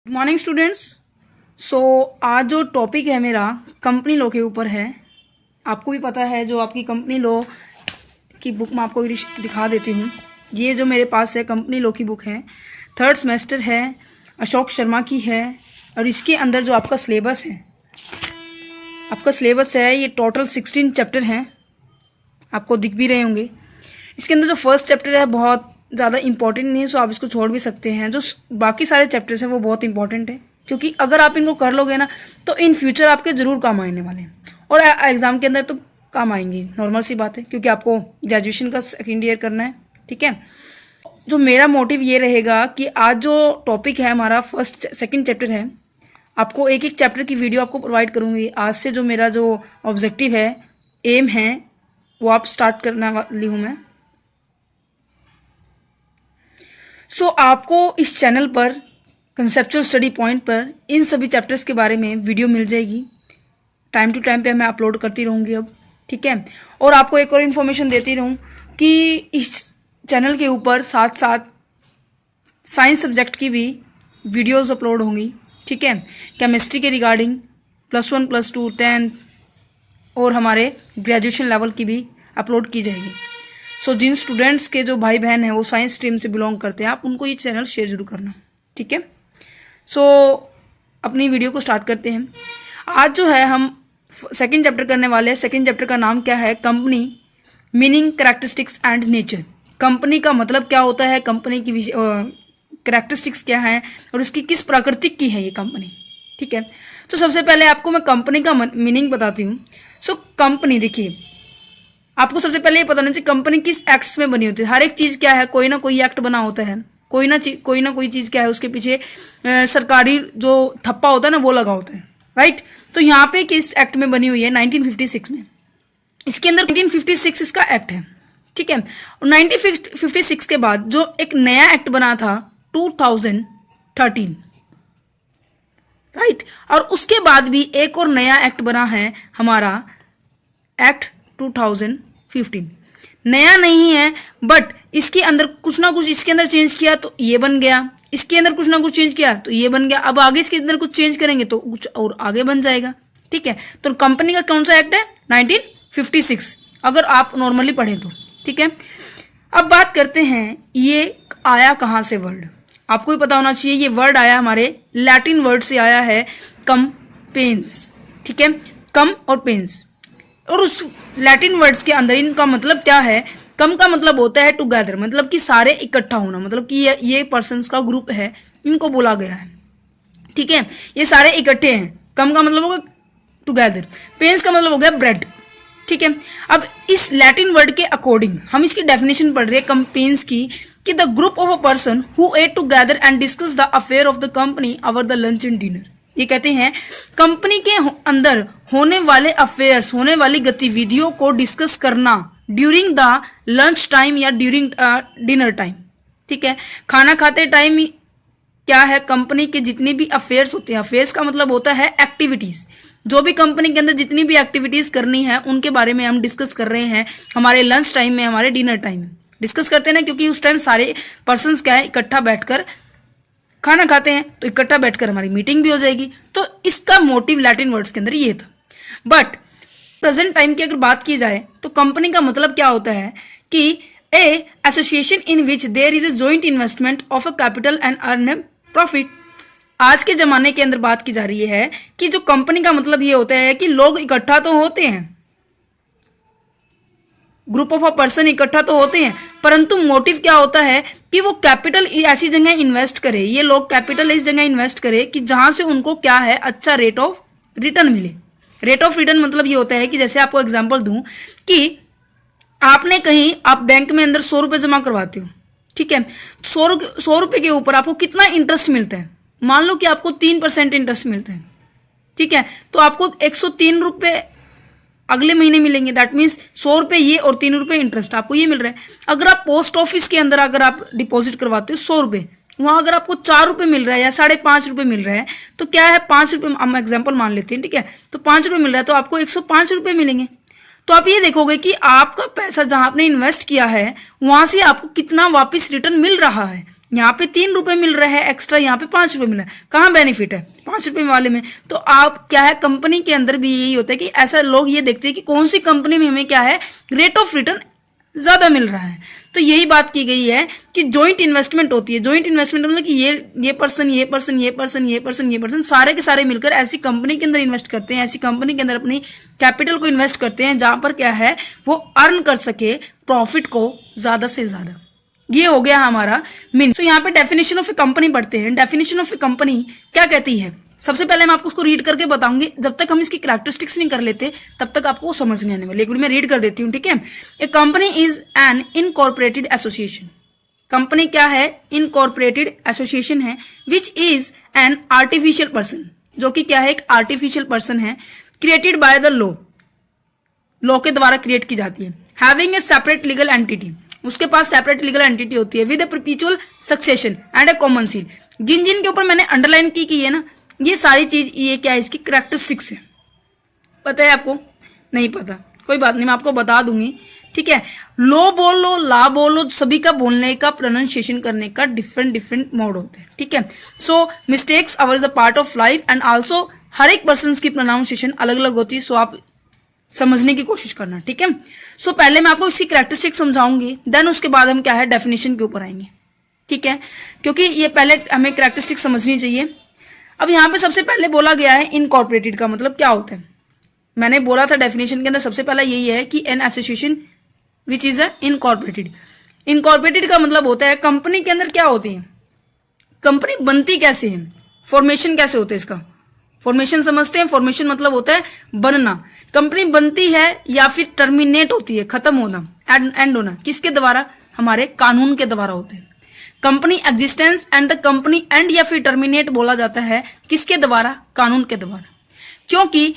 Good morning students. सो आज जो topic है मेरा कंपनी लॉ के ऊपर है। आपको भी पता है जो आपकी कंपनी लॉ की बुक मैं आपको दिखा देती हूँ। ये जो मेरे पास है कंपनी लॉ की बुक है, थर्ड सेमेस्टर है, अशोक शर्मा की है। और इसके अंदर जो आपका सिलेबस है ये टोटल 16 चैप्टर हैं, आपको दिख भी रहे होंगे। इसके अंदर जो फर्स्ट चैप्टर है बहुत ज़्यादा इंपॉर्टेंट नहीं है, सो आप इसको छोड़ भी सकते हैं। जो बाकी सारे चैप्टर्स हैं वो बहुत इंपॉर्टेंट है, क्योंकि अगर आप इनको कर लोगे ना तो इन फ्यूचर आपके ज़रूर काम आने वाले हैं और एग्ज़ाम के अंदर तो काम आएंगे, नॉर्मल सी बात है, क्योंकि आपको ग्रेजुएशन का सेकेंड ईयर करना है। ठीक है, जो मेरा मोटिव ये रहेगा कि आज जो टॉपिक है हमारा फर्स्ट सेकेंड चैप्टर है, आपको एक एक चैप्टर की वीडियो आपको प्रोवाइड करूँगी। आज से जो मेरा जो ऑब्जेक्टिव है, एम है, वो आप स्टार्ट करने वाली हूँ मैं। सो आपको इस चैनल पर कंसेप्चुअल स्टडी पॉइंट पर इन सभी चैप्टर्स के बारे में वीडियो मिल जाएगी। टाइम टू टाइम पे मैं अपलोड करती रहूँगी अब। ठीक है, और आपको एक और इन्फॉर्मेशन देती रहूँ कि इस चैनल के ऊपर साथ साथ साइंस सब्जेक्ट की भी वीडियोस अपलोड होंगी। ठीक है, केमिस्ट्री के रिगार्डिंग +1 +2 10 और हमारे ग्रेजुएशन लेवल की भी अपलोड की जाएगी। सो जिन स्टूडेंट्स के जो भाई बहन हैं वो साइंस स्ट्रीम से बिलोंग करते हैं, आप उनको ये चैनल शेयर जरूर करना। ठीक है, सो अपनी वीडियो को स्टार्ट करते हैं। आज जो है हम सेकंड चैप्टर करने वाले हैं। सेकंड चैप्टर का नाम क्या है? Company, meaning, characteristics and nature. Company का मतलब क्या होता है, कंपनी की कैरेक्टरिस्टिक्स क्या है और उसकी किस प्राकृतिक की है ये कंपनी। ठीक है, तो सबसे पहले आपको मैं कंपनी का मीनिंग बताती हूँ। सो कंपनी, देखिए आपको सबसे पहले ये पता होना चाहिए कंपनी किस एक्ट्स में बनी होती है। हर एक चीज़ क्या है, कोई ना कोई एक्ट बना होता है, कोई ना कोई चीज़ क्या है, उसके पीछे सरकारी जो थप्पा होता है ना वो लगा होता है, राइट। तो यहाँ पे किस एक्ट में बनी हुई है? 1956 में। इसके अंदर 1956 इसका एक्ट है। ठीक है, और 1956 के बाद जो एक नया एक्ट बना था 2013, राइट। और उसके बाद भी एक और नया एक्ट बना है हमारा एक्ट 2015। नया नहीं है, बट इसके अंदर कुछ ना कुछ इसके अंदर चेंज किया तो ये बन गया, इसके अंदर कुछ ना कुछ चेंज किया तो ये बन गया। अब आगे इसके अंदर कुछ चेंज करेंगे तो कुछ और आगे बन जाएगा। ठीक है, तो कंपनी का कौन सा एक्ट है? 1956, अगर आप नॉर्मली पढ़ें तो। ठीक है, अब बात करते हैं ये आया कहाँ से वर्ड। आपको भी पता होना चाहिए ये वर्ड आया हमारे लैटिन वर्ड से आया है, कम पेंस। ठीक है, कम और पेंस, और उस लैटिन वर्ड्स के अंदर इनका मतलब क्या है? कम का मतलब होता है टुगेदर, मतलब कि सारे इकट्ठा होना, मतलब कि ये पर्सन्स का ग्रुप है, इनको बोला गया है। ठीक है, ये सारे इकट्ठे हैं। कम का मतलब होगा टुगेदर, पेंस का मतलब हो गया ब्रेड। ठीक है, अब इस लैटिन वर्ड के अकॉर्डिंग हम इसकी डेफिनेशन पढ़ रहे हैं कंपेन्स की, कि the group of a person who ate together and discuss the affair of the company over the lunch and dinner. ये कहते हैं कंपनी के अंदर होने वाले अफेयर्स, होने वाली गतिविधियों को डिस्कस करना ड्यूरिंग द लंच टाइम या ड्यूरिंग डिनर टाइम। ठीक है, खाना खाते टाइम क्या है, कंपनी के जितने भी अफेयर्स होते हैं, अफेयर्स का मतलब होता है एक्टिविटीज, जो भी कंपनी के अंदर जितनी भी एक्टिविटीज करनी है उनके बारे में हम डिस्कस कर रहे हैं हमारे लंच टाइम में, हमारे डिनर टाइम में डिस्कस करते हैं ना, क्योंकि उस टाइम सारे पर्सन्स क्या है, इकट्ठा बैठकर खाना खाते हैं, तो इकट्ठा बैठकर हमारी मीटिंग भी हो जाएगी। तो इसका मोटिव लैटिन वर्ड्स के अंदर ये था। बट प्रेजेंट टाइम की अगर बात की जाए तो कंपनी का मतलब क्या होता है कि a association in which there is a joint investment of a capital and earn a profit. आज के ज़माने के अंदर बात की जा रही है कि जो कंपनी का मतलब ये होता है कि लोग इकट्ठा तो होते हैं, ग्रुप ऑफ अ पर्सन इकट्ठा तो होते हैं, परंतु मोटिव क्या होता है कि वो कैपिटल ऐसी जगह इन्वेस्ट करे, ये लोग कैपिटल इस जगह इन्वेस्ट करे कि जहां से उनको क्या है, अच्छा रेट ऑफ रिटर्न मिले। रेट ऑफ रिटर्न मतलब ये होता है कि जैसे आपको एग्जांपल दूं कि आपने कहीं आप बैंक में अंदर 100 रुपये जमा करवाते हो। ठीक है, 100 रुपये के ऊपर आपको कितना इंटरेस्ट मिलता है? मान लो कि आपको 3% इंटरेस्ट मिलता है। ठीक है, तो आपको 103 रुपये अगले महीने मिलेंगे। दैट मीन्स 100 रुपये ये और 3 रुपये इंटरेस्ट आपको ये मिल रहा है। अगर आप पोस्ट ऑफिस के अंदर अगर आप डिपॉजिट करवाते हो 100 रुपये, वहाँ अगर आपको 4 रुपये मिल रहा है या 5.5 रुपये मिल रहा है, तो क्या है, 5 रुपये हम एग्जाम्पल मान लेते हैं। ठीक है, तो 5 रुपये मिल रहा है तो आपको 105 रुपये मिलेंगे। तो आप ये देखोगे कि आपका पैसा जहाँ आपने इन्वेस्ट किया है वहाँ से आपको कितना वापस रिटर्न मिल रहा है। यहाँ पे 3 रुपए मिल रहा है एक्स्ट्रा, यहाँ पे 5 रुपए मिल रहा है, कहाँ बेनिफिट है? 5 रुपए वाले में। तो आप क्या है, कंपनी के अंदर भी यही होता है कि ऐसा लोग ये देखते हैं कि कौन सी कंपनी में हमें क्या है, रेट ऑफ रिटर्न ज़्यादा मिल रहा है। तो यही बात की गई है कि जॉइंट इन्वेस्टमेंट होती है। जॉइंट इन्वेस्टमेंट मतलब कि ये पर्सन सारे के सारे मिलकर ऐसी कंपनी के अंदर इन्वेस्ट करते हैं, ऐसी कंपनी के अंदर अपनी कैपिटल को इन्वेस्ट करते हैं जहाँ पर क्या है, वो अर्न कर सके प्रॉफिट को ज़्यादा से ज़्यादा। ये हो गया हमारा मीन। तो यहाँ पे डेफिनेशन ऑफ ए कंपनी पढ़ते हैं। डेफिनेशन ऑफ ए कंपनी क्या कहती है? सबसे पहले मैं आपको उसको रीड करके बताऊंगी। जब तक हम इसकी कैरेक्टरिस्टिक्स नहीं कर लेते तब तक आपको समझ नहीं आने वाली। एक बार मैं रीड कर देती हूँ, ठीक है। A company is an incorporated association. Company क्या है? इनकॉर्पोरेटेड एसोसिएशन है। Which is an artificial person, जो कि क्या है, एक आर्टिफिशियल पर्सन है। क्रिएटेड बाय द लॉ के द्वारा क्रिएट की जाती है। Having a separate legal entity, उसके पास सेपरेट लीगल एंटिटी होती है। With a perpetual succession and a common seal. जिन जिन के ऊपर मैंने अंडरलाइन की है ना, ये सारी चीज, ये क्या है, इसकी कैरेक्टरिस्टिक्स है। पता है आपको? नहीं पता, कोई बात नहीं, मैं आपको बता दूंगी, ठीक है। लो बोलो, ला बोलो, सभी का बोलने का, प्रोनाउंसिएशन करने का डिफरेंट मोड होते हैं, ठीक है। So mistakes our is a part of life and also हर एक पर्सन की प्रोनाउंसिएशन अलग अलग होती है। सो आप समझने की कोशिश करना, ठीक है। सो पहले मैं आपको इसकी कैरेक्टरिस्टिक समझाऊंगी, देन उसके बाद हम क्या है, डेफिनेशन के ऊपर आएंगे, ठीक है, क्योंकि ये पहले हमें कैरेक्टरिस्टिक समझनी चाहिए। अब यहाँ पे सबसे पहले बोला गया है इनकॉर्पोरेटेड का मतलब क्या होता है। मैंने बोला था डेफिनेशन के अंदर सबसे पहला यही है कि an association which is incorporated. Incorporated का मतलब होता है कंपनी के अंदर क्या होती है, कंपनी बनती कैसे है, फॉर्मेशन कैसे होता है इसका। फॉर्मेशन समझते हैं? फॉर्मेशन मतलब होता है बनना। कंपनी बनती है या फिर टर्मिनेट होती है, खत्म होना, एंड होना, किसके द्वारा? हमारे कानून के द्वारा होते हैं। Company existence and the company and या फिर टर्मिनेट बोला जाता है किसके द्वारा? कानून के द्वारा। क्योंकि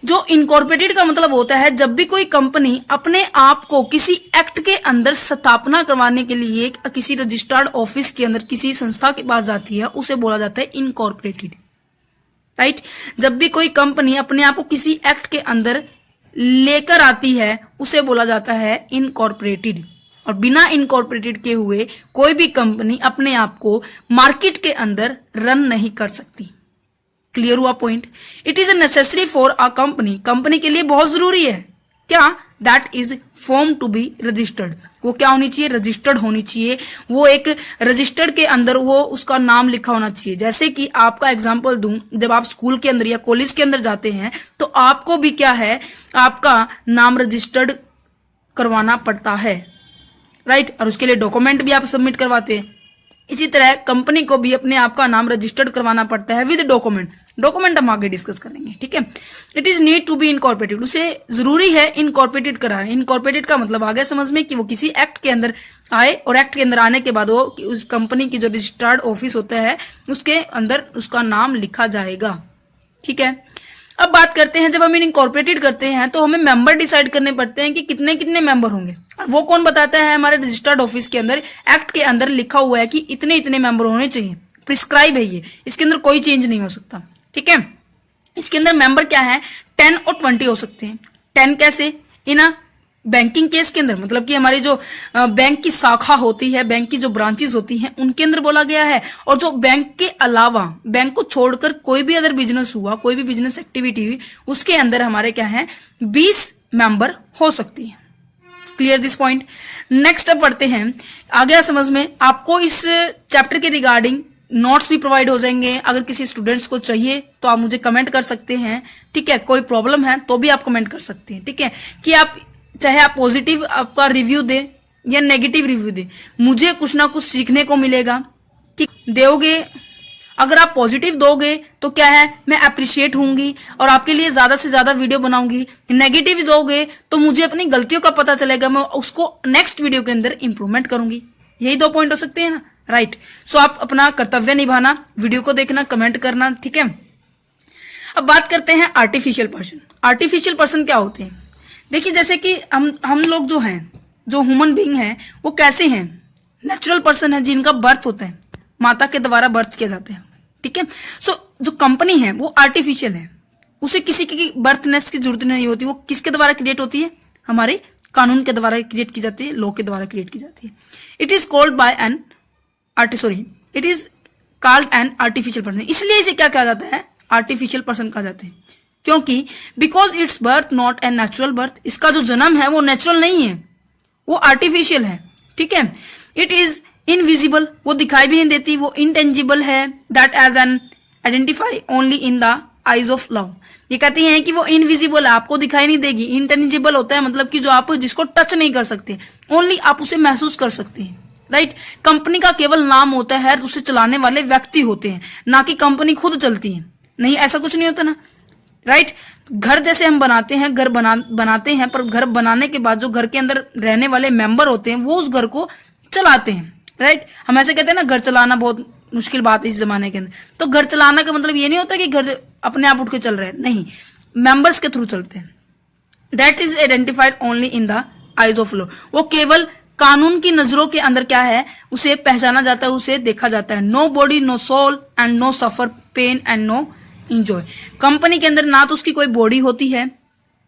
जो इनकॉर्पोरेटेड का मतलब होता है जब भी कोई कंपनी अपने आप को किसी एक्ट के अंदर स्थापना करवाने के लिए किसी रजिस्टर्ड ऑफिस के अंदर किसी संस्था के पास जाती है, उसे बोला जाता है इनकॉर्पोरेटेड, राइट। जब भी कोई कंपनी अपने आप को किसी एक्ट के अंदर लेकर आती है उसे बोला जाता है इनकॉर्पोरेटेड। और बिना इनकॉर्पोरेटेड के हुए कोई भी कंपनी अपने आप को मार्केट के अंदर रन नहीं कर सकती। क्लियर हुआ point? It is a necessary for a company, company के लिए बहुत जरूरी है क्या? That is form to be registered. वो क्या होनी चाहिए? रजिस्टर्ड होनी चाहिए। वो एक रजिस्टर्ड के अंदर वो उसका नाम लिखा होना चाहिए। जैसे कि आपका एग्जांपल दूं, जब आप स्कूल के अंदर या कॉलेज के अंदर जाते हैं तो आपको भी क्या है, आपका नाम रजिस्टर्ड करवाना पड़ता है, राइट। और उसके लिए डॉक्यूमेंट भी आप सबमिट करवाते हैं। इसी तरह कंपनी को भी अपने आप का नाम रजिस्टर्ड करवाना पड़ता है विद डॉक्यूमेंट हम आगे डिस्कस करेंगे, ठीक है। It is need to be incorporated, उसे जरूरी है इनकॉर्पोरेटेड कराना। इनकॉर्पोरेटेड का मतलब आ गया समझ में कि वो किसी एक्ट के अंदर आए और एक्ट के अंदर आने के बाद वो उस कंपनी की जो रजिस्टर्ड ऑफिस होता है उसके अंदर उसका नाम लिखा जाएगा, ठीक है। अब बात करते हैं, जब हम इनकॉर्पोरेटेड करते हैं तो हमें मेंबर डिसाइड करने पड़ते हैं कि कितने कितने मेंबर होंगे। और वो कौन बताता है? हमारे रजिस्टर्ड ऑफिस के अंदर एक्ट के अंदर लिखा हुआ है कि इतने इतने मेंबर होने चाहिए, प्रिस्क्राइब है ये, इसके अंदर कोई चेंज नहीं हो सकता, ठीक है। इसके अंदर मेंबर क्या है, 10 और 20 हो सकते हैं। 10 कैसे? इन बैंकिंग केस के अंदर, मतलब कि हमारी जो बैंक की शाखा होती है, बैंक की जो ब्रांचेस होती हैं उनके अंदर बोला गया है। और जो बैंक के अलावा, बैंक को छोड़कर कोई भी अदर बिजनेस हुआ, कोई भी बिजनेस एक्टिविटी हुई, उसके अंदर हमारे क्या है, 20 मेंबर हो सकती है। Clear this point? नेक्स्ट अब पढ़ते हैं, आ गया समझ में? आपको इस चैप्टर के रिगार्डिंग नोट्स भी प्रोवाइड हो जाएंगे। अगर किसी स्टूडेंट्स को चाहिए तो आप मुझे कमेंट कर सकते हैं, ठीक है। कोई प्रॉब्लम है तो भी आप कमेंट कर सकते हैं, ठीक है। कि आप चाहे आप पॉजिटिव आपका रिव्यू दें या नेगेटिव रिव्यू दें, मुझे कुछ ना कुछ सीखने को मिलेगा कि दोगे। अगर आप पॉजिटिव दोगे तो क्या है, मैं अप्रिशिएट होंगी और आपके लिए ज़्यादा से ज़्यादा वीडियो बनाऊंगी। नेगेटिव दोगे तो मुझे अपनी गलतियों का पता चलेगा, मैं उसको नेक्स्ट वीडियो के अंदर इंप्रूवमेंट करूंगी। यही 2 पॉइंट हो सकते हैं ना, राइट। सो आप अपना कर्तव्य निभाना, वीडियो को देखना, कमेंट करना, ठीक है। अब बात करते हैं आर्टिफिशियल पर्सन। आर्टिफिशियल पर्सन क्या होते हैं? देखिए, जैसे कि हम लोग जो हैं, जो ह्यूमन बीइंग हैं, वो कैसे हैं? नेचुरल पर्सन है जिनका बर्थ होता है, माता के द्वारा बर्थ किया जाते हैं, ठीक है। सो जो कंपनी है वो आर्टिफिशियल है, उसे किसी की बर्थनेस की जरूरत नहीं होती। वो किसके द्वारा क्रिएट होती है? हमारे कानून के द्वारा क्रिएट की जाती है, लॉ के द्वारा क्रिएट की जाती है। It is called by an it is called an artificial person. इसलिए इसे क्या कहा जाता है, आर्टिफिशियल पर्सन कहा जाता है, क्योंकि because it's birth not a natural birth, इसका जो जन्म है वो नेचुरल नहीं है, वो आर्टिफिशियल है। ठीक है, इट इज इनविजिबल, वो दिखाई भी नहीं देती, वो इंटेंजिबल है, that as an identify only in the eyes of love. ये कहती हैं कि वो इनविजिबल है, आपको दिखाई नहीं देगी। इंटेंजिबल होता है मतलब कि जो आप जिसको टच नहीं कर सकते, ओनली आप उसे महसूस कर सकते हैं। राइट, कंपनी का केवल नाम होता है, उसे चलाने वाले व्यक्ति होते हैं, ना कि कंपनी खुद चलती है। नहीं, ऐसा कुछ नहीं होता ना। राइट, घर जैसे हम बनाते हैं, घर बनाते हैं, पर घर बनाने के बाद जो घर के अंदर रहने वाले मेंबर होते हैं वो उस घर को चलाते हैं। राइट, हम ऐसे कहते हैं ना, घर चलाना बहुत मुश्किल बात है इस जमाने के अंदर। तो घर चलाना का मतलब ये नहीं होता कि घर अपने आप उठ के चल रहे हैं, नहीं, मेंबर्स के थ्रू चलते हैं। That is identified only in the eyes of law, वो केवल कानून की नजरों के अंदर क्या है, उसे पहचाना जाता है, उसे देखा जाता है। No body no soul and no suffer pain and no enjoy. Company के अंदर ना तो उसकी कोई बॉडी होती है,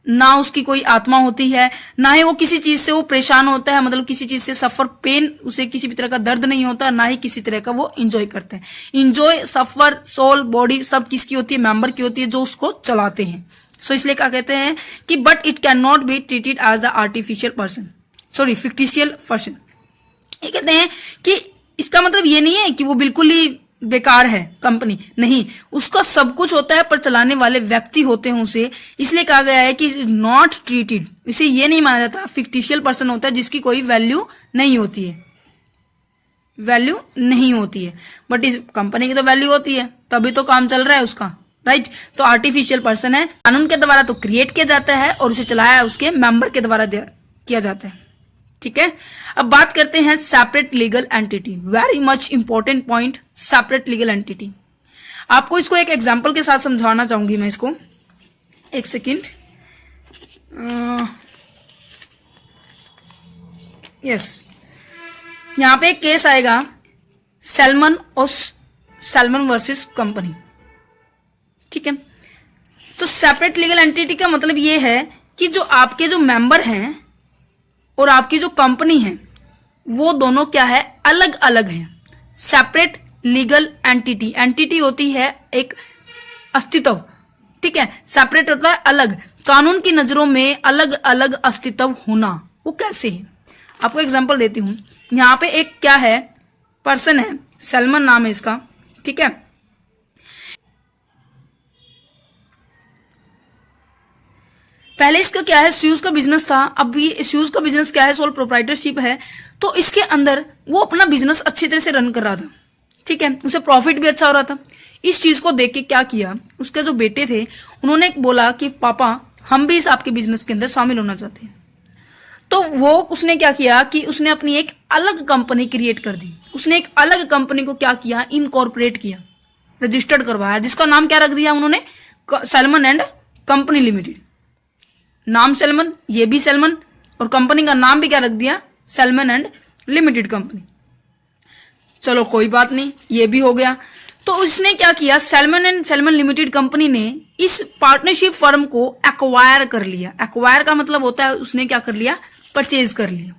ना उसकी कोई आत्मा होती है, ना ही वो किसी चीज से वो परेशान होता है, मतलब किसी चीज से सफर पेन, उसे किसी भी तरह का दर्द नहीं होता, ना ही किसी तरह का वो इंजॉय करते हैं। इंजॉय, सफर, सोल, बॉडी सब किसकी होती है, मेंबर की होती है, जो उसको चलाते हैं। सो इसलिए क्या कहते हैं कि but it can not be treated as the artificial person, sorry fictitious person. ये कहते हैं कि इसका मतलब ये नहीं है कि वो बिल्कुल ही बेकार है कंपनी, नहीं, उसका सब कुछ होता है, पर चलाने वाले व्यक्ति होते हैं उसे। इसलिए कहा गया है कि नॉट ट्रीटेड, इसे ये नहीं माना जाता, फिक्टिशियल पर्सन होता है जिसकी कोई वैल्यू नहीं होती है, वैल्यू नहीं होती है, बट इस कंपनी की तो वैल्यू होती है, तभी तो काम चल रहा है उसका। राइट, तो आर्टिफिशियल पर्सन है, कानून के द्वारा तो क्रिएट किया जाता है और उसे चलाया उसके मेंबर के द्वारा किया जाता है। ठीक है, अब बात करते हैं separate legal entity, very much important point, separate legal entity. आपको इसको एक एग्जांपल के साथ समझाना चाहूंगी मैं इसको, एक सेकंड। यस, यहां पे एक केस आएगा सैल्मन और सैल्मन वर्सेस कंपनी। ठीक है, तो सेपरेट लीगल एंटिटी का मतलब ये है कि जो आपके जो मेंबर हैं और आपकी जो कंपनी है वो दोनों क्या है, अलग अलग हैं। सेपरेट लीगल एंटिटी, एंटिटी होती है एक अस्तित्व। ठीक है, सेपरेट होता है अलग, कानून की नजरों में अलग अलग अस्तित्व होना। वो कैसे है, आपको एग्जांपल देती हूं। यहाँ पे एक क्या है, पर्सन है, सलमान नाम है इसका। ठीक है, पहले इसका क्या है, शूज का बिजनेस था, अब ये शूज का बिजनेस क्या है, सोल प्रोप्राइटरशिप है। तो इसके अंदर वो अपना बिजनेस अच्छी तरह से रन कर रहा था। ठीक है, उसे प्रॉफिट भी अच्छा हो रहा था। इस चीज को देख के क्या किया, उसके जो बेटे थे उन्होंने बोला कि पापा हम भी इस आपके बिजनेस के अंदर शामिल होना चाहते हैं। तो वो उसने क्या किया कि उसने अपनी एक अलग कंपनी क्रिएट कर दी। उसने एक अलग कंपनी को क्या किया, इनकॉर्पोरेट किया, रजिस्टर्ड करवाया, जिसका नाम क्या रख दिया उन्होंने, सैल्मन एंड कंपनी लिमिटेड। नाम सैल्मन, ये भी सैल्मन, और कंपनी का नाम भी क्या रख दिया, सैल्मन एंड लिमिटेड कंपनी। चलो कोई बात नहीं, ये भी हो गया। तो उसने क्या किया, salmon and salmon limited company ने इस पार्टनरशिप फर्म को एक्वायर कर लिया। एक्वायर का मतलब होता है उसने क्या कर लिया, परचेज कर लिया।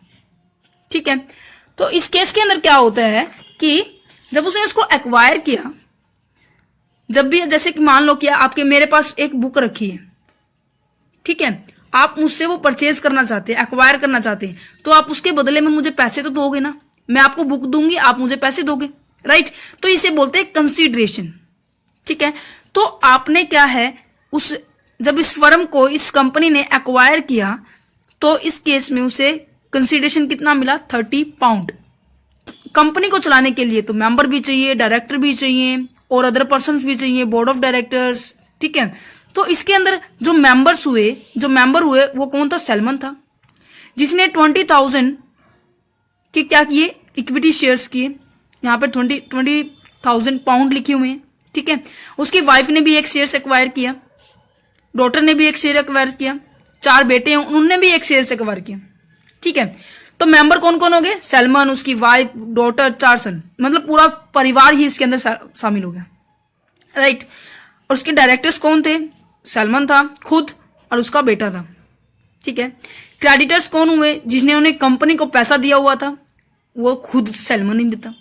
ठीक है, तो इस केस के अंदर क्या होता है कि जब उसने उसको एक्वायर किया, जब भी जैसे कि मान लो कि आपके मेरे पास एक बुक रखी है, ठीक है, आप मुझसे वो परचेज करना चाहते हैं, एक्वायर करना चाहते हैं, तो आप उसके बदले में मुझे पैसे तो दोगे ना। मैं आपको बुक दूंगी, आप मुझे पैसे दोगे। राइट, तो इसे बोलते हैं कंसीडरेशन। ठीक है, तो आपने क्या है, उस जब इस फर्म को इस कंपनी ने एक्वायर किया तो इस केस में उसे कंसीडरेशन कितना मिला, 30 पाउंड। कंपनी को चलाने के लिए तो मेंबर भी चाहिए, डायरेक्टर भी चाहिए और अदर पर्सन भी चाहिए, बोर्ड ऑफ डायरेक्टर्स। ठीक है, तो इसके अंदर जो मेंबर हुए वो कौन था, सैल्मन था, जिसने 20,000 के क्या किए, इक्विटी शेयर्स किए। यहाँ पे 20,000 पाउंड लिखे हुए हैं। ठीक है, उसकी वाइफ ने भी एक शेयर एक्वायर किया, डॉटर ने भी एक शेयर एक्वायर किया, 4 बेटे हैं उन्होंने भी एक शेयर एक्वायर किया। ठीक है, तो मेंबर कौन कौन हो गए, सैल्मन, उसकी वाइफ, डॉटर, 4 सन, मतलब पूरा परिवार ही इसके अंदर शामिल हो गया। राइट, और उसके डायरेक्टर्स कौन थे, सैल्मन था खुद और उसका बेटा था। ठीक है, क्रेडिटर्स कौन हुए, जिसने उन्हें कंपनी को पैसा दिया हुआ था, वो खुद सैल्मन ही था,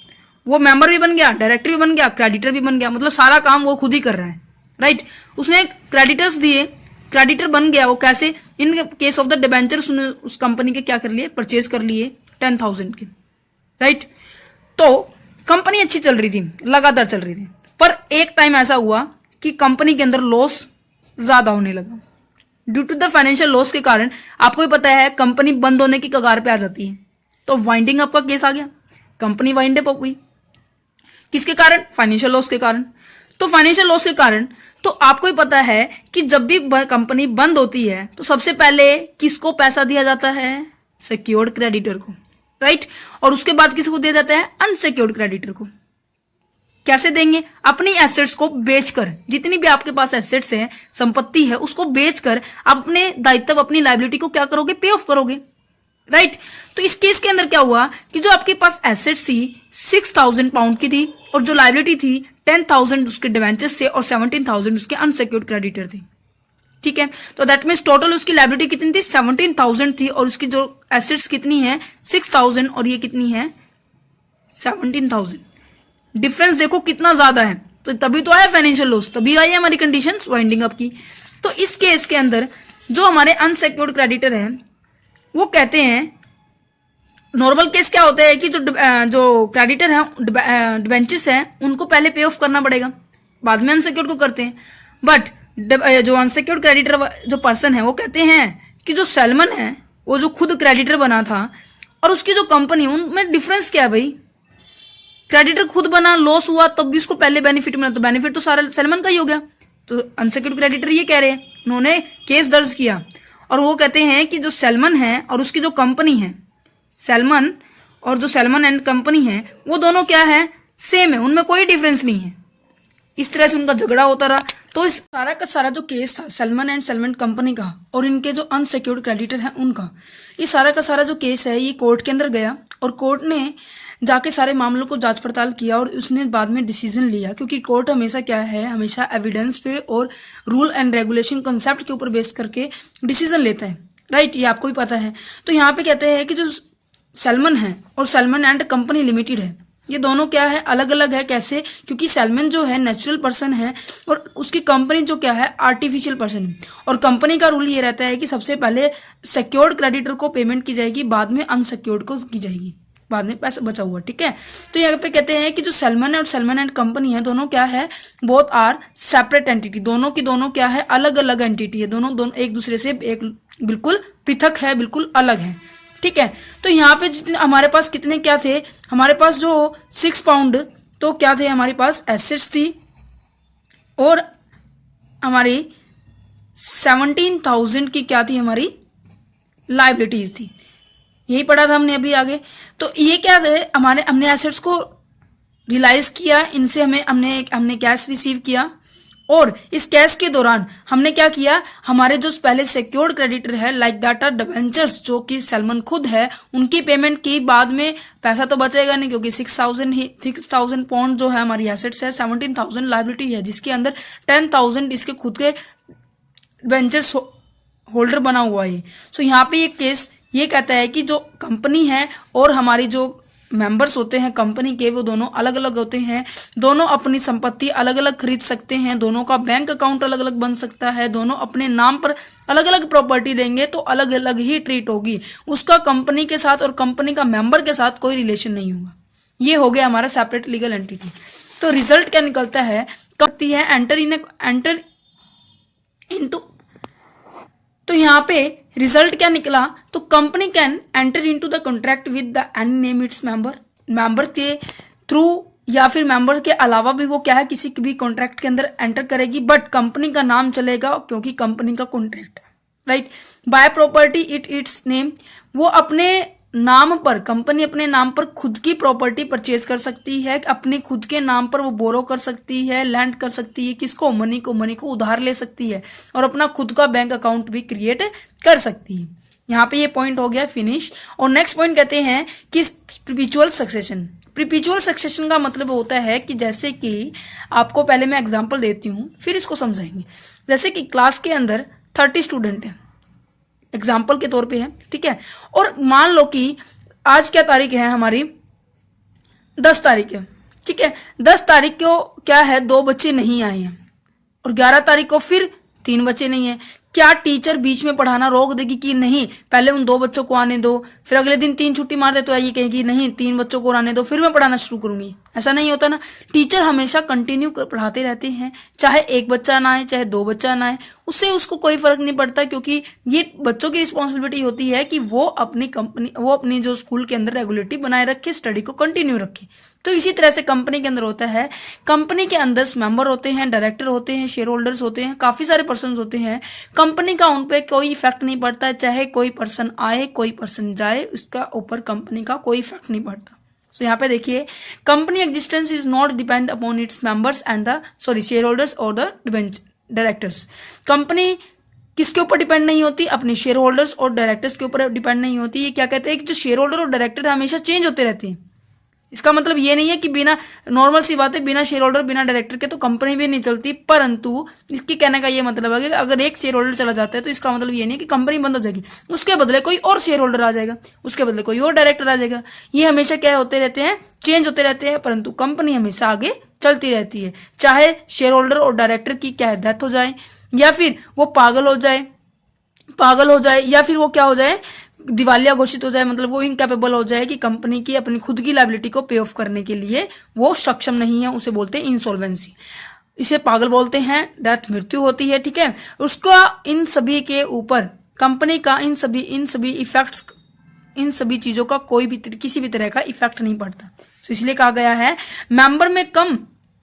वो मेंबर भी बन गया, डायरेक्टर भी बन गया, क्रेडिटर भी बन गया, मतलब सारा काम वो खुद ही कर रहा है, राइट। उसने क्रेडिटर्स दिए, क्रेडिटर बन गया। वो कैसे? In case of the debenture उसने उस कंपनी के क्या कर लिए, परचेज कर लिए 10,000 के, राइट। तो कंपनी अच्छी चल रही थी, लगातार चल रही थी, पर एक टाइम ऐसा हुआ कि कंपनी के अंदर लॉस ज्यादा होने लगा। Due to the financial loss के कारण आपको भी पता है कंपनी बंद होने की कगार पे आ जाती है, तो वाइंडिंग अप का केस आ गया, कंपनी वाइंड अप हुई। किसके कारण? फाइनेंशियल लॉस के कारण। तो फाइनेंशियल लॉस के कारण तो आपको ही पता है कि जब भी कंपनी बंद होती है तो सबसे पहले किसको पैसा दिया जाता है? सिक्योर्ड क्रेडिटर को, राइट। और उसके बाद किसको दिया जाता है? अनसिक्योर्ड क्रेडिटर को। कैसे देंगे? अपनी एसेट्स को बेचकर, जितनी भी आपके पास एसेट्स हैं, संपत्ति है, उसको बेचकर आप अपने दायित्व, अपनी लायबिलिटी को क्या करोगे? पे ऑफ करोगे, राइट। तो इस केस के अंदर क्या हुआ कि जो आपके पास एसेट्स थी 6,000 पाउंड की थी और जो लायबिलिटी थी 10,000 उसके डिवेंचर्स थे और 17,000 उसके अनसिक्योर्ड क्रेडिटर थे, ठीक है। तो दैट मीन्स टोटल उसकी लायबिलिटी कितनी थी? 17,000 थी और उसकी जो एसेट्स कितनी है? 6,000 और ये कितनी है? 17,000। डिफरेंस देखो कितना ज्यादा है, तो तभी तो आया फाइनेंशियल लॉस, तभी आई है हमारी कंडीशन वाइंडिंग अप की। तो इस केस के अंदर जो हमारे अनसिक्योर्ड क्रेडिटर हैं वो कहते हैं, नॉर्मल केस क्या होता है कि जो क्रेडिटर हैं, डिबेंचर्स हैं, उनको पहले पे ऑफ करना पड़ेगा, बाद में अनसिक्योर्ड को करते हैं। बट जो अनसिक्योर्ड क्रेडिटर जो पर्सन है वो कहते हैं कि जो सैलमन है वो जो खुद क्रेडिटर बना था और उसकी जो कंपनी, उनमें डिफरेंस क्या है भाई? क्रेडिटर खुद बना, लॉस हुआ तब भी उसको पहले बेनिफिट मिला, तो बेनिफिट तो सारा सैलमन का ही हो गया। तो अनसिक्योर्ड क्रेडिटर ये कह रहे हैं, उन्होंने केस दर्ज किया और वो कहते हैं कि जो सैलमन है और उसकी जो कंपनी है, सैलमन और जो सैलमन एंड कंपनी है, वो दोनों क्या है? सेम है, उनमें कोई डिफरेंस नहीं है। इस तरह से उनका झगड़ा होता रहा। तो इस सारा का सारा जो केस था सैलमन एंड सैलमन कंपनी का और इनके जो अनसिक्योर्ड क्रेडिटर हैं उनका, ये सारा का सारा जो केस है ये कोर्ट के अंदर गया और कोर्ट ने जाके सारे मामलों को जांच पड़ताल किया और उसने बाद में डिसीजन लिया, क्योंकि कोर्ट हमेशा क्या है, हमेशा एविडेंस पे और रूल एंड रेगुलेशन कंसेप्ट के ऊपर बेस करके डिसीजन लेता है, राइट। ये आपको भी पता है। तो यहाँ पे कहते हैं कि जो सैलमन है और सैलमन एंड कंपनी लिमिटेड है, ये दोनों क्या है? अलग अलग है। कैसे? क्योंकि सैलमन जो है नेचुरल पर्सन है और उसकी कंपनी जो क्या है? आर्टिफिशियल पर्सन है। और कंपनी का रूल ये रहता है कि सबसे पहले सिक्योर्ड क्रेडिटर को पेमेंट की जाएगी, बाद में अनसिक्योर्ड को की जाएगी, बाद में पैसा बचा हुआ, ठीक है। तो यहाँ पे कहते हैं कि जो सैलमन है और सैलमन एंड कंपनी है, दोनों क्या है? Both are separate entity. दोनों की दोनों क्या है? अलग अलग एंटिटी है। दोनों एक दूसरे से एक बिल्कुल पृथक है, बिल्कुल अलग है, ठीक है। तो यहाँ पे जितने हमारे पास कितने क्या थे? हमारे पास जो 6 पाउंड तो क्या थे? हमारे पास एसेट्स थी और हमारी 17,000 की क्या थी? हमारी लाइबिलिटीज थी। यही पढ़ा था हमने अभी आगे। तो ये क्या थे? हमने एसेट्स को रियलाइज किया, इनसे हमने कैश रिसीव किया और इस कैश के दौरान हमने क्या किया? हमारे जो पहले सिक्योर्ड क्रेडिटर है लाइक दैट आर डिबेंचर्स, जो कि सैलमन खुद है, उनकी पेमेंट की। बाद में पैसा तो बचेगा नहीं, क्योंकि 6,000 पाउंड जो है हमारी एसेट्स है, 17,000 लायबिलिटी है, जिसके अंदर 10,000 इसके खुद के डिबेंचर्स होल्डर बना हुआ है। सो यहाँ पे ये केस ये कहता है कि जो कंपनी है और हमारी जो मेंबर्स होते हैं कंपनी के, वो दोनों अलग अलग होते हैं। दोनों अपनी संपत्ति अलग अलग खरीद सकते हैं, दोनों का बैंक अकाउंट अलग अलग बन सकता है, दोनों अपने नाम पर अलग अलग प्रॉपर्टी लेंगे तो अलग अलग ही ट्रीट होगी। उसका कंपनी के साथ और कंपनी का मेंबर के साथ कोई रिलेशन नहीं होगा। ये हो गया हमारा सेपरेट लीगल एंटिटी। तो रिजल्ट क्या निकलता है? करती है एंटर इनटू। तो यहाँ पे रिजल्ट क्या निकला? तो company can enter into the contract with the any name its member के थ्रू, या फिर मेंबर के अलावा भी वो क्या है, किसी भी कॉन्ट्रैक्ट के अंदर एंटर करेगी, बट कंपनी का नाम चलेगा क्योंकि कंपनी का कॉन्ट्रैक्ट है, right. By property its name, वो अपने नाम पर, कंपनी अपने नाम पर खुद की प्रॉपर्टी परचेज कर सकती है, अपने खुद के नाम पर वो बोरो कर सकती है, लैंड कर सकती है, किसको? मनी को उधार ले सकती है और अपना खुद का बैंक अकाउंट भी क्रिएट कर सकती है। यहाँ पे ये पॉइंट हो गया फिनिश। और नेक्स्ट पॉइंट कहते हैं कि परपेचुअल सक्सेशन। परपेचुअल सक्सेशन का मतलब होता है कि जैसे कि आपको पहले मैं एग्जांपल देती हूँ, फिर इसको समझाएंगे। जैसे कि क्लास के अंदर 30 स्टूडेंट हैं, एग्जाम्पल के तौर पे है, ठीक है। और मान लो कि आज क्या तारीख है? हमारी 10 तारीख है, ठीक है। 10 तारीख को क्या है, 2 बच्चे नहीं आए हैं और 11 तारीख को फिर 3 बच्चे नहीं है। क्या टीचर बीच में पढ़ाना रोक देगी कि नहीं पहले उन 2 बच्चों को आने दो, फिर अगले दिन 3 छुट्टी मार दे तो ये कहेगी नहीं 3 बच्चों को आने दो फिर मैं पढ़ाना शुरू करूंगी? ऐसा नहीं होता ना। टीचर हमेशा कंटिन्यू पढ़ाते रहते हैं, चाहे 1 बच्चा ना आए चाहे 2 बच्चा ना आए, उससे उसको कोई फर्क नहीं पड़ता, क्योंकि ये बच्चों की रिस्पॉन्सिबिलिटी होती है कि वो अपनी जो स्कूल के अंदर रेगुलरिटी बनाए रखे, स्टडी को कंटिन्यू रखे। तो इसी तरह से कंपनी के अंदर होता है, कंपनी के अंदर मेंबर होते हैं, डायरेक्टर होते हैं, शेयर होल्डर्स होते हैं, काफी सारे पर्सन होते हैं। कंपनी का उन पे कोई इफेक्ट नहीं पड़ता, चाहे कोई पर्सन आए कोई पर्सन जाए, उसका ऊपर कंपनी का कोई इफेक्ट नहीं पड़ता। सो यहाँ पे देखिए, company existence is not depend upon its members and the share holders और द डायरेक्टर्स। कंपनी किसके ऊपर डिपेंड नहीं होती? अपने शेयर होल्डर्स और डायरेक्टर्स के ऊपर डिपेंड नहीं होती। ये क्या कहते हैं कि जो शेयर होल्डर और डायरेक्टर हमेशा चेंज होते रहते हैं। इसका मतलब ये नहीं है कि बिना, नॉर्मल सी बात है, बिना शेयर होल्डर बिना डायरेक्टर के तो कंपनी भी नहीं चलती, परंतु इसके कहने का ये मतलब है कि अगर एक शेयर होल्डर चला जाता है तो इसका मतलब ये नहीं कि कंपनी बंद हो जाएगी, उसके बदले कोई और शेयर होल्डर आ जाएगा, उसके बदले कोई और डायरेक्टर आ जाएगा। ये हमेशा क्या होते रहते हैं, चेंज होते रहते हैं, परंतु कंपनी हमेशा आगे चलती रहती है। चाहे शेयर होल्डर और डायरेक्टर की क्या है, डेथ हो जाए, या फिर वो पागल हो जाए, या फिर वो क्या हो जाए, दिवालिया घोषित हो जाए, मतलब वो इनकैपेबल हो जाए कि कंपनी की अपनी खुद की लायबिलिटी को पे ऑफ करने के लिए वो सक्षम नहीं है, उसे बोलते हैं इंसॉल्वेंसी। इसे पागल बोलते हैं, डेथ मृत्यु होती है, ठीक है। उसका इन सभी के ऊपर कंपनी का इन सभी इफेक्ट्स, इन सभी चीजों का कोई भी किसी भी तरह का इफेक्ट नहीं पड़ता। तो इसलिए कहा गया है मेंबर में कम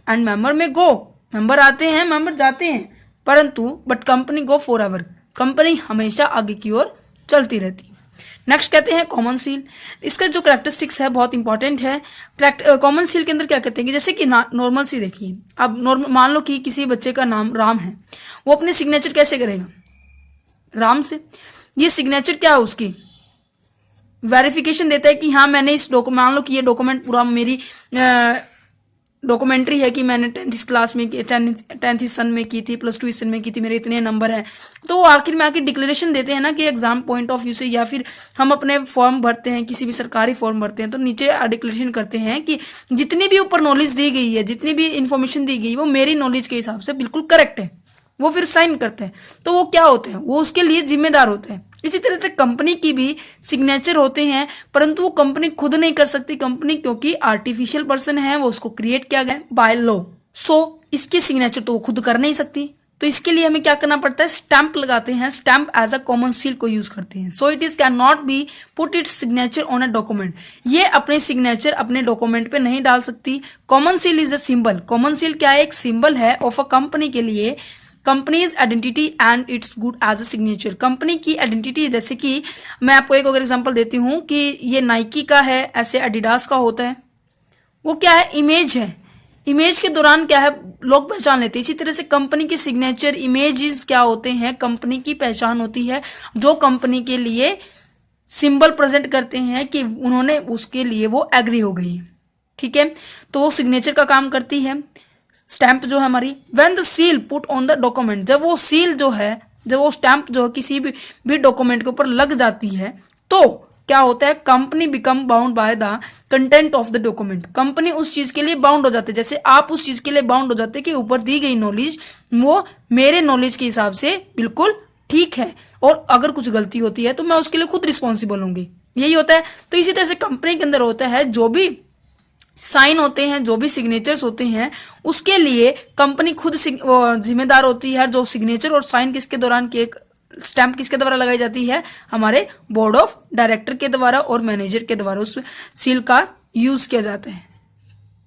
एंड मेंबर में गो, मेंबर आते हैं मेंबर जाते हैं, परंतु but company go for ever, company हमेशा आगे की ओर चलती रहती है। नेक्स्ट कहते हैं कॉमन सील। इसका जो कैरेक्टरिस्टिक्स है बहुत इंपॉर्टेंट है। कॉमन सील के अंदर क्या कहते हैं कि जैसे कि नॉर्मल सी देखिए, अब नॉर्मल मान लो कि किसी बच्चे का नाम राम है, वो अपने सिग्नेचर कैसे करेगा? राम से। ये सिग्नेचर क्या है, उसकी वेरिफिकेशन देता है कि हाँ मैंने इस डॉक्यूमेंट, मान लो कि ये डॉक्यूमेंट पूरा मेरी डॉक्यूमेंट्री है कि मैंने 10th क्लास में 10th सन में की थी, +2 सन में की थी, मेरे इतने नंबर हैं। तो वो आखिर में आके डिक्लेरेशन देते हैं ना कि एग्जाम पॉइंट ऑफ व्यू से, या फिर हम अपने फॉर्म भरते हैं, किसी भी सरकारी फॉर्म भरते हैं तो नीचे डिक्लेरेशन करते हैं कि जितनी भी ऊपर नॉलेज दी गई है, जितनी भी इंफॉर्मेशन दी गई वो मेरी नॉलेज के हिसाब से बिल्कुल करेक्ट है, वो फिर साइन करते हैं। तो वो क्या होते हैं, वो उसके लिए जिम्मेदार होते हैं। इसी तरह से कंपनी की भी सिग्नेचर होते हैं, परंतु वो कंपनी खुद नहीं कर सकती, कंपनी क्योंकि आर्टिफिशियल पर्सन है, वो उसको क्रिएट किया गया बाय लॉ। सो इसके सिग्नेचर तो वो खुद कर नहीं सकती, तो इसके लिए हमें क्या करना पड़ता है, स्टैंप लगाते हैं, stamp as a common seal को यूज करते हैं। So it is can not be put its signature on a document, ये अपने सिग्नेचर अपने डॉक्यूमेंट पे नहीं डाल सकती। Common seal is a symbol, common seal क्या है, एक सिंबल है ऑफ अ कंपनी के लिए, companies identity and it's good as a signature. Company की आइडेंटिटी, जैसे कि मैं आपको एक और एग्जांपल देती हूँ कि ये नाइकी का है, ऐसे एडिडास का होता है, वो क्या है, इमेज है, इमेज के दौरान क्या है लोग पहचान लेते हैं। इसी तरह से कंपनी के सिग्नेचर इमेजेस क्या होते हैं, कंपनी की पहचान होती है, जो कंपनी के लिए सिंबल प्रेजेंट करते हैं कि उन्होंने उसके लिए वो एग्री हो गई है, ठीक है। तो वो सिग्नेचर का काम करती है, स्टैंप जो है हमारी। When the seal put on the document, जब वो सील जो है, जब वो स्टैंप जो है किसी भी डॉक्यूमेंट के ऊपर लग जाती है तो क्या होता है, company become bound by the content of the document, company उस चीज के लिए बाउंड हो जाते हैं। जैसे आप उस चीज के लिए बाउंड हो जाते हैं कि ऊपर दी गई नॉलेज वो मेरे नॉलेज के हिसाब से बिल्कुल ठीक है, और अगर कुछ गलती होती है तो मैं उसके लिए खुद रिस्पॉन्सिबल होंगी, यही होता है। तो इसी तरह से कंपनी के अंदर होता है, जो भी साइन होते हैं, जो भी सिग्नेचर्स होते हैं, उसके लिए कंपनी खुद जिम्मेदार होती है। जो सिग्नेचर और साइन किसके दौरान की, एक स्टैंप किसके द्वारा लगाई जाती है, हमारे बोर्ड ऑफ डायरेक्टर के द्वारा और मैनेजर के द्वारा उस सील का यूज किया जाता है,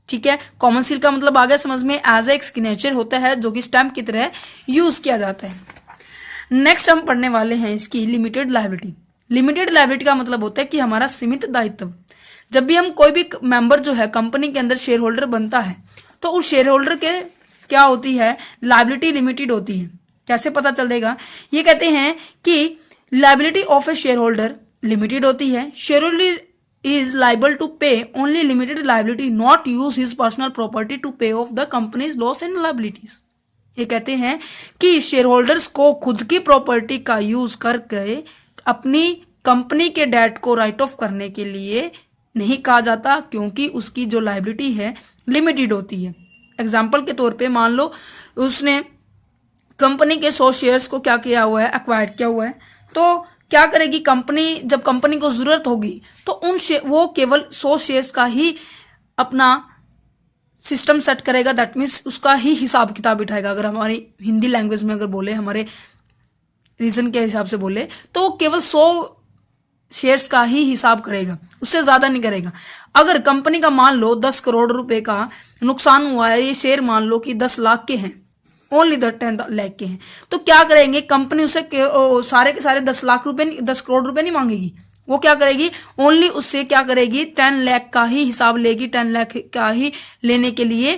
ठीक है। कॉमन सील का मतलब आ गया समझ में, एज एक सिग्नेचर होता है जो कि स्टैंप की तरह यूज किया जाता है। नेक्स्ट हम पढ़ने वाले हैं इसकी लिमिटेड लायबिलिटी। लिमिटेड लायबिलिटी का मतलब होता है कि हमारा सीमित दायित्व। जब भी हम कोई भी मेंबर जो है कंपनी के अंदर शेयर होल्डर बनता है तो उस शेयर होल्डर के क्या होती है, लायबिलिटी लिमिटेड होती है। कैसे पता चलेगा, ये कहते हैं कि liability of a share holder limited होती है। Share holder is liable to pay only limited liability, not use his personal property to pay of the company's loss and liabilities. ये कहते हैं कि शेयर होल्डर्स को खुद की प्रॉपर्टी का यूज करके अपनी कंपनी के डेट को राइट ऑफ करने के लिए नहीं कहा जाता, क्योंकि उसकी जो लायबिलिटी है लिमिटेड होती है। एग्जाम्पल के तौर पे मान लो उसने कंपनी के 100 शेयर्स को क्या किया हुआ है, एक्वायर्ड किया हुआ है, तो क्या करेगी कंपनी, जब कंपनी को ज़रूरत होगी तो वो केवल 100 शेयर्स का ही अपना सिस्टम सेट करेगा, दैट मीन्स उसका ही हिसाब किताब बिठाएगा। अगर हमारी हिंदी लैंग्वेज में अगर बोले, हमारे रीजन के हिसाब से बोले, तो वो केवल 100 शेयर्स का ही हिसाब करेगा, उससे ज़्यादा नहीं करेगा। अगर कंपनी का मान लो 10 करोड़ रुपए का नुकसान हुआ है, ये शेयर मान लो कि 10 लाख के हैं, ओनली 10 लाख के हैं, तो क्या करेंगे कंपनी उसे सारे के सारे 10 लाख रुपए 10 करोड़ रुपए नहीं मांगेगी। वो क्या करेगी, ओनली उससे क्या करेगी 10 लाख का ही हिसाब लेगी, 10 लाख का ही लेने के लिए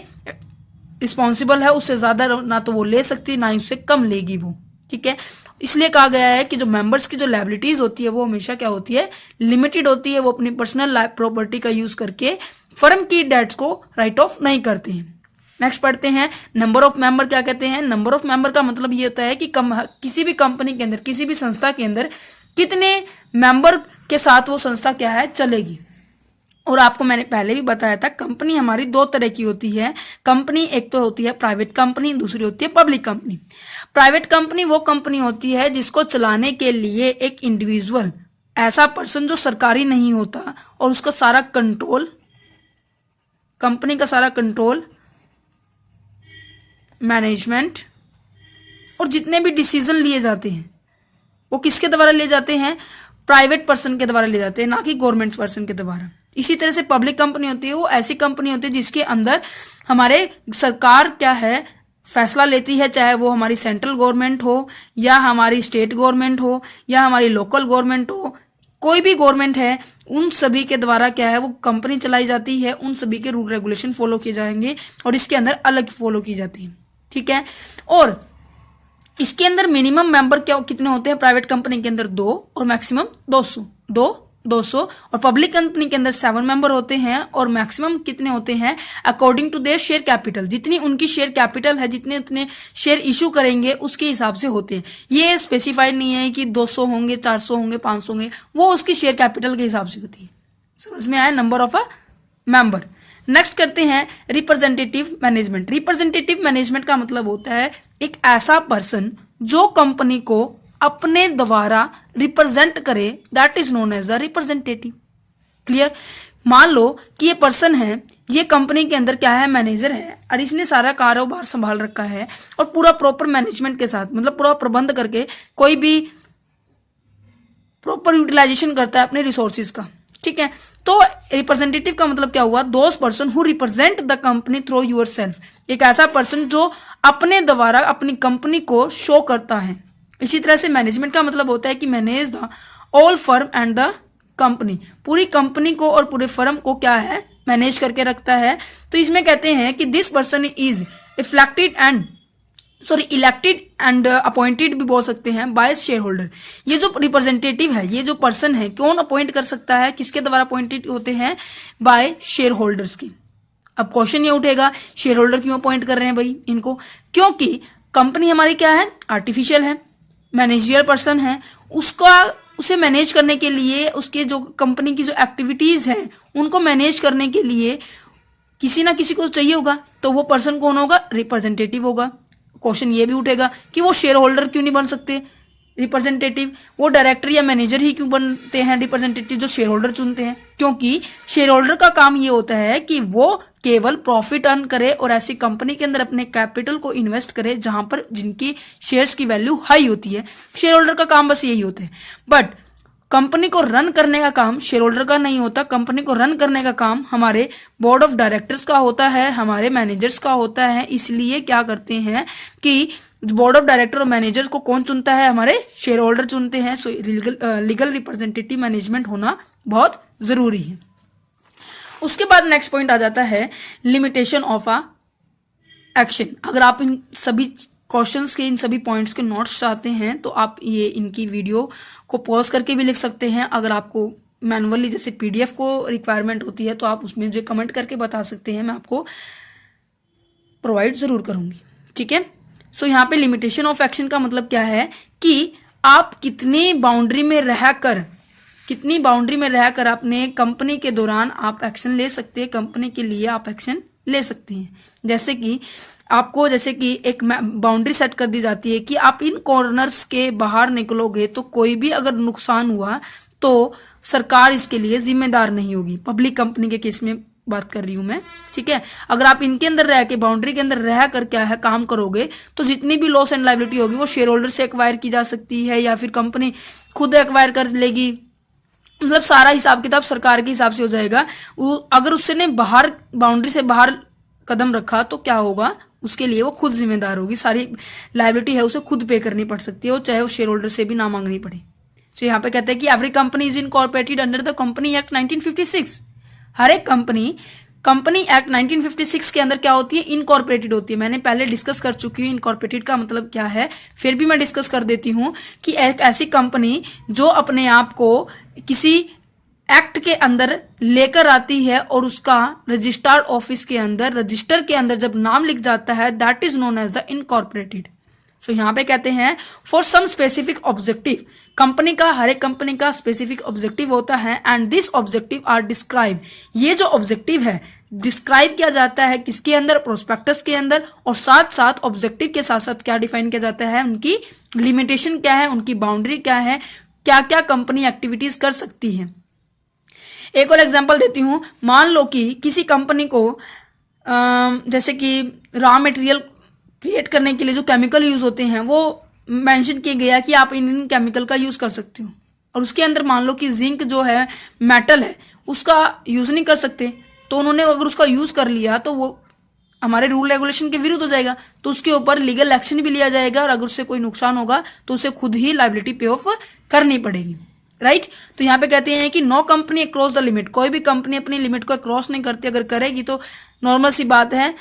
रिस्पॉन्सिबल है। उससे ज़्यादा ना तो वो ले सकती, ना ही उससे कम लेगी वो, ठीक है। इसलिए कहा गया है कि जो मेंबर्स की जो लायबिलिटीज होती है वो हमेशा क्या होती है, लिमिटेड होती है। वो अपनी पर्सनल प्रॉपर्टी का यूज करके फर्म की डेट्स को राइट ऑफ नहीं करते हैं। नेक्स्ट पढ़ते हैं नंबर ऑफ मेंबर क्या कहते हैं। नंबर ऑफ मेंबर का मतलब ये होता है कि किसी भी कंपनी के अंदर, किसी भी संस्था के अंदर कितने मेंबर के साथ वो संस्था क्या है चलेगी। और आपको मैंने पहले भी बताया था कंपनी हमारी दो तरह की होती है। कंपनी एक तो होती है प्राइवेट कंपनी, दूसरी होती है पब्लिक कंपनी। प्राइवेट कंपनी वो कंपनी होती है जिसको चलाने के लिए एक इंडिविजुअल, ऐसा पर्सन जो सरकारी नहीं होता, और उसका सारा कंट्रोल, कंपनी का सारा कंट्रोल, मैनेजमेंट और जितने भी डिसीजन लिए जाते हैं वो किसके द्वारा लिए जाते हैं, प्राइवेट पर्सन के द्वारा लिए जाते हैं, ना कि गवर्नमेंट पर्सन के द्वारा। इसी तरह से पब्लिक कंपनी होती है वो ऐसी कंपनी होती है जिसके अंदर हमारे सरकार क्या है फैसला लेती है, चाहे वो हमारी सेंट्रल गवर्नमेंट हो या हमारी स्टेट गवर्नमेंट हो या हमारी लोकल गवर्नमेंट हो, कोई भी गवर्नमेंट है, उन सभी के द्वारा क्या है वो कंपनी चलाई जाती है। उन सभी के रूल रेगुलेशन फॉलो किए जाएंगे और इसके अंदर अलग फॉलो की जाती है, ठीक है। और इसके अंदर मिनिमम मेंबर क्या कितने होते हैं, प्राइवेट कंपनी के अंदर 2 और मैक्सिमम 200 और पब्लिक कंपनी के अंदर 7 मेंबर होते हैं और मैक्सिमम कितने होते हैं according to their share capital. जितनी उनकी शेयर कैपिटल है, जितने उतने शेयर इशू करेंगे उसके हिसाब से होते हैं। ये स्पेसिफाइड नहीं है कि 200 होंगे, 400 होंगे, 500 होंगे, वो उसकी शेयर कैपिटल के हिसाब से होती है। समझ में आया number of a member. Next करते हैं रिप्रेजेंटेटिव मैनेजमेंट। रिप्रेजेंटेटिव मैनेजमेंट का मतलब होता है एक ऐसा पर्सन जो कंपनी को अपने द्वारा रिप्रेजेंट करे, that is known as the representative. Clear. मान लो कि ये पर्सन है, ये कंपनी के अंदर क्या है मैनेजर है और इसने सारा कारोबार संभाल रखा है और पूरा प्रॉपर मैनेजमेंट के साथ, मतलब पूरा प्रबंध करके कोई भी प्रॉपर यूटिलाइजेशन करता है अपने रिसोर्सिस का, ठीक है। तो रिप्रेजेंटेटिव का मतलब क्या हुआ, those person who represent the company through your self. एक ऐसा पर्सन जो अपने द्वारा अपनी कंपनी को शो करता है। इसी तरह से मैनेजमेंट का मतलब होता है कि manage the all firm and the company, पूरी कंपनी को और पूरे फर्म को क्या है मैनेज करके रखता है। तो इसमें कहते हैं कि this person is elected and appointed भी बोल सकते हैं बाय शेयर होल्डर। ये जो रिप्रेजेंटेटिव है, ये जो पर्सन है, कौन अपॉइंट कर सकता है, किसके द्वारा अपॉइंटेड होते हैं, बाय शेयर होल्डर्स की। अब क्वेश्चन ये उठेगा शेयर होल्डर क्यों अपॉइंट कर रहे हैं भाई इनको, क्योंकि कंपनी हमारी क्या है आर्टिफिशियल है, मैनेजरियल पर्सन है, उसे मैनेज करने के लिए, उसके जो कंपनी की जो एक्टिविटीज हैं उनको मैनेज करने के लिए किसी ना किसी को चाहिए होगा, तो वो पर्सन कौन होगा, रिप्रेजेंटेटिव होगा। क्वेश्चन ये भी उठेगा कि वो शेयर होल्डर क्यों नहीं बन सकते रिप्रेजेंटेटिव, वो डायरेक्टर या मैनेजर ही क्यों बनते हैं रिप्रेजेंटेटिव जो शेयर होल्डर चुनते हैं, क्योंकि शेयर होल्डर का काम ये होता है कि वो केवल प्रॉफिट अर्न करे और ऐसी कंपनी के अंदर अपने कैपिटल को इन्वेस्ट करे जहां पर जिनकी शेयर्स की वैल्यू हाई होती है। शेयर होल्डर का काम बस यही होता है। बट कंपनी को रन करने का काम शेयर होल्डर का नहीं होता। कंपनी को रन करने का काम हमारे बोर्ड ऑफ डायरेक्टर्स का होता है, हमारे मैनेजर्स का होता है। इसलिए क्या करते हैं कि बोर्ड ऑफ डायरेक्टर और मैनेजर्स को कौन चुनता है, हमारे शेयर होल्डर चुनते हैं। सो लीगल रिप्रेजेंटेटिव मैनेजमेंट होना बहुत जरूरी है। उसके बाद नेक्स्ट पॉइंट आ जाता है लिमिटेशन ऑफ अ एक्शन। अगर आप इन सभी क्वेश्चंस के, इन सभी पॉइंट्स के नोट्स चाहते हैं तो आप ये इनकी वीडियो को पॉज करके भी लिख सकते हैं। अगर आपको मैनुअली जैसे पीडीएफ को रिक्वायरमेंट होती है तो आप उसमें जो कमेंट करके बता सकते हैं, मैं आपको प्रोवाइड ज़रूर करूँगी, ठीक है। सो यहाँ पे लिमिटेशन ऑफ एक्शन का मतलब क्या है कि आप कितनी बाउंड्री में रहकर कितनी बाउंड्री में रहकर अपने कंपनी के दौरान आप एक्शन ले सकते हैं, कंपनी के लिए आप एक्शन ले सकते हैं। जैसे कि आपको जैसे कि एक बाउंड्री सेट कर दी जाती है कि आप इन कॉर्नर्स के बाहर निकलोगे तो कोई भी अगर नुकसान हुआ तो सरकार इसके लिए जिम्मेदार नहीं होगी। पब्लिक कंपनी के केस में बात कर रही हूं मैं, ठीक है। अगर आप इनके अंदर रह के बाउंड्री के अंदर रह कर क्या है काम करोगे तो जितनी भी लॉस एंड लायबिलिटी होगी वो शेयर होल्डर से एक्वायर की जा सकती है या फिर कंपनी खुद एक्वायर कर लेगी। मतलब सारा हिसाब किताब सरकार के हिसाब से हो जाएगा। वो अगर उससे ने बाहर बाउंड्री से बाहर कदम रखा तो क्या होगा, उसके लिए वो खुद जिम्मेदार होगी। सारी लायबिलिटी है उसे खुद पे करनी पड़ सकती है, वो चाहे वो शेयर होल्डर से भी ना मांगनी पड़े। तो यहाँ पे कहते हैं कि every company is incorporated under the company act 1956। हर एक कंपनी एक्ट 1956 के अंदर क्या होती है, इनकॉर्पोरेटेड होती है। मैंने पहले डिस्कस कर चुकी हूँ इनकॉर्पोरेटेड का मतलब क्या है, फिर भी मैं डिस्कस कर देती हूँ कि एक ऐसी कंपनी जो अपने आप को किसी एक्ट के अंदर लेकर आती है और उसका रजिस्टर्ड ऑफिस के अंदर रजिस्टर के अंदर जब नाम लिख जाता है, that is known as the incorporated. So यहाँ पे कहते हैं for some specific objective, company का हर एक कंपनी का स्पेसिफिक ऑब्जेक्टिव होता है and this objective are describe. ये जो ऑब्जेक्टिव है डिस्क्राइब किया जाता है किसके अंदर, प्रोस्पेक्टस के अंदर। और साथ साथ ऑब्जेक्टिव के साथ साथ क्या डिफाइन किया जाता है, उनकी लिमिटेशन क्या है, उनकी बाउंड्री क्या है, क्या क्या कंपनी एक्टिविटीज कर सकती है। एक और एग्जांपल देती हूं, मान लो कि किसी कंपनी को जैसे कि रॉ मटेरियल क्रिएट करने के लिए जो केमिकल यूज होते हैं वो मेंशन किया गया कि आप इन केमिकल का यूज कर सकते हो, और उसके अंदर मान लो कि जिंक जो है मेटल है उसका यूज नहीं कर सकते, तो उन्होंने अगर उसका यूज कर लिया तो वो हमारे रूल रेगुलेशन के विरुद्ध हो जाएगा, तो उसके ऊपर लीगल एक्शन भी लिया जाएगा और अगर उससे कोई नुकसान होगा तो उसे खुद ही लायबिलिटी पे ऑफ करनी पड़ेगी, राइट। तो यहाँ पे कहते हैं कि no company across the limit, कोई भी कंपनी अपनी लिमिट को क्रॉस नहीं करती, अगर करेगी तो नॉर्मल सी बात है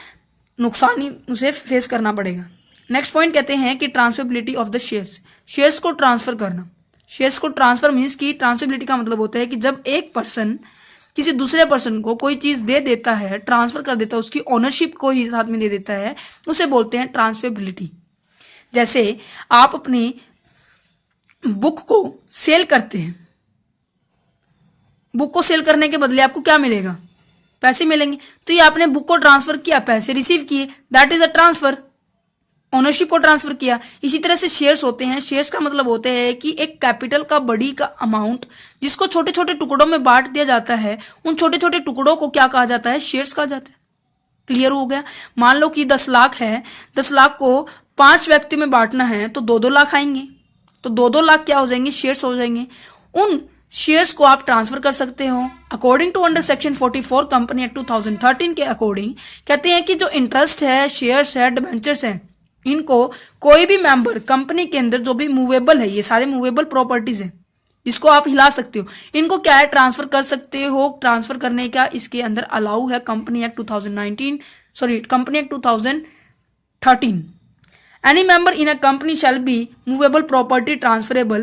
नुकसान ही उसे फेस करना पड़ेगा। नेक्स्ट पॉइंट कहते हैं कि transferability of the shares, shares को ट्रांसफर करना। शेयर्स को ट्रांसफर मीन्स की ट्रांसफरेबिलिटी का मतलब होता है कि जब एक पर्सन किसी दूसरे पर्सन को कोई चीज दे देता है, ट्रांसफर कर देता है, उसकी ओनरशिप को ही साथ में दे देता है, उसे बोलते हैं ट्रांसफरेबिलिटी। जैसे आप अपनी बुक को सेल करते हैं, बुक को सेल करने के बदले आपको क्या मिलेगा, पैसे मिलेंगे। तो ये आपने बुक को ट्रांसफर किया, पैसे रिसीव किए, that is a transfer, ownership को ट्रांसफर किया। इसी तरह से शेयर्स होते हैं, शेयर्स का मतलब होता है कि एक कैपिटल का बड़ी का अमाउंट जिसको छोटे छोटे टुकड़ों में बांट दिया जाता है, उन छोटे छोटे टुकड़ों को क्या कहा जाता है, शेयर्स कहा जाता है। क्लियर हो गया। मान लो कि 10 लाख है, 10 लाख को 5 व्यक्ति में बांटना है तो 2-2 लाख आएंगे, तो 2-2 लाख क्या हो जाएंगे, शेयर्स हो जाएंगे। उन शेयर्स को आप ट्रांसफर कर सकते हो according to under section 44 company act 2013 के अकॉर्डिंग। कहते हैं कि जो इंटरेस्ट है, शेयर्स है, डिबेंचर्स है, इनको कोई भी मेंबर कंपनी के अंदर जो भी मूवेबल है, ये सारे मूवेबल प्रॉपर्टीज है जिसको आप हिला सकते हो, इनको क्या है ट्रांसफर कर सकते हो। ट्रांसफर करने का इसके अंदर अलाउ है company act 2013। Any member in a company shall be movable property transferable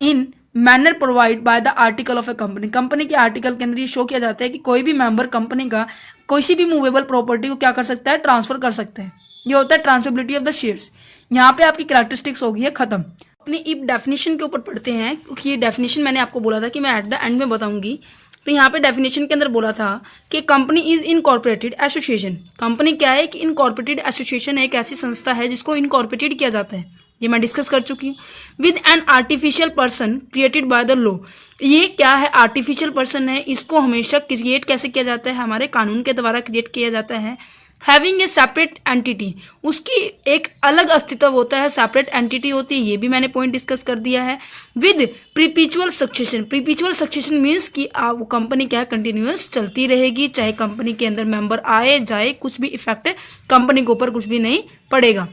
in manner provided by the article of a company। Company के आर्टिकल के अंदर ये शो किया जाता है कि कोई भी मेंबर कंपनी का कोई भी मूवेबल प्रॉपर्टी को क्या कर सकता है, ट्रांसफर कर सकता है। ये होता है ट्रांसफरेबिलिटी ऑफ द शेयर्स। यहाँ पे आपकी कैरेक्टरिस्टिक्स होगी है खत्म। अपनी इफ डेफिनेशन के ऊपर पढ़ते हैं, क्योंकि ये डेफिनेशन मैंने आपको बोला था कि मैं एट द एंड में बताऊंगी। तो यहाँ पे डेफिनेशन के अंदर बोला था कि company is incorporated association. Company क्या है कि इनकॉर्पोरेटेड एसोसिएशन एक ऐसी संस्था है जिसको इनकॉर्पोरेटेड किया जाता है, ये मैं डिस्कस कर चुकी हूँ। With N artificial person created by the law. ये क्या है, आर्टिफिशियल पर्सन है, इसको हमेशा क्रिएट कैसे किया जाता है, हमारे कानून के द्वारा क्रिएट किया जाता है। हैविंग ए सेपरेट एंटिटी, उसकी एक अलग अस्तित्व होता है, सेपरेट एंटिटी होती है, ये भी मैंने पॉइंट डिस्कस कर दिया है। विद प्रीपिचुअल सक्सेशन, प्रीपिचुअल सक्सेशन मीन्स कि वो कंपनी क्या है, कंटिन्यूअस चलती रहेगी, चाहे कंपनी के अंदर मेंबर आए जाए, कुछ भी इफेक्ट कंपनी के ऊपर कुछ भी नहीं पड़ेगा।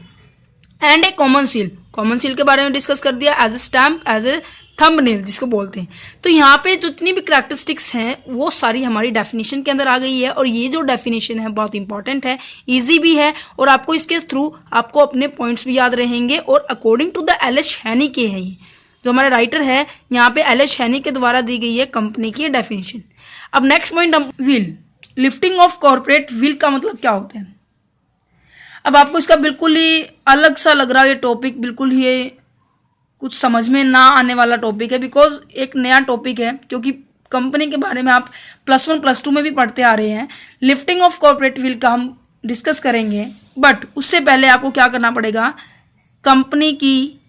And a common seal, common seal के बारे में डिस्कस कर दिया, as a stamp, as a thumbnail जिसको बोलते हैं। तो यहाँ पे जितनी भी कैरेक्टरिस्टिक्स हैं वो सारी हमारी डेफिनेशन के अंदर आ गई है, और ये जो डेफिनेशन है बहुत इंपॉर्टेंट है, इजी भी है, और आपको इसके थ्रू आपको अपने पॉइंट्स भी याद रहेंगे। और अकॉर्डिंग टू द एल.एच. हैनी के है, ये जो हमारे राइटर है यहाँ पे एल.एच. हैनी के द्वारा दी गई है कंपनी की डेफिनेशन। अब नेक्स्ट पॉइंट हम will, lifting of corporate will का मतलब क्या होता है। अब आपको इसका बिल्कुल ही अलग सा लग रहा है ये टॉपिक, बिल्कुल ही कुछ समझ में ना आने वाला टॉपिक है, बिकॉज एक नया टॉपिक है, क्योंकि कंपनी के बारे में आप +1 +2 में भी पढ़ते आ रहे हैं। लिफ्टिंग ऑफ कॉर्पोरेट विल का हम डिस्कस करेंगे, बट उससे पहले आपको क्या करना पड़ेगा, कंपनी की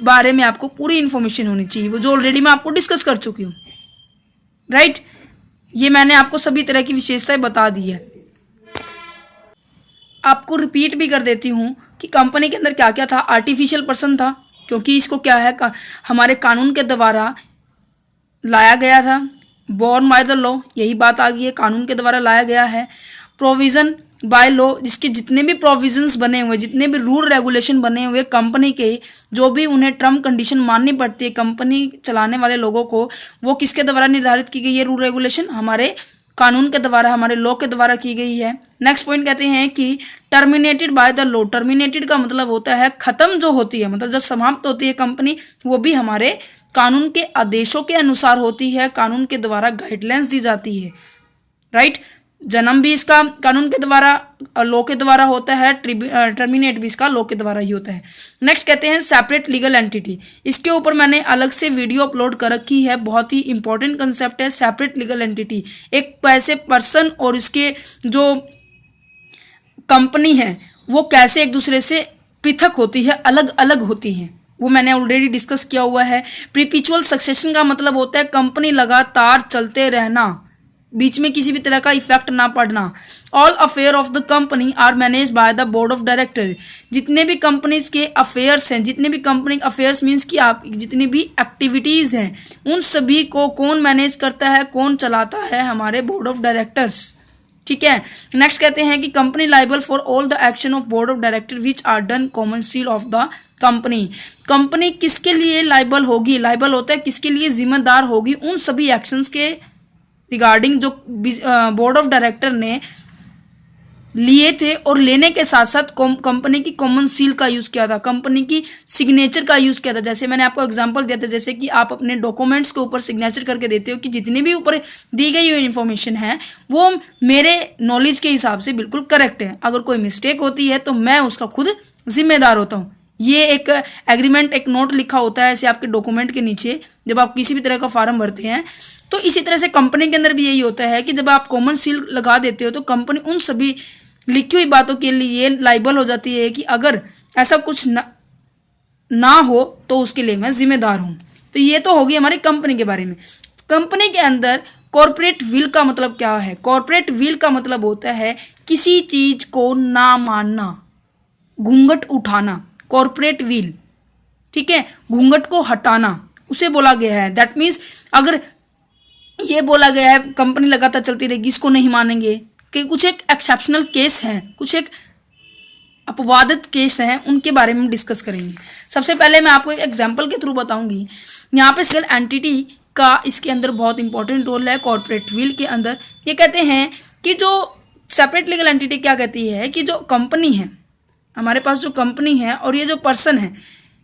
बारे में आपको पूरी इंफॉर्मेशन होनी चाहिए, वो जो ऑलरेडी मैं आपको डिस्कस कर चुकी हूँ, राइट। ये मैंने आपको सभी तरह की विशेषताएं बता दी है। आपको रिपीट भी कर देती हूँ कि कंपनी के अंदर क्या क्या था। आर्टिफिशियल पर्सन था, क्योंकि इसको क्या है हमारे कानून के द्वारा लाया गया था। बॉर्न बाय द लॉ, यही बात आ गई है, कानून के द्वारा लाया गया है। प्रोविज़न बाय लॉ, जिसके जितने भी प्रोविजंस बने हुए, जितने भी रूल रेगुलेशन बने हुए कंपनी के, जो भी उन्हें टर्म कंडीशन माननी पड़ती है कंपनी चलाने वाले लोगों को, वो किसके द्वारा निर्धारित की गई है रूल रेगुलेशन, हमारे कानून के द्वारा, हमारे लॉ के द्वारा की गई है। नेक्स्ट पॉइंट कहते हैं कि terminated bye the law. Terminated का मतलब होता है खत्म जो होती है, मतलब जब समाप्त होती है कंपनी, वो भी हमारे कानून के आदेशों के अनुसार होती है, कानून के द्वारा गाइडलाइंस दी जाती है, राइट। जन्म भी इसका कानून के द्वारा, लॉ के द्वारा होता है, टर्मिनेट भी इसका लॉ के द्वारा ही होता है। नेक्स्ट कहते हैं सेपरेट लीगल एंटिटी। इसके ऊपर मैंने अलग से वीडियो अपलोड कर रखी है, बहुत ही इंपॉर्टेंट कंसेप्ट है सेपरेट लीगल एंटिटी। एक ऐसे पर्सन और इसके जो कंपनी है वो कैसे एक दूसरे से पृथक होती है, अलग अलग होती है, वो मैंने ऑलरेडी डिस्कस किया हुआ है। परपेचुअल सक्सेशन का मतलब होता है कंपनी लगातार चलते रहना, बीच में किसी भी तरह का इफेक्ट ना पड़ना। All affair of the company are manage by the board of director. जितने भी कंपनीज के अफेयर्स हैं, जितने भी कंपनी अफेयर्स मीन्स कि आप जितनी भी एक्टिविटीज़ हैं, उन सभी को कौन मैनेज करता है, कौन चलाता है, हमारे बोर्ड ऑफ डायरेक्टर्स, ठीक है। नेक्स्ट कहते हैं कि company liable for all the action of board of director which are done common seal of the company. Company किसके लिए लाइबल होगी, लाइबल होता है किसके लिए जिम्मेदार होगी, उन सभी एक्शंस के रिगार्डिंग जो बोर्ड ऑफ डायरेक्टर ने लिए थे, और लेने के साथ साथ कंपनी की कॉमन सील का यूज़ किया था, कंपनी की सिग्नेचर का यूज़ किया था। जैसे मैंने आपको एग्जांपल दिया था, जैसे कि आप अपने डॉक्यूमेंट्स के ऊपर सिग्नेचर करके देते हो कि जितनी भी ऊपर दी गई हुई इन्फॉर्मेशन है वो मेरे नॉलेज के हिसाब से बिल्कुल करेक्ट है, अगर कोई मिस्टेक होती है तो मैं उसका खुद जिम्मेदार होता हूँ। ये एक एग्रीमेंट, एक नोट लिखा होता है ऐसे आपके डॉक्यूमेंट के नीचे जब आप किसी भी तरह का फॉर्म भरते हैं। तो इसी तरह से कंपनी के अंदर भी यही होता है कि जब आप कॉमन सील लगा देते हो तो कंपनी उन सभी लिखी हुई बातों के लिए लाइबल हो जाती है कि अगर ऐसा कुछ ना हो तो उसके लिए मैं जिम्मेदार हूँ। तो ये तो होगी हमारी कंपनी के बारे में। कंपनी के अंदर कॉर्पोरेट विल का मतलब क्या है? कॉर्पोरेट विल का मतलब होता है किसी चीज को ना मानना, घूंघट उठाना, कॉर्पोरेट विल, ठीक है, घूंघट को हटाना उसे बोला गया है। दैट मीन्स अगर ये बोला गया है कंपनी लगातार चलती रहेगी, इसको नहीं मानेंगे, कि कुछ एक एक्सेप्शनल केस हैं, कुछ एक अपवादित केस हैं, उनके बारे में डिस्कस करेंगे। सबसे पहले मैं आपको एक एग्जांपल के थ्रू बताऊंगी। यहाँ पे लीगल एंटिटी का इसके अंदर बहुत इंपॉर्टेंट रोल है कॉर्पोरेट विल के अंदर। ये कहते हैं कि जो सेपरेट लीगल एंटिटी क्या कहती है कि जो कंपनी है, हमारे पास जो कंपनी है और ये जो पर्सन है,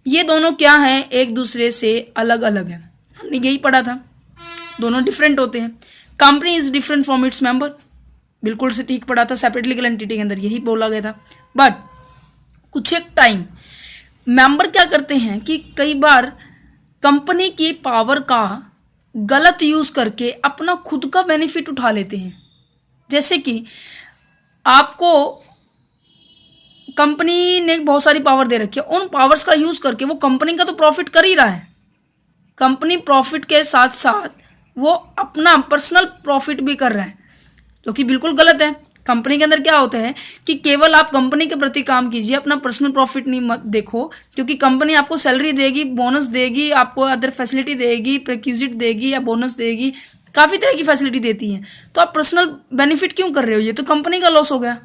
ये दोनों क्या हैं, एक दूसरे से अलग अलग है। हमने यही पढ़ा था, दोनों डिफरेंट होते हैं। Company is different from its member, बिल्कुल से ठीक पढ़ा था, सेपरेट लीगल एंटिटी के अंदर यही बोला गया था। बट कुछ एक टाइम मेंबर क्या करते हैं कि कई बार कंपनी की पावर का गलत यूज करके अपना खुद का बेनिफिट उठा लेते हैं। जैसे कि आपको कंपनी ने बहुत सारी पावर दे रखी है, उन पावर्स का यूज करके वो कंपनी का तो प्रॉफिट कर ही रहा है, कंपनी प्रॉफिट के साथ साथ वो अपना पर्सनल प्रॉफिट भी कर रहा है, जो कि बिल्कुल गलत है। कंपनी के अंदर क्या होता है कि केवल आप कंपनी के प्रति काम कीजिए, अपना पर्सनल प्रॉफिट नहीं मत देखो, क्योंकि कंपनी आपको सैलरी देगी, बोनस देगी, आपको अदर फैसिलिटी देगी, प्रिक्विजिट देगी या बोनस देगी, काफ़ी तरह की फैसिलिटी देती है। तो आप पर्सनल बेनिफिट क्यों कर रहे हो? ये तो कंपनी का लॉस हो गया।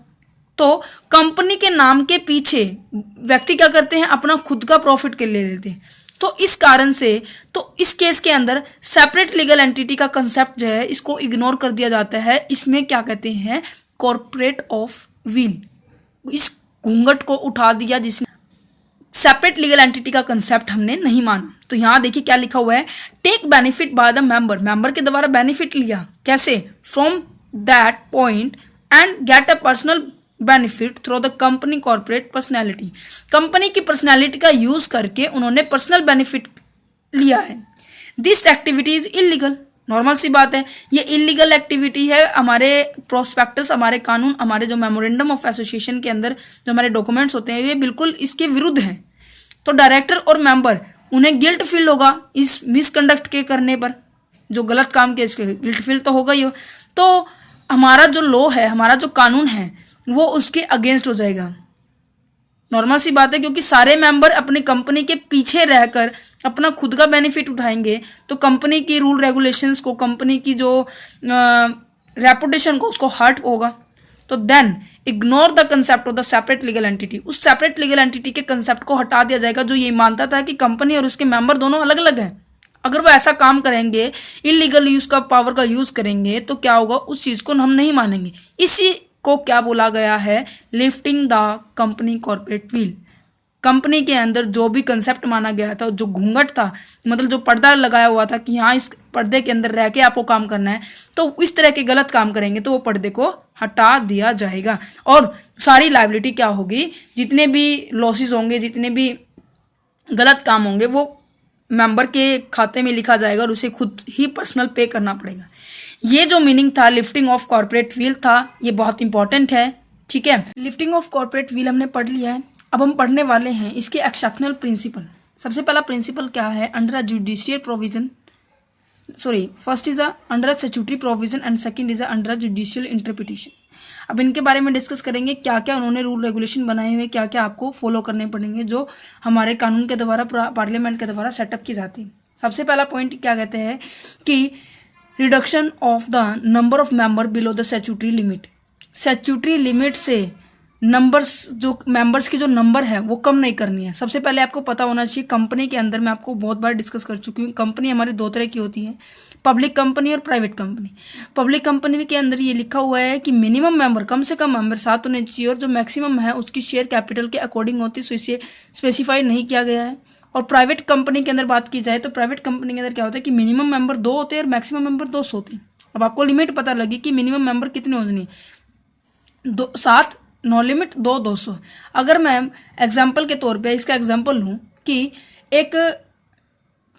तो कंपनी के नाम के पीछे व्यक्ति क्या करते हैं, अपना खुद का प्रॉफिट के ले लेते हैं। तो इस कारण से तो इस केस के अंदर सेपरेट लीगल एंटिटी का कंसेप्ट जो है इसको इग्नोर कर दिया जाता है। इसमें क्या कहते हैं, कॉर्पोरेट ऑफ विल, इस घूंघट को उठा दिया जिसने सेपरेट लीगल एंटिटी का कंसेप्ट हमने नहीं माना। तो यहाँ देखिए क्या लिखा हुआ है, take benefit by the member, member के द्वारा बेनिफिट लिया, कैसे, from that point and get a personal benefit through the company corporate personality. Company की पर्सनैलिटी का यूज करके उन्होंने पर्सनल बेनिफिट लिया है। This activity is illegal. Normal सी बात है, ये इलीगल एक्टिविटी है। हमारे प्रोस्पेक्टस, हमारे कानून, हमारे जो मेमोरेंडम ऑफ एसोसिएशन के अंदर जो हमारे डॉक्यूमेंट्स होते हैं ये बिल्कुल इसके विरुद्ध हैं। तो डायरेक्टर और मेंबर उन्हें गिल्ट फील होगा इस मिसकंडक्ट के करने पर, जो गलत काम किया इसके गिल्ट फील तो होगा ही हो। तो हमारा जो लॉ है, हमारा जो कानून है वो उसके अगेंस्ट हो जाएगा। नॉर्मल सी बात है, क्योंकि सारे मेंबर अपनी कंपनी के पीछे रहकर अपना खुद का बेनिफिट उठाएंगे तो कंपनी की रूल रेगुलेशंस को, कंपनी की जो रेपुटेशन को, उसको हर्ट होगा। तो then ignore the concept of the separate legal entity. उस सेपरेट लीगल एंटिटी के कंसेप्ट को हटा दिया जाएगा जो ये मानता था कि कंपनी और उसके मेंबर दोनों अलग अलग हैं। अगर वो ऐसा काम करेंगे, इलीगल यूज का पावर का यूज करेंगे, तो क्या होगा, उस चीज को हम नहीं मानेंगे। इसी को क्या बोला गया है, lifting the company corporate wheel. Company के अंदर जो भी कंसेप्ट माना गया था, जो घूंघट था, मतलब जो पर्दा लगाया हुआ था कि हाँ इस पर्दे के अंदर रह के आपको काम करना है, तो इस तरह के गलत काम करेंगे तो वो पर्दे को हटा दिया जाएगा। और सारी लायबिलिटी क्या होगी, जितने भी लॉसेस होंगे, जितने भी गलत काम होंगे, वो मेंबर के खाते में लिखा जाएगा और उसे खुद ही पर्सनल पे करना पड़ेगा। ये जो मीनिंग था लिफ्टिंग ऑफ कॉर्पोरेट व्हील था, ये बहुत इंपॉर्टेंट है। ठीक है, लिफ्टिंग ऑफ कॉर्पोरेट व्हील हमने पढ़ लिया है। अब हम पढ़ने वाले हैं इसके एक्सेप्शनल प्रिंसिपल। सबसे पहला प्रिंसिपल क्या है, under a judicial provision, first is under a statutory provision and second is under a judicial interpretation. अब इनके बारे में डिस्कस करेंगे, क्या क्या उन्होंने रूल रेगुलेशन बनाए हुए, क्या क्या आपको फॉलो करने पड़ेंगे जो हमारे कानून के द्वारा, पार्लियामेंट के द्वारा सेटअप की जाती है। सबसे पहला पॉइंट क्या कहते हैं कि reduction of the number of member below the statutory limit. Statutory limit से नंबर्स, जो मेंबर्स की जो नंबर है वो कम नहीं करनी है। सबसे पहले आपको पता होना चाहिए, कंपनी के अंदर मैं आपको बहुत बार डिस्कस कर चुकी हूँ, कंपनी हमारी दो तरह की होती है, पब्लिक कंपनी और प्राइवेट कंपनी। पब्लिक कंपनी के अंदर ये लिखा हुआ है कि मिनिमम मेंबर, कम से कम मेंबर 7 होने चाहिए, और जो मैक्सिमम है उसकी शेयर कैपिटल के अकॉर्डिंग होती है, सो इसे स्पेसिफाई नहीं किया गया है। और प्राइवेट कंपनी के अंदर बात की जाए तो प्राइवेट कंपनी के अंदर क्या होता है कि मिनिमम मेंबर 2 होते हैं और मैक्सिमम मेंबर 200 होते हैं। अब आपको लिमिट पता लगी कि मिनिमम मेंबर कितने होने चाहिए, 7, नो लिमिट 2, 200। अगर मैं एग्जाम्पल के तौर पे इसका एग्जाम्पल लूँ कि एक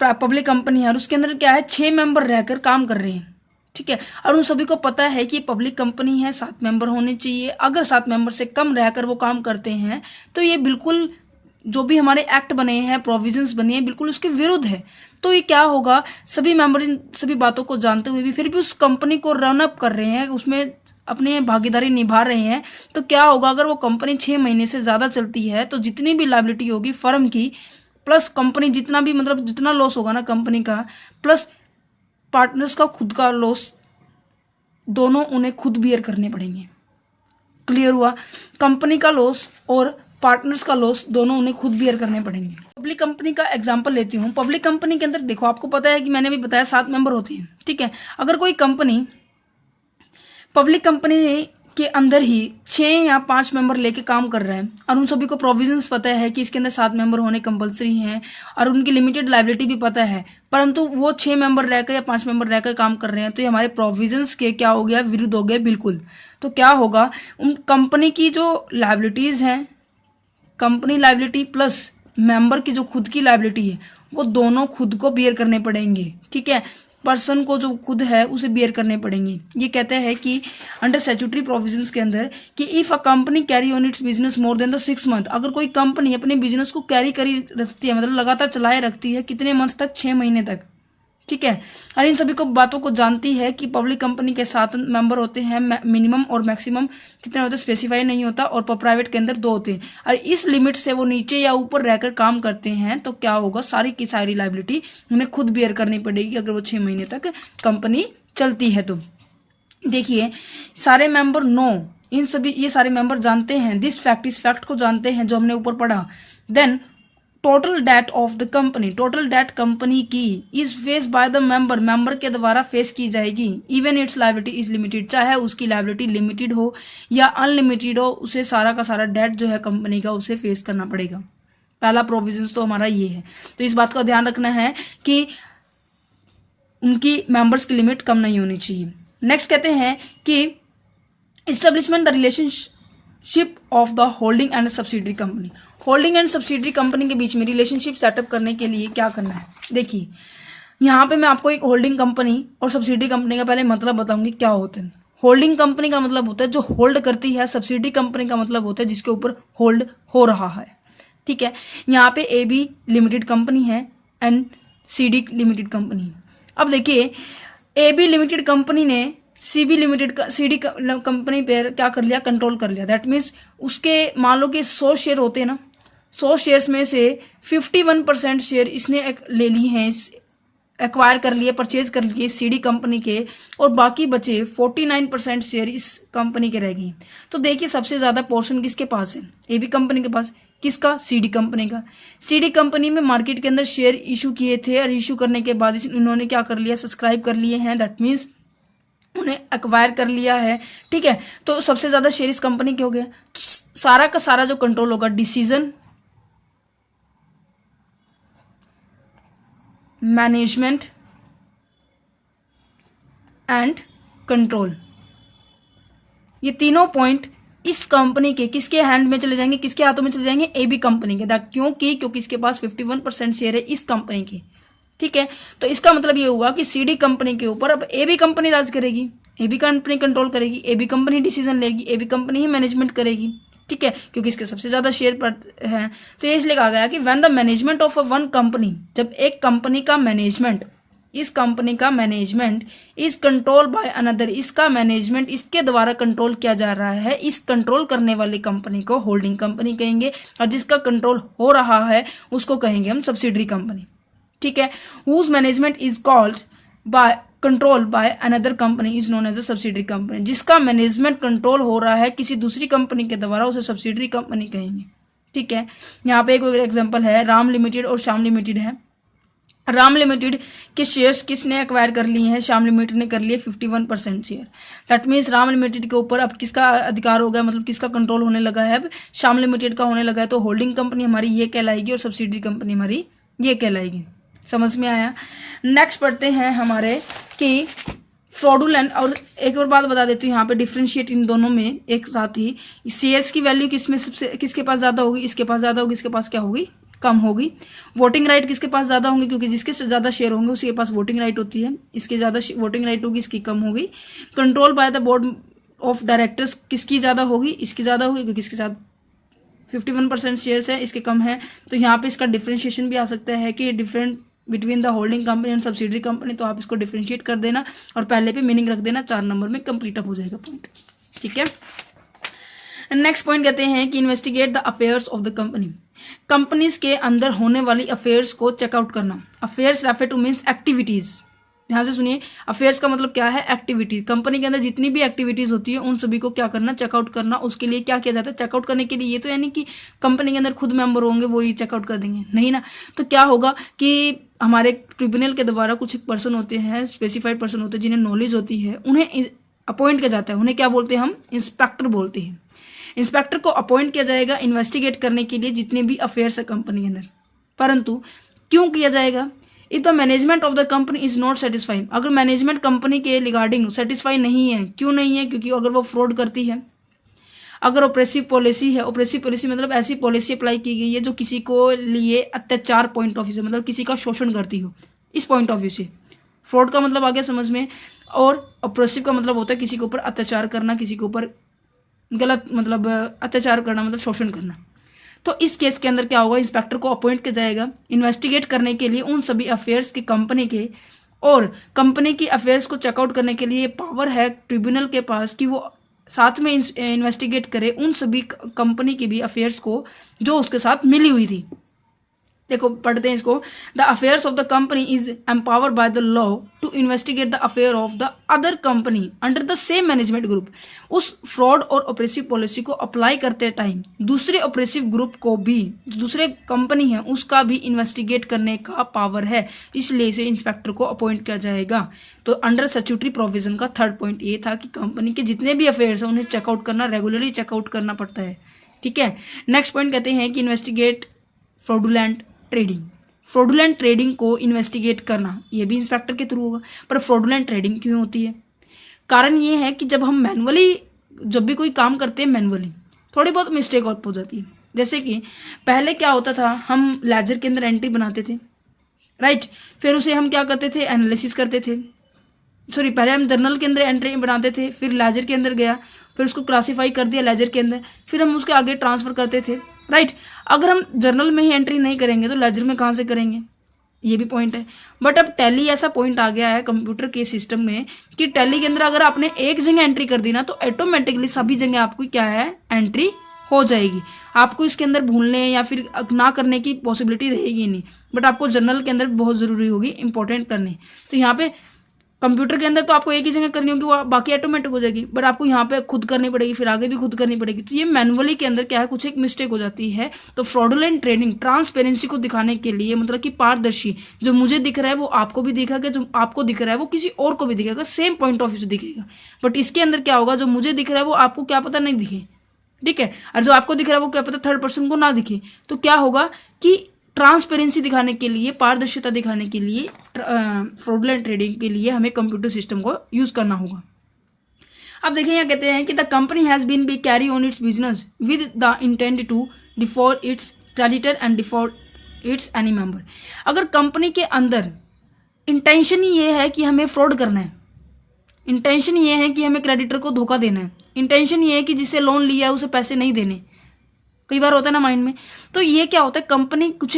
पब्लिक कंपनी है और उसके अंदर क्या है, 6 मेंबर रहकर काम कर रहे हैं, ठीक है, और उन सभी को पता है कि पब्लिक कंपनी है, 7 मेंबर होने चाहिए। अगर 7 मेंबर से कम रहकर वो काम करते हैं तो ये बिल्कुल जो भी हमारे एक्ट बने हैं, प्रोविजंस बने हैं, बिल्कुल उसके विरुद्ध है। तो ये क्या होगा, सभी मेंबर इन सभी बातों को जानते हुए भी फिर भी उस कंपनी को रन अप कर रहे हैं, उसमें अपनी भागीदारी निभा रहे हैं, तो क्या होगा, अगर वो कंपनी 6 महीने से ज़्यादा चलती है तो जितनी भी लायबिलिटी होगी फर्म की, प्लस कंपनी जितना भी, मतलब जितना लॉस होगा ना कंपनी का, प्लस पार्टनर्स का खुद का लॉस, दोनों उन्हें खुद बियर करने पड़ेंगे। क्लियर हुआ, कंपनी का लॉस और पार्टनर्स का लॉस दोनों उन्हें खुद बियर करने पड़ेंगे। पब्लिक कंपनी का एग्जांपल लेती हूँ। पब्लिक कंपनी के अंदर देखो, आपको पता है कि मैंने भी बताया 7 मेंबर होते हैं, ठीक है। अगर कोई कंपनी पब्लिक कंपनी के अंदर ही 6 या 5 मेंबर लेके काम कर रहे हैं और उन सभी को प्रोविजंस पता है कि इसके अंदर 7 मेंबर होने कंपलसरी हैं और उनकी लिमिटेड लायबिलिटी भी पता है, परंतु वो 6 मेंबर रहकर या 5 मेंबर रहकर काम कर रहे हैं, तो ये हमारे प्रोविजंस के क्या हो गया, विरुद्ध हो गए बिल्कुल। तो क्या होगा, उन कंपनी की जो लायबिलिटीज़ हैं, कंपनी लायबिलिटी प्लस मेंबर की जो खुद की लायबिलिटी है, वो दोनों खुद को बियर करने पड़ेंगे, ठीक है। पर्सन को जो खुद है उसे बियर करने पड़ेंगे। ये कहते हैं कि अंडर स्टैट्यूटरी प्रोविजंस के अंदर कि if a company carry on its business more than the 6 month, अगर कोई कंपनी अपने बिजनेस को कैरी करी रखती है, मतलब लगातार चलाए रखती है, कितने मंथ तक, 6 महीने तक, ठीक है। और इन सभी को बातों को जानती है कि पब्लिक कंपनी के 7 मेंबर होते हैं, मिनिमम और मैक्सिमम कितने होते हैं स्पेसिफाई नहीं होता, और प्राइवेट के अंदर 2 होते हैं, और इस लिमिट से वो नीचे या ऊपर रहकर काम करते हैं, तो क्या होगा, सारी की सारी लायबिलिटी उन्हें खुद बियर करनी पड़ेगी अगर वो 6 महीने तक कंपनी चलती है। तो देखिए, सारे मेंबर इन सभी ये सारे मेंबर जानते हैं, दिस फैक्ट, इस फैक्ट को जानते हैं जो हमने ऊपर पढ़ा। Then total debt of the company, total debt company की is face by the member, member के द्वारा फेस की जाएगी। Even its liability is limited, चाहे उसकी लायबिलिटी लिमिटेड हो या अनलिमिटेड हो, उसे सारा का सारा डेट जो है कंपनी का उसे फेस करना पड़ेगा। पहला प्रोविजंस तो हमारा ये है, तो इस बात का ध्यान रखना है कि उनकी मेंबर्स की लिमिट कम नहीं होनी चाहिए। नेक्स्ट कहते हैं कि establishment the relationship of the holding and subsidiary company. Holding and subsidiary company के बीच में रिलेशनशिप सेटअप करने के लिए क्या करना है, देखिए यहाँ पे मैं आपको एक होल्डिंग कंपनी और सब्सिडरी कंपनी का पहले मतलब बताऊंगी क्या होते हैं। होल्डिंग कंपनी का मतलब होता है जो होल्ड करती है, सब्सिडरी कंपनी का मतलब होता है जिसके ऊपर होल्ड हो रहा है। ठीक है, यहाँ पे AB लिमिटेड कंपनी है एंड CD लिमिटेड कंपनी। अब देखिए AB लिमिटेड कंपनी ने CD कंपनी पर क्या कर लिया, कंट्रोल कर लिया। दैट मीन्स उसके मान लो कि 100 शेयर होते हैं ना, 100 शेयर्स में से 51% शेयर इसने ले ली हैं, एक्वायर कर लिए, परचेज कर लिए CD कंपनी के, और बाकी बचे 49% शेयर इस कंपनी के रह गए। तो देखिए सबसे ज़्यादा पोर्शन किसके पास है, AB कंपनी के पास। किसका, CD कंपनी का। CD कंपनी में मार्केट के अंदर शेयर इशू किए थे और इशू करने के बाद इन्होंने क्या कर लिया, सब्सक्राइब कर लिए हैं। दैट मीन्स उन्हें एक्वायर कर लिया है। ठीक है, तो सबसे ज़्यादा शेयर इस कंपनी के हो गए। तो सारा का सारा जो कंट्रोल होगा, डिसीजन, मैनेजमेंट एंड कंट्रोल, ये तीनों पॉइंट इस कंपनी के किसके हैंड में चले जाएंगे, किसके हाथों में चले जाएंगे, AB कंपनी के। क्योंकि इसके पास 51% शेयर है इस कंपनी के। ठीक है, तो इसका मतलब ये हुआ कि CD कंपनी के ऊपर अब AB कंपनी राज करेगी, AB कंपनी कंट्रोल करेगी, AB कंपनी डिसीजन लेगी, AB कंपनी ही मैनेजमेंट करेगी। ठीक है, क्योंकि इसके सबसे ज़्यादा शेयर पर हैं। तो ये इसलिए कहा गया कि when the management of a one company, जब एक कंपनी का मैनेजमेंट, इस कंपनी का management is control by another, इसका मैनेजमेंट इसके द्वारा कंट्रोल किया जा रहा है, इस कंट्रोल करने वाली कंपनी को होल्डिंग कंपनी कहेंगे, और जिसका कंट्रोल हो रहा है उसको कहेंगे हम सब्सिडरी कंपनी। ठीक है, whose management is called by control by another company is known as a subsidiary company. जिसका मैनेजमेंट कंट्रोल हो रहा है किसी दूसरी कंपनी के द्वारा, उसे सब्सिडरी कंपनी कहेंगे। ठीक है, यहाँ पे एक एग्जांपल है, राम लिमिटेड और श्याम लिमिटेड है। राम लिमिटेड के शेयर्स किसने एक्वायर कर लिए हैं, श्याम लिमिटेड ने कर लिए 51% share. That means Ram limited के ऊपर अब किसका अधिकार हो गया, मतलब किसका कंट्रोल होने लगा है, अब श्याम लिमिटेड का होने लगा है। तो होल्डिंग कंपनी हमारी ये कहलाएगी और सब्सिडरी कंपनी हमारी ये कहलाएगी। समझ में आया। नेक्स्ट पढ़ते हैं हमारे कि फ्रॉडुलेंट, और एक और बात बता देती हूँ यहाँ पे डिफ्रेंशिएट इन दोनों में एक साथ ही, शेयर्स की वैल्यू किसमें सबसे, किसके पास ज़्यादा होगी, इसके पास ज़्यादा होगी, इसके पास क्या होगी, कम होगी। वोटिंग राइट किसके पास ज़्यादा होंगे, क्योंकि जिसके ज़्यादा शेयर होंगे उसके पास वोटिंग राइट होती है, इसके ज़्यादा वोटिंग राइट होगी, इसकी कम होगी। Control by the board of directors किसकी ज़्यादा होगी, इसकी ज़्यादा होगी, क्योंकि इसके साथ 51% शेयर्स है, इसके कम है। तो यहाँ पे इसका डिफ्रेंशिएशन भी आ सकता है कि different between the holding company and subsidiary company. तो आप इसको डिफ्रेंशिएट कर देना और पहले पे मीनिंग रख देना, 4 नंबर में कंप्लीट अप हो जाएगा पॉइंट। ठीक है, नेक्स्ट पॉइंट कहते हैं कि investigate the affairs of the company. Companies के अंदर होने वाली अफेयर्स को चेकआउट करना। Affairs refer two means activities. ध्यान से सुनिए, अफेयर्स का मतलब क्या है, एक्टिविटी। कंपनी के अंदर जितनी भी एक्टिविटीज होती है उन सभी को क्या करना, चेकआउट करना। उसके लिए क्या किया जाता है, चेकआउट करने के लिए। ये तो यानी कि कंपनी के अंदर खुद मेंबर होंगे वो ही चेकआउट कर देंगे, नहीं ना। तो क्या होगा कि हमारे ट्रिब्यूनल के द्वारा कुछ एक पर्सन होते हैं, स्पेसिफाइड पर्सन होते हैं जिन्हें नॉलेज होती है, उन्हें अपॉइंट किया जाता है। उन्हें क्या बोलते हैं हम, इंस्पेक्टर बोलते हैं। इंस्पेक्टर को अपॉइंट किया जाएगा इन्वेस्टिगेट करने के लिए जितने भी अफेयर्स है कंपनी के अंदर। परंतु क्यों किया जाएगा, if the management of the company is not satisfying. अगर मैनेजमेंट कंपनी के रिगार्डिंग सेटिस्फाई नहीं है, क्यों नहीं है, क्योंकि अगर वो फ्रॉड करती है, अगर ऑपरेसिव पॉलिसी है, ऑपरेसिव पॉलिसी मतलब ऐसी पॉलिसी अप्लाई की गई है जो किसी को लिए अत्याचार पॉइंट ऑफ व्यू से, मतलब किसी का शोषण करती हो, इस पॉइंट ऑफ व्यू से। फ्रॉड का मतलब आ गया समझ में, और ऑपरेसिव का मतलब होता है किसी के ऊपर अत्याचार करना, किसी के ऊपर गलत मतलब अत्याचार करना, मतलब शोषण करना। तो इस केस के अंदर क्या होगा, इंस्पेक्टर को अपॉइंट किया जाएगा इन्वेस्टिगेट करने के लिए उन सभी अफेयर्स की कंपनी के, और कंपनी की अफेयर्स को चेकआउट करने के लिए पावर है ट्रिब्यूनल के पास कि वो साथ में इन्वेस्टिगेट करे उन सभी कंपनी की भी अफेयर्स को जो उसके साथ मिली हुई थी। देखो पढ़ते हैं इसको। The affairs of the company is empowered by the law to investigate the affair of the other company under the same management group. उस फ्रॉड और ऑपरेसिव पॉलिसी को अप्लाई करते टाइम दूसरे ऑपरेसिव ग्रुप को भी, दूसरे कंपनी है उसका भी इन्वेस्टिगेट करने का पावर है, इसलिए इसे इंस्पेक्टर को अपॉइंट किया जाएगा। तो अंडर स्टैट्यूटरी प्रोविजन का थर्ड पॉइंट ये था कि कंपनी के जितने भी अफेयर्स हैं उन्हें चेकआउट करना, रेगुलरली चेकआउट करना पड़ता है। ठीक है, नेक्स्ट पॉइंट कहते हैं कि investigate fraudulent trading. Fraudulent trading को इन्वेस्टिगेट करना ये भी इंस्पेक्टर के थ्रू होगा। पर फ्रॉडुलेंट ट्रेडिंग क्यों होती है, कारण ये है कि जब हम मैनुअली जब भी कोई काम करते हैं मैनुअली, थोड़ी बहुत मिस्टेक और हो जाती है। जैसे कि पहले क्या होता था, हम लेजर के अंदर एंट्री बनाते थे, राइट, फिर उसे हम क्या करते थे, एनालिसिस करते थे, सॉरी पहले हम जर्नल के अंदर एंट्री बनाते थे, फिर लेजर के अंदर गया, फिर उसको क्लासीफाई कर दिया लेजर के अंदर, फिर हम उसके आगे ट्रांसफ़र करते थे, राइट। अगर हम जर्नल में ही एंट्री नहीं करेंगे तो लेजर में कहाँ से करेंगे, ये भी पॉइंट है। बट अब टैली ऐसा पॉइंट आ गया है कंप्यूटर के सिस्टम में कि टैली के अंदर अगर आपने एक जगह एंट्री कर दी ना तो ऑटोमेटिकली सभी जगह आपको क्या है, एंट्री हो जाएगी। आपको इसके अंदर भूलने या फिर ना करने की पॉसिबिलिटी रहेगी नहीं। बट आपको जर्नल के अंदर बहुत ज़रूरी होगी इंपॉर्टेंट करने। तो यहाँ पे कंप्यूटर के अंदर तो आपको एक ही जगह करनी होगी, वो बाकी ऑटोमेटिक हो जाएगी, बट आपको यहाँ पे खुद करनी पड़ेगी, फिर आगे भी खुद करनी पड़ेगी। तो ये मैनुअली के अंदर क्या है, कुछ एक मिस्टेक हो जाती है। तो फ्रॉडुलेंट ट्रेडिंग ट्रांसपेरेंसी को दिखाने के लिए, मतलब कि पारदर्शी, जो मुझे दिख रहा है वो आपको भी दिखेगा, जो आपको दिख रहा है वो किसी और को भी दिखेगा, सेम पॉइंट ऑफ व्यू से दिखेगा। बट इसके अंदर क्या होगा, जो मुझे दिख रहा है वो आपको क्या पता नहीं दिखे, ठीक है, और जो आपको दिख रहा है वो क्या पता थर्ड पर्सन को ना दिखे। तो क्या होगा कि ट्रांसपेरेंसी दिखाने के लिए, पारदर्शिता दिखाने के लिए, फ्रॉडुलेंट ट्रेडिंग के लिए हमें कंप्यूटर सिस्टम को यूज करना होगा। अब देखिए यहाँ कहते हैं कि the company has been be carry on its business with the intent to default its creditor and default its any member. अगर कंपनी के अंदर इंटेंशन ही ये है कि हमें फ्रॉड करना है, इंटेंशन ये है कि हमें क्रेडिटर को धोखा देना है, इंटेंशन ये है कि जिससे लोन लिया है उसे पैसे नहीं देने, कई बार होता है ना माइंड में। तो ये क्या होता है, कंपनी कुछ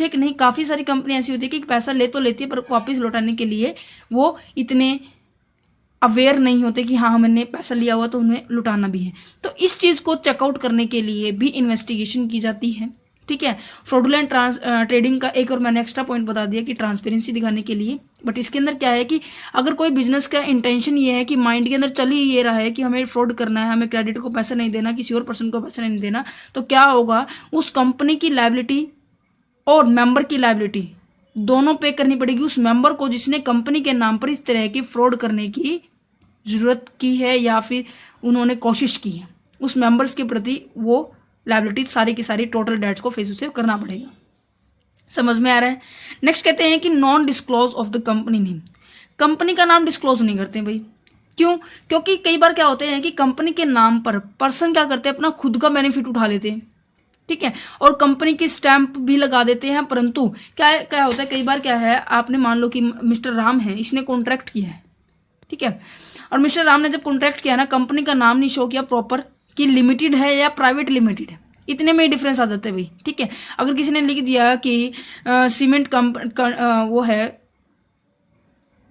एक नहीं, काफ़ी सारी कंपनी ऐसी होती है कि पैसा ले तो लेती है पर वापस लौटाने के लिए वो इतने अवेयर नहीं होते कि हाँ हमने पैसा लिया हुआ तो उन्हें लुटाना भी है। तो इस चीज़ को चेकआउट करने के लिए भी इन्वेस्टिगेशन की जाती है, ठीक है। फ्रॉडुलेंट ट्रेडिंग का एक और मैंने एक्स्ट्रा पॉइंट बता दिया कि ट्रांसपेरेंसी दिखाने के लिए। बट इसके अंदर क्या है कि अगर कोई बिजनेस का इंटेंशन ये है कि माइंड के अंदर चल ही ये रहा है कि हमें फ्रॉड करना है, हमें क्रेडिट को पैसा नहीं देना, किसी और पर्सन को पैसा नहीं देना, तो क्या होगा, उस कंपनी की लायबिलिटी और मेंबर की लायबिलिटी दोनों पे करनी पड़ेगी उस मेंबर को जिसने कंपनी के नाम पर इस तरह की फ्रॉड करने की जरूरत की है या फिर उन्होंने कोशिश की है। उस मेंबर्स के प्रति वो लायबिलिटी सारी की सारी टोटल डेट्स को फेस उसे करना पड़ेगा। समझ में आ रहा है। नेक्स्ट कहते हैं कि non disclose of the company name. Company का नाम डिस्क्लोज नहीं करते भाई, क्यों? क्योंकि कई बार क्या होते हैं कि कंपनी के नाम पर पर्सन क्या करते हैं, अपना खुद का बेनिफिट उठा लेते हैं, ठीक है, और कंपनी की स्टैंप भी लगा देते हैं। परंतु क्या होता है, कई बार क्या है, आपने मान लो कि मिस्टर राम है, इसने कॉन्ट्रैक्ट किया है, ठीक है, और मिस्टर राम ने जब कॉन्ट्रैक्ट किया ना, कंपनी का नाम नहीं शो किया प्रॉपर कि लिमिटेड है या प्राइवेट लिमिटेड है, इतने में ही डिफरेंस आ जाता है भाई, ठीक है। अगर किसी ने लिख दिया कि सीमेंट वो है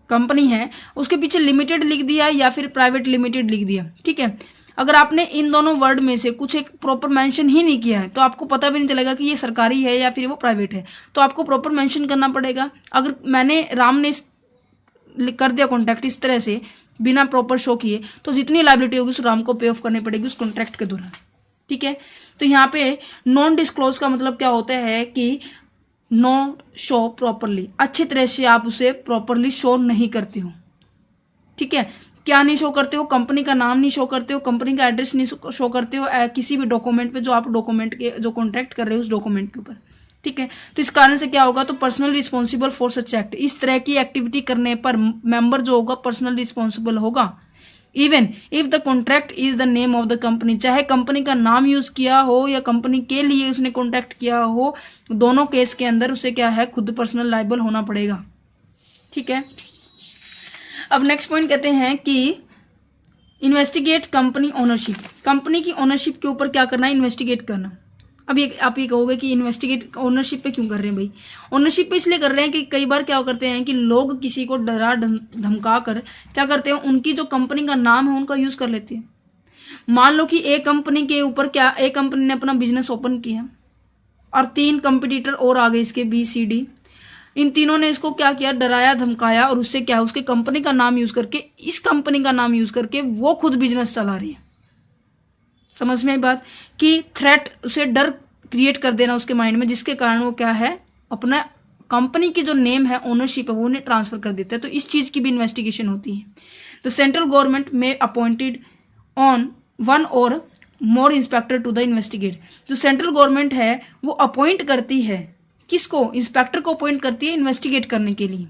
कंपनी है, उसके पीछे लिमिटेड लिख दिया या फिर प्राइवेट लिमिटेड लिख दिया, ठीक है, अगर आपने इन दोनों वर्ड में से कुछ एक प्रॉपर मेंशन ही नहीं किया है तो आपको पता भी नहीं चलेगा कि ये सरकारी है या फिर वो प्राइवेट है। तो आपको प्रॉपर मेंशन करना पड़ेगा। अगर मैंने राम ने कर दिया कॉन्ट्रैक्ट इस तरह से बिना प्रॉपर शो किए, तो जितनी लायबिलिटी होगी उस राम को पे ऑफ करनी पड़ेगी उस कॉन्ट्रैक्ट के दौरान, ठीक है। तो यहाँ पे नॉन डिस्क्लोज का मतलब क्या होता है कि नो शो प्रॉपरली, अच्छी तरह से आप उसे प्रॉपरली शो नहीं करते हो, ठीक है। क्या नहीं शो करते हो, कंपनी का नाम नहीं शो करते हो, कंपनी का एड्रेस नहीं शो करते हो किसी भी डॉक्यूमेंट पे जो आप डॉक्यूमेंट के जो कॉन्ट्रैक्ट कर रहे हो उस डॉक्यूमेंट के ऊपर, ठीक है। तो इस कारण से क्या होगा, तो personal responsible for such act, इस तरह की एक्टिविटी करने पर मेंबर जो होगा पर्सनल रिस्पॉन्सिबल होगा। Even if the contract is the name of the company, चाहे कंपनी का नाम यूज किया हो या कंपनी के लिए उसने कॉन्ट्रैक्ट किया हो, दोनों केस के अंदर उसे क्या है, खुद पर्सनल लायबल होना पड़ेगा, ठीक है। अब नेक्स्ट पॉइंट कहते हैं कि इन्वेस्टिगेट कंपनी ओनरशिप। कंपनी की ओनरशिप के ऊपर क्या करना है, इन्वेस्टिगेट करना। अब ये आप ये कहोगे कि इन्वेस्टिगेट ओनरशिप पे क्यों कर रहे हैं भाई? ओनरशिप पे इसलिए कर रहे हैं कि कई बार क्या करते हैं कि लोग किसी को डरा धमका कर क्या करते हैं, उनकी जो कंपनी का नाम है उनका यूज कर लेते हैं। मान लो कि एक कंपनी के ऊपर क्या, एक कंपनी ने अपना बिजनेस ओपन किया और 3 कंपटीटर और आ गए इसके BCD, इन तीनों ने इसको क्या किया, डराया धमकाया, और उससे क्या, उसके कंपनी का नाम यूज करके, इस कंपनी का नाम यूज करके वो खुद बिजनेस चला रही है। समझ में आई बात, कि थ्रेट, उसे डर क्रिएट कर देना उसके माइंड में, जिसके कारण वो क्या है, अपना कंपनी की जो नेम है, ओनरशिप है, वो उन्हें ट्रांसफर कर देता है। तो इस चीज की भी इन्वेस्टिगेशन होती है। द सेंट्रल गवर्नमेंट में अपॉइंटेड ऑन 1 और मोर इंस्पेक्टर टू द इन्वेस्टिगेट। जो सेंट्रल गवर्नमेंट है वो अपॉइंट करती है, किसको, इंस्पेक्टर को अपॉइंट करती है इन्वेस्टिगेट करने के लिए।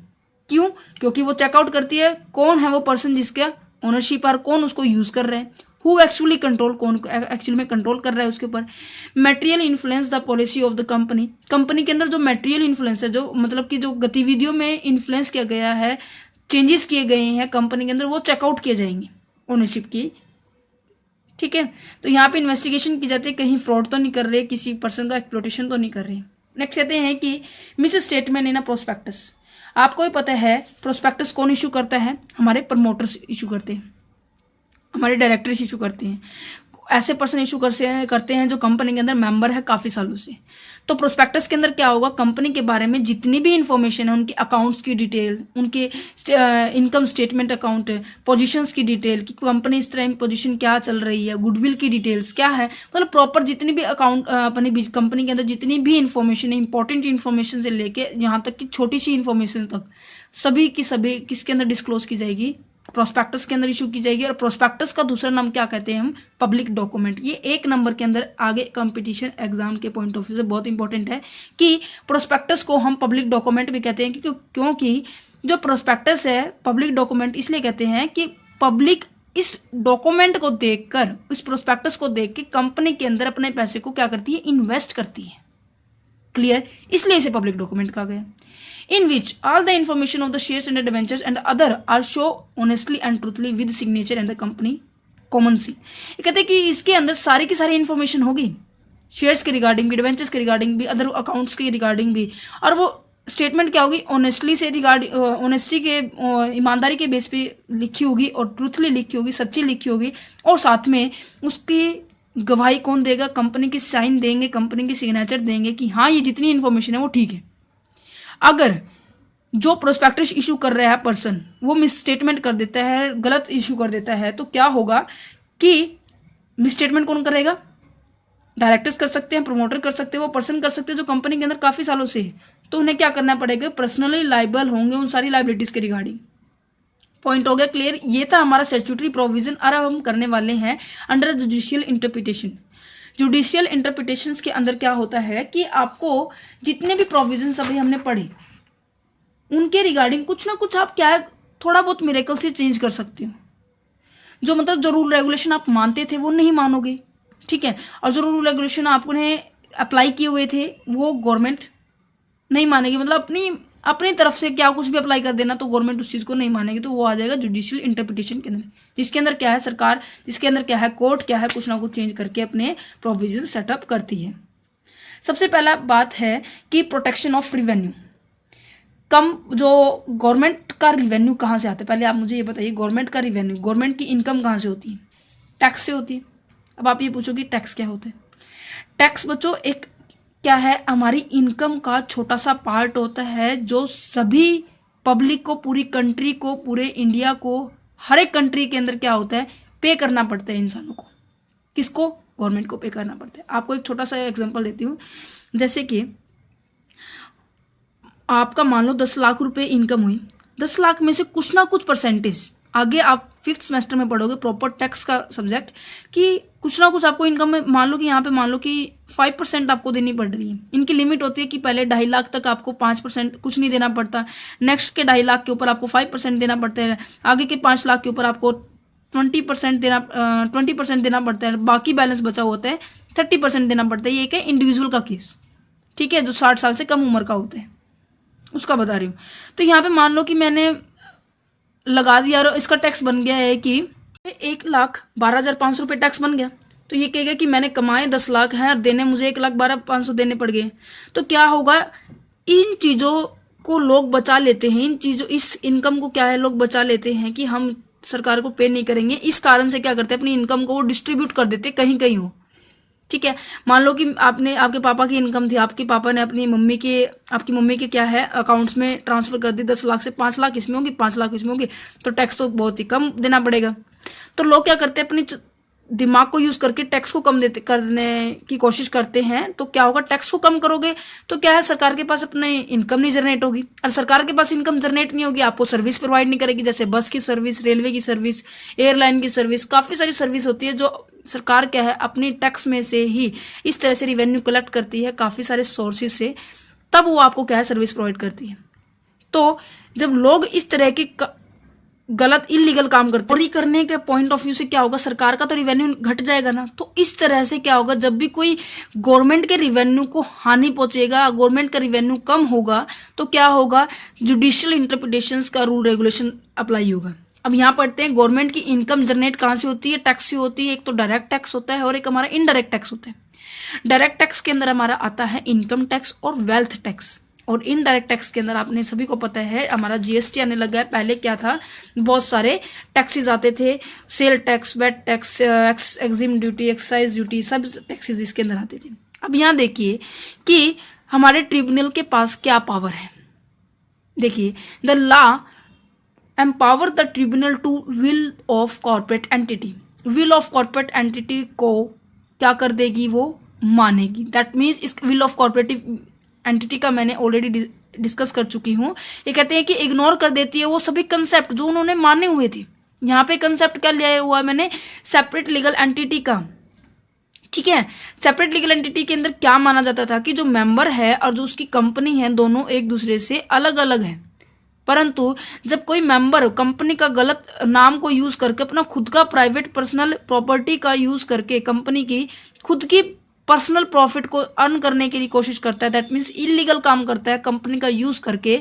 क्यों? क्योंकि वो चेकआउट करती है कौन है वो पर्सन जिसका ओनरशिप और कौन उसको यूज कर रहे हैं, हु एक्चुअली कंट्रोल, कौन एक्चुअली में कंट्रोल कर रहा है उसके ऊपर। Material influence the policy of the company, company के अंदर जो मटेरियल इन्फ्लुएंस है, जो मतलब कि जो गतिविधियों में इन्फ्लुएंस किया गया है, चेंजेस किए गए हैं कंपनी के अंदर, वो चेकआउट किए जाएंगे ओनरशिप की। ठीक है, तो यहाँ पे इन्वेस्टिगेशन की जाती है, कहीं फ्रॉड तो नहीं कर रहे, किसी पर्सन का एक्सप्लॉयटेशन तो नहीं कर रहे। नेक्स्ट कहते हैं कि miss statement in a prospectus. आपको ही पता है प्रोस्पेक्टस कौन इशू करता है, हमारे प्रमोटर्स इशू करते हैं, हमारे डायरेक्टर्स इशू करते हैं, ऐसे पर्सन इशू करते हैं जो कंपनी के अंदर मेंबर है काफ़ी सालों से। तो प्रोस्पेक्टस के अंदर क्या होगा, कंपनी के बारे में जितनी भी इंफॉर्मेशन है, उनके अकाउंट्स की डिटेल, उनके इनकम स्टेटमेंट अकाउंट, पोजीशंस की डिटेल, कि कंपनी इस तरह पोजीशन क्या चल रही है, गुडविल की डिटेल्स क्या है, मतलब प्रॉपर जितनी भी अकाउंट अपनी कंपनी के अंदर जितनी भी इंफॉर्मेशन है, इंपॉर्टेंट इंफॉर्मेशन से लेके यहाँ तक कि छोटी सी इंफॉर्मेशन तक, सभी की सभी किसके अंदर डिस्क्लोज की जाएगी, प्रोस्पेक्टस के अंदर इशू की जाएगी। और प्रोस्पेक्टस का दूसरा नाम क्या कहते हैं हम, पब्लिक डॉक्यूमेंट। ये एक नंबर के अंदर आगे कंपटीशन एग्जाम के पॉइंट ऑफ व्यू से बहुत इंपॉर्टेंट है कि प्रोस्पेक्टस को हम पब्लिक डॉक्यूमेंट भी कहते हैं, क्योंकि जो प्रोस्पेक्टस है पब्लिक डॉक्यूमेंट इसलिए कहते हैं कि पब्लिक इस डॉक्यूमेंट को देखकर, इस प्रोस्पेक्टस को देख के कंपनी के अंदर अपने पैसे को क्या करती है, इन्वेस्ट करती है। क्लियर, इसलिए इसे पब्लिक डॉक्यूमेंट कहा गया। In which all the information of the shares and the debentures and other are show honestly and truthfully with signature and the company common seal। ये कहते हैं कि इसके अंदर सारी की सारी इंफॉर्मेशन होगी, शेयर्स के रिगार्डिंग भी, डिवेंचर्स के रिगार्डिंग भी, अदर अकाउंट्स के रिगार्डिंग भी, और वो स्टेटमेंट क्या होगी, ऑनेस्टली से रिगार्डिंग, ऑनेस्टी के ईमानदारी के बेस पे लिखी होगी और ट्रूथफुली लिखी होगी, सच्ची लिखी होगी। और साथ में उसकी गवाही कौन देगा, कंपनी की साइन देंगे, कंपनी की सिग्नेचर देंगे कि हाँ ये जितनी इन्फॉर्मेशन है वो ठीक है। अगर जो प्रोस्पेक्टस इशू कर रहा है पर्सन वो मिस स्टेटमेंट कर देता है, गलत इशू कर देता है, तो क्या होगा कि मिस स्टेटमेंट कौन करेगा, डायरेक्टर्स कर सकते हैं, प्रमोटर कर सकते हैं, वो पर्सन कर सकते हैं जो कंपनी के अंदर काफ़ी सालों से है, तो उन्हें क्या करना पड़ेगा, पर्सनली लाइबल होंगे उन सारी लाइबिलिटीज़ के रिगार्डिंग। पॉइंट हो गया क्लियर। ये था हमारा स्टैट्यूटरी प्रोविजन। और अब हम करने वाले हैं under judicial interpretation. Judicial interpretations के अंदर क्या होता है कि आपको जितने भी प्रोविजंस अभी हमने पढ़े उनके रिगार्डिंग कुछ ना कुछ आप क्या है थोड़ा बहुत मिरेकल से चेंज कर सकते हो। जो मतलब जो रूल रेगुलेशन आप मानते थे वो नहीं मानोगे, ठीक है, और जो रूल रेगुलेशन आपने अप्लाई किए हुए थे वो गवर्नमेंट नहीं मानेगी, मतलब अपनी तरफ से क्या कुछ भी अप्लाई कर देना तो गवर्नमेंट उस चीज़ को नहीं मानेगी, तो वो आ जाएगा जुडिशियल इंटरप्रिटेशन के अंदर, जिसके अंदर क्या है सरकार, जिसके अंदर क्या है कोर्ट, क्या है कुछ ना कुछ चेंज करके अपने प्रोविजन सेटअप करती है। सबसे पहला बात है कि प्रोटेक्शन ऑफ रिवेन्यू। कम जो गवर्नमेंट का रिवेन्यू कहाँ से आता है, पहले आप मुझे ये बताइए, गवर्नमेंट का रिवेन्यू, गवर्नमेंट की इनकम कहाँ से होती है, टैक्स से होती है। अब आप ये पूछोगे टैक्स क्या होता है। टैक्स बच्चों एक क्या है, हमारी इनकम का छोटा सा पार्ट होता है जो सभी पब्लिक को, पूरी कंट्री को, पूरे इंडिया को, हर एक कंट्री के अंदर क्या होता है, पे करना पड़ता है इंसानों को। किसको, गवर्नमेंट को पे करना पड़ता है। आपको एक छोटा सा एग्जांपल देती हूँ, जैसे कि आपका मान लो 10 लाख रुपए इनकम हुई, 10 लाख में से कुछ ना कुछ परसेंटेज, आगे आप 5th सेमेस्टर में पढ़ोगे प्रॉपर टैक्स का सब्जेक्ट, कि कुछ ना कुछ आपको इनकम में मान लो कि यहाँ पे मान लो कि 5% आपको देनी पड़ रही है। इनकी लिमिट होती है कि पहले 2.5 लाख तक आपको 5% कुछ नहीं देना पड़ता, नेक्स्ट के 2.5 लाख के ऊपर आपको 5% देना पड़ता है, आगे के 5 लाख के ऊपर आपको 20% देना पड़ता है, बाकी बैलेंस बचा होता है 30% देना पड़ता है। ये एक है इंडिविजुअल का केस, ठीक है, जो 60 साल से कम उम्र का होता है उसका बता रही हूँ। तो यहाँ पे मान लो कि मैंने लगा दिया और इसका टैक्स बन गया है कि 1,12,500 रुपये टैक्स बन गया। तो ये कहेगा कि मैंने कमाए 10 लाख हैं और देने मुझे 1,12,500 देने पड़ गए। तो क्या होगा, इन चीज़ों को लोग बचा लेते हैं, इस इनकम को क्या है लोग बचा लेते हैं कि हम सरकार को पे नहीं करेंगे। इस कारण से क्या करते हैं, अपनी इनकम को वो डिस्ट्रीब्यूट कर देते कहीं कहीं हो, ठीक है। मान लो कि आपके पापा की इनकम थी, आपके पापा ने आपकी मम्मी के क्या है अकाउंट्स में ट्रांसफर कर दी, 10 लाख से 5 लाख इसमें होगी, 5 लाख इसमें होगी, तो टैक्स तो बहुत ही कम देना पड़ेगा। तो लोग क्या करते हैं, अपनी दिमाग को यूज करके टैक्स को कम करने की कोशिश करते हैं। तो क्या होगा, टैक्स को कम करोगे तो क्या है, सरकार के पास अपने इनकम नहीं जनरेट होगी, और सरकार के पास इनकम जनरेट नहीं होगी, आपको सर्विस प्रोवाइड नहीं करेगी, जैसे बस की सर्विस, रेलवे की सर्विस, एयरलाइन की सर्विस, काफ़ी सारी सर्विस होती है जो सरकार क्या है अपनी टैक्स में से ही इस तरह से रिवेन्यू कलेक्ट करती है काफ़ी सारे सोर्सेज से, तब वो आपको क्या है सर्विस प्रोवाइड करती है। तो जब लोग इस तरह की गलत इलीगल काम करते हैं, चोरी करने के पॉइंट ऑफ व्यू से क्या होगा, सरकार का तो रिवेन्यू घट जाएगा ना। तो इस तरह से क्या होगा, जब भी कोई गवर्नमेंट के रिवेन्यू को हानि पहुंचेगा, गवर्नमेंट का रिवेन्यू कम होगा, तो क्या होगा, जुडिशियल इंटरप्रिटेशंस का रूल रेगुलेशन अप्लाई होगा। अब यहाँ पढ़ते हैं, गवर्नमेंट की इनकम जनरेट कहाँ से होती है, टैक्स से होती है। एक तो डायरेक्ट टैक्स होता है और एक हमारा इनडायरेक्ट टैक्स होता है। डायरेक्ट टैक्स के अंदर हमारा आता है इनकम टैक्स और वेल्थ टैक्स, और इनडायरेक्ट टैक्स के अंदर आपने सभी को पता है हमारा जीएसटी आने लगा है। पहले क्या था, बहुत सारे टैक्सेस आते थे, sale tax, VAT tax, exim duty, excise duty, सब टैक्सेस इसके अंदर आते थे। अब यहाँ देखिए कि हमारे ट्रिब्यूनल के पास क्या पावर है। देखिए, the law empower the tribunal to veil of corporate entity. Veil of corporate entity को क्या कर देगी, वो मानेगी। दैट मीन्स इस विल ऑफ कॉर्पोरेटिव एंटिटी का मैंने ऑलरेडी डिस्कस कर चुकी हूँ। ये कहते हैं कि इग्नोर कर देती है वो सभी कंसेप्ट जो उन्होंने माने हुए थे। यहाँ पे कंसेप्ट क्या लिया हुआ है मैंने, सेपरेट लीगल एंटिटी का। ठीक है, सेपरेट लीगल एंटिटी के अंदर क्या माना जाता था कि जो मेंबर है और जो उसकी कंपनी है, दोनों एक दूसरे से अलग अलग है। परंतु जब कोई मेंबर कंपनी का गलत नाम को यूज करके अपना खुद का प्राइवेट पर्सनल प्रॉपर्टी का यूज करके कंपनी की खुद की पर्सनल प्रॉफिट को अर्न करने के लिए कोशिश करता है, दैट मीन्स इलीगल काम करता है कंपनी का यूज करके,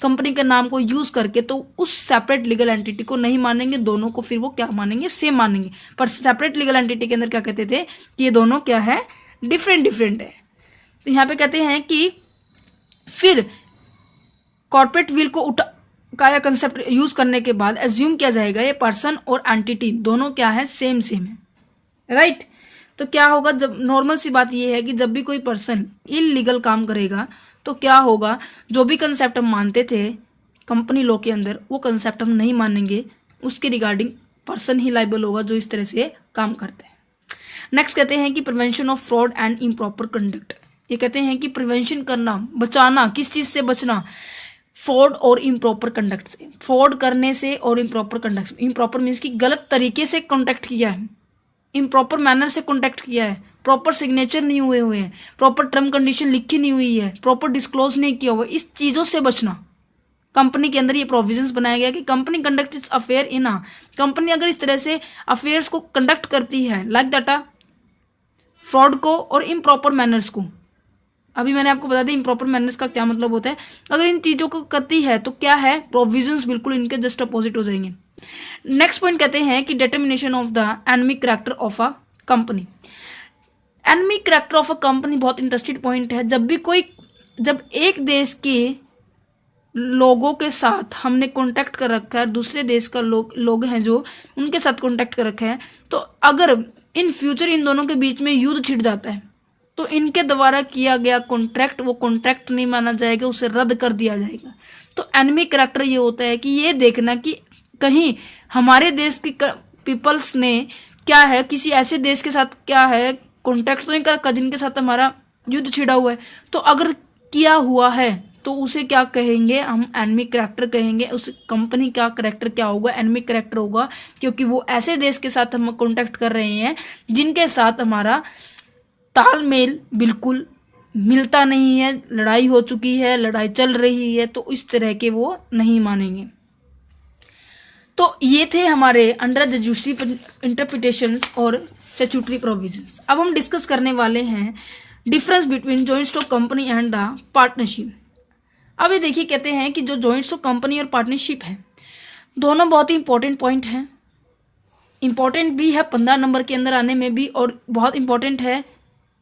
कंपनी के नाम को यूज करके, तो उस सेपरेट लीगल एंटिटी को नहीं मानेंगे। दोनों को फिर वो क्या मानेंगे, सेम मानेंगे। पर सेपरेट लीगल एंटिटी के अंदर क्या कहते थे कि ये दोनों क्या है, डिफरेंट डिफरेंट है। तो यहाँ पे कहते हैं कि फिर कॉर्पोरेट विल को का कंसेप्ट यूज करने के बाद एज्यूम किया जाएगा ये पर्सन और एंटिटी दोनों क्या है, सेम सेम है, राइट। तो क्या होगा, जब नॉर्मल सी बात ये है कि जब भी कोई पर्सन इलीगल काम करेगा तो क्या होगा, जो भी कंसेप्ट हम मानते थे कंपनी लॉ के अंदर वो कंसेप्ट हम नहीं मानेंगे, उसके रिगार्डिंग पर्सन ही लाइबल होगा जो इस तरह से काम करता है। नेक्स्ट कहते हैं कि prevention of fraud and improper conduct. ये कहते हैं कि प्रिवेंशन करना, बचाना, किस चीज़ से बचना, फ्रॉड और इम्प्रॉपर कंडक्ट से। फ्रॉड करने से और इम्प्रॉपर कंडक्ट से। इम्प्रॉपर मीन्स कि गलत तरीके से कॉन्टैक्ट किया है, इम्प्रॉपर मैनर से कॉन्टैक्ट किया है, प्रॉपर सिग्नेचर नहीं हुए हैं, प्रॉपर टर्म कंडीशन लिखी नहीं हुई है, प्रॉपर डिस्क्लोज नहीं किया हुआ, इस चीज़ों से बचना। कंपनी के अंदर ये प्रोविजंस बनाया गया कि company conduct is affair in a, company अगर इस तरह से अफेयर्स को कंडक्ट करती है लाइक डाटा, फ्रॉड को और इम्प्रॉपर मैनर्स को। अभी मैंने आपको बता दिया इम्प्रॉपर मैनर्स का क्या मतलब होता है। अगर इन चीज़ों को करती है तो क्या है, प्रोविजंस बिल्कुल इनके जस्ट अपोजिट हो जाएंगे। नेक्स्ट पॉइंट कहते हैं कि determination of the N myc character of a company. N myc character of a company बहुत इंटरेस्टिंग पॉइंट है। जब एक देश के लोगों के साथ हमने कांटेक्ट कर रखा है, दूसरे देश का लोग हैं जो उनके साथ कांटेक्ट कर रखा है, तो अगर इन फ्यूचर इन दोनों के बीच में युद्ध छिड़ जाता है तो इनके द्वारा किया गया कॉन्ट्रैक्ट वो कॉन्ट्रैक्ट नहीं माना जाएगा, उसे रद्द कर दिया जाएगा। तो एनिमी कैरेक्टर ये होता है कि ये देखना कि कहीं हमारे देश की पीपल्स ने क्या है, किसी ऐसे देश के साथ क्या है कॉन्ट्रैक्ट तो नहीं कर रखा जिनके साथ हमारा युद्ध छिड़ा हुआ है। तो अगर किया हुआ है तो उसे क्या कहेंगे, हम एनिमी कैरेक्टर कहेंगे। उस कंपनी का कैरेक्टर क्या होगा, एनिमी कैरेक्टर होगा, क्योंकि वो ऐसे देश के साथ हम कॉन्टैक्ट कर रहे हैं जिनके साथ हमारा तालमेल बिल्कुल मिलता नहीं है, लड़ाई हो चुकी है, लड़ाई चल रही है, तो इस तरह के वो नहीं मानेंगे। तो ये थे हमारे अंडर द जुडिशरी इंटरप्रिटेशंस और स्टैट्यूटरी प्रोविजंस। अब हम डिस्कस करने वाले हैं difference between joint stock company and the partnership. अब ये देखिए, कहते हैं कि जो जॉइंट स्टॉक कंपनी और पार्टनरशिप है दोनों बहुत ही इंपॉर्टेंट पॉइंट हैं। इंपॉर्टेंट भी है 15 नंबर के अंदर आने में भी, और बहुत इंपॉर्टेंट है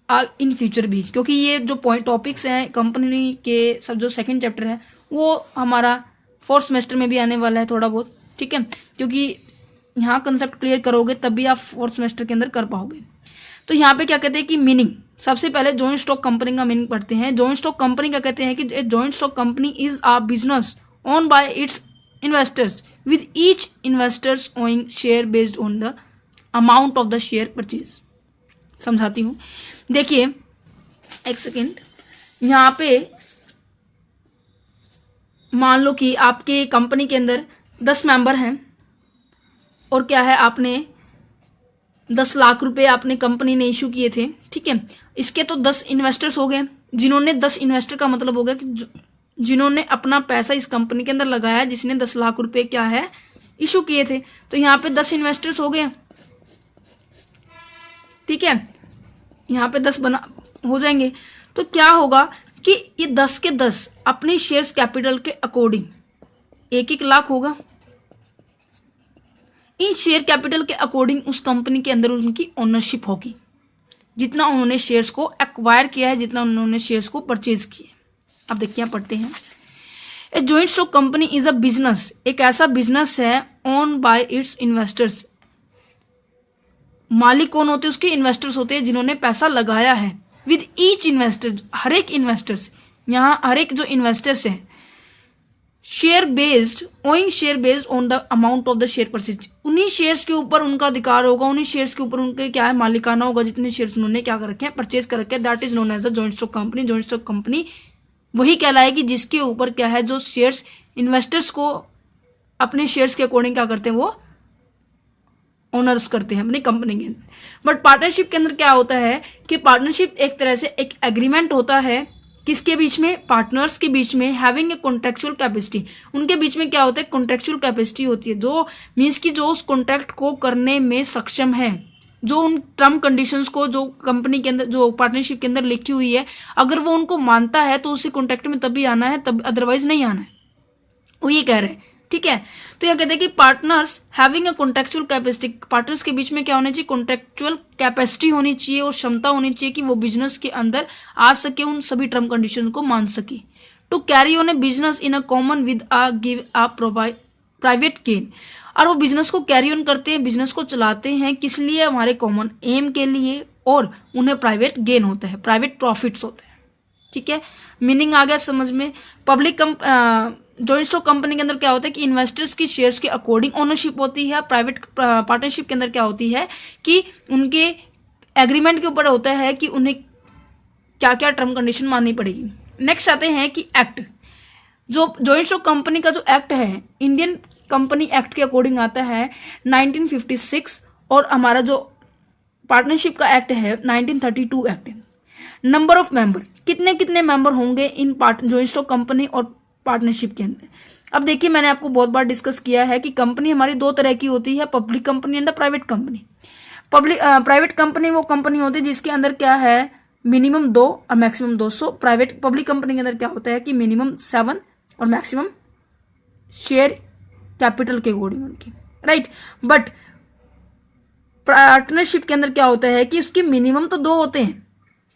इन फ्यूचर भी, क्योंकि ये जो पॉइंट टॉपिक्स हैं कंपनी के सब जो सेकंड चैप्टर है वो हमारा 4th सेमेस्टर में भी आने वाला है थोड़ा बहुत, ठीक है। क्योंकि यहाँ कंसेप्ट क्लियर करोगे तब भी आप 4th सेमेस्टर के अंदर कर पाओगे। तो यहाँ पे क्या कहते हैं कि मीनिंग, सबसे पहले जॉइंट स्टॉक कंपनी का मीनिंग पढ़ते हैं। जॉइंट स्टॉक कंपनी क्या कहते हैं कि joint stock company is a business own by it's investors with each investors owing share based on the amount of the share purchase. समझाती हूँ, देखिए एक सेकेंड। यहाँ पे मान लो कि आपके कंपनी के अंदर 10 मेंबर हैं और क्या है, आपने 10 लाख रुपए आपने कंपनी ने इशू किए थे, ठीक है। इसके तो 10 इन्वेस्टर्स हो गए, जिन्होंने 10 इन्वेस्टर का मतलब हो गया कि जिन्होंने अपना पैसा इस कंपनी के अंदर लगाया, जिसने 10 लाख रुपए क्या है इशू किए थे। तो यहाँ पे 10 इन्वेस्टर्स हो गए, ठीक है, यहाँ पे 10 बना हो जाएंगे। तो क्या होगा कि ये 10 के 10 अपने शेयर्स कैपिटल के अकॉर्डिंग 1-1 लाख होगा। इन शेयर कैपिटल के अकॉर्डिंग उस कंपनी के अंदर उनकी ओनरशिप होगी, जितना उन्होंने शेयर्स को एक्वायर किया है, जितना उन्होंने शेयर्स को परचेज किया। अब देखिए यहाँ पढ़ते हैं, a joint stock company is a business, एक ऐसा बिजनेस है ओन बाय इट्स इन्वेस्टर्स। मालिक कौन होते हैं? उसके इन्वेस्टर्स होते हैं जिन्होंने पैसा लगाया है। विद ईच इन्वेस्टर, हर एक इन्वेस्टर्स, यहाँ हर एक जो इन्वेस्टर्स हैं, share based owing share based on the amount of the share purchase, उन्हीं शेयर्स के ऊपर उनका अधिकार होगा, उन्हीं शेयर्स के ऊपर उनके क्या है मालिकाना होगा, जितने शेयर्स उन्होंने क्या कर रखे हैं परचेज कर रखे हैं। That is known as a joint stock company. Joint stock company वही कहलाएगी जिसके ऊपर क्या है, जो शेयर्स इन्वेस्टर्स को अपने शेयर्स के अकॉर्डिंग क्या करते हैं, वो ओनर्स करते हैं अपनी कंपनी के अंदर। बट पार्टनरशिप के अंदर क्या होता है कि पार्टनरशिप एक तरह से एक एग्रीमेंट होता है, किसके बीच में? पार्टनर्स के बीच में, हैविंग ए कॉन्ट्रेक्चुअल कैपेसिटी। उनके बीच में क्या होता है? कॉन्ट्रेक्चुअल कैपेसिटी होती है, जो मीन्स की जो उस कॉन्ट्रैक्ट को करने में सक्षम है, जो उन टर्म कंडीशंस को जो कंपनी के अंदर, जो पार्टनरशिप के अंदर लिखी हुई है, अगर वो उनको मानता है तो उसी कॉन्ट्रैक्ट में तभी आना है, तब अदरवाइज नहीं आना है, वो ये कह रहे हैं, ठीक है। तो यह कहते हैं कि partners having a contractual capacity, partners के बीच में क्या होना चाहिए? कॉन्ट्रेक्चुअल कैपेसिटी होनी चाहिए और क्षमता होनी चाहिए कि वो बिजनेस के अंदर आ सके, उन सभी टर्म कंडीशन को मान सके। To carry on a business in a common with a give a private gain, और वो बिजनेस को कैरी ऑन करते हैं, बिजनेस को चलाते हैं, किस लिए? हमारे कॉमन एम के लिए, और उन्हें प्राइवेट गेन होता है, प्राइवेट प्रॉफिट्स होते हैं, ठीक है। मीनिंग आ गया समझ में? पब्लिक जॉइंट स्टॉक कंपनी के अंदर क्या होता है कि इन्वेस्टर्स की शेयर्स के अकॉर्डिंग ओनरशिप होती है। प्राइवेट पार्टनरशिप के अंदर क्या होती है कि उनके एग्रीमेंट के ऊपर होता है कि उन्हें क्या क्या टर्म कंडीशन माननी पड़ेगी। नेक्स्ट आते हैं कि एक्ट, जो जॉइंट स्टॉक कंपनी का जो एक्ट है, इंडियन कंपनी एक्ट के अकॉर्डिंग आता है 1956, और हमारा जो पार्टनरशिप का एक्ट है 1932 एक्ट है। नंबर ऑफ मेंबर, कितने कितने मेंबर होंगे इन जॉइंट स्टॉक कंपनी और पार्टनरशिप के अंदर? अब देखिए, मैंने आपको बहुत बार डिस्कस किया है कि कंपनी हमारी दो तरह की होती है, public company and private company. Private company वो कंपनी होती है जिसके अंदर क्या है, मिनिमम 2 और मैक्सिमम 200। पब्लिक कंपनी के अंदर क्या होता है कि मिनिमम 7 और मैक्सिमम शेयर कैपिटल के अकॉर्डिंग उनकी, राइट। बट पार्टनरशिप के अंदर क्या होता है कि उसके मिनिमम तो 2 होते हैं,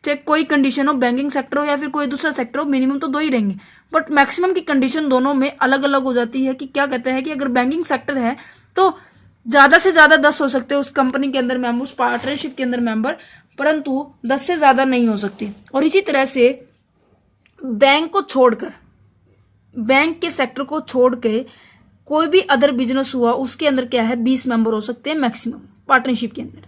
चाहे कोई कंडीशन हो, बैंकिंग सेक्टर हो या फिर कोई दूसरा सेक्टर हो, मिनिमम तो 2 ही रहेंगे। बट मैक्सिमम की कंडीशन दोनों में अलग अलग हो जाती है कि क्या कहते हैं कि अगर बैंकिंग सेक्टर है तो ज़्यादा से ज़्यादा 10 हो सकते हैं उस कंपनी के अंदर मेंबर, उस पार्टनरशिप के अंदर मेंबर, परंतु 10 से ज़्यादा नहीं हो सकते। और इसी तरह से बैंक को छोड़कर, बैंक के सेक्टर को छोड़ के कोई भी अदर बिजनेस हुआ, उसके अंदर क्या है 20 मेंबर हो सकते हैं मैक्सिमम पार्टनरशिप के अंदर।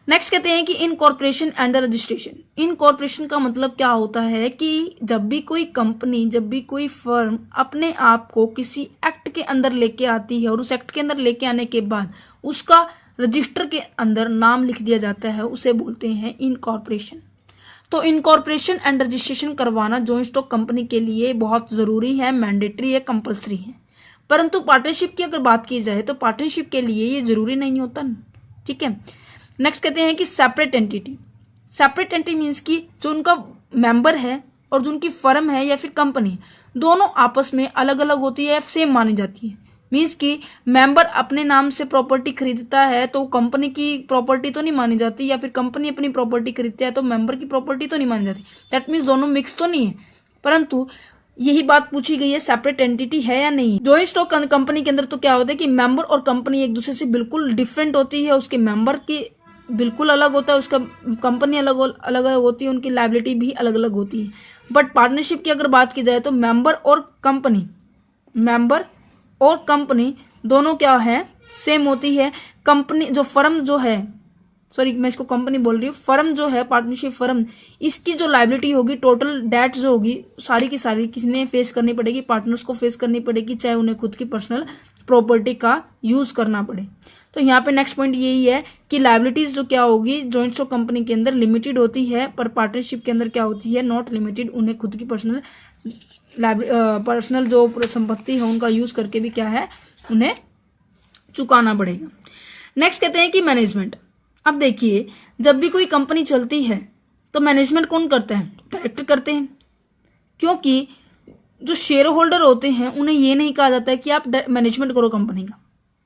नेक्स्ट कहते हैं कि incorporation and the registration. Incorporation का मतलब क्या होता है कि जब भी कोई कंपनी, जब भी कोई फर्म अपने आप को किसी एक्ट के अंदर लेके आती है और उस एक्ट के अंदर लेके आने के बाद उसका रजिस्टर के अंदर नाम लिख दिया जाता है, उसे बोलते हैं इनकॉर्पोरेशन। तो इनकॉर्पोरेशन एंड रजिस्ट्रेशन करवाना जॉइंट स्टॉक कंपनी के लिए बहुत ज़रूरी है, मैंडेटरी है, कंपलसरी है। परंतु पार्टनरशिप की अगर बात की जाए तो पार्टनरशिप के लिए ये ज़रूरी नहीं होता, ठीक है। नेक्स्ट कहते हैं कि separate entity. Separate entity means कि जो उनका मेंबर है और जो उनकी फर्म है या फिर कंपनी, दोनों आपस में अलग अलग होती है, सेम मानी जाती है। मीन्स कि मेंबर अपने नाम से प्रॉपर्टी खरीदता है तो कंपनी की प्रॉपर्टी तो नहीं मानी जाती, या फिर कंपनी अपनी प्रॉपर्टी खरीदता है तो मेंबर की प्रॉपर्टी तो नहीं मानी जाती। दैट मीन्स दोनों मिक्स तो नहीं है, परंतु यही बात पूछी गई है सेपरेट एंटिटी है या नहीं। जॉइंट स्टॉक कंपनी के अंदर तो क्या होता है कि मेंबर और कंपनी एक दूसरे से बिल्कुल डिफरेंट होती है, उसके मेंबर की बिल्कुल अलग होता है, उसका कंपनी अलग अलग होती है, उनकी लायबिलिटी भी अलग अलग होती है। बट पार्टनरशिप की अगर बात की जाए तो मेंबर और कंपनी दोनों क्या है, सेम होती है। कंपनी जो फर्म जो है, सॉरी मैं इसको कंपनी बोल रही हूँ, फर्म जो है पार्टनरशिप फर्म, इसकी जो लायबिलिटी होगी, टोटल डेट जो होगी, सारी की सारी किसने फेस करनी पड़ेगी, पार्टनर्स को फेस करनी पड़ेगी, चाहे उन्हें खुद की पर्सनल प्रॉपर्टी का यूज करना पड़े। तो यहाँ पे नेक्स्ट पॉइंट यही है कि लायबिलिटीज जो क्या होगी जॉइंट स्टॉक कंपनी के अंदर लिमिटेड होती है, पर पार्टनरशिप के अंदर क्या होती है, नॉट लिमिटेड। उन्हें खुद की पर्सनल जो संपत्ति है उनका यूज करके भी क्या है, उन्हें चुकाना पड़ेगा। नेक्स्ट कहते हैं कि मैनेजमेंट। अब देखिए, जब भी कोई कंपनी चलती है तो मैनेजमेंट कौन करता है? डायरेक्टर करते हैं, क्योंकि जो शेयर होल्डर होते हैं उन्हें ये नहीं कहा जाता है कि आप मैनेजमेंट करो कंपनी का,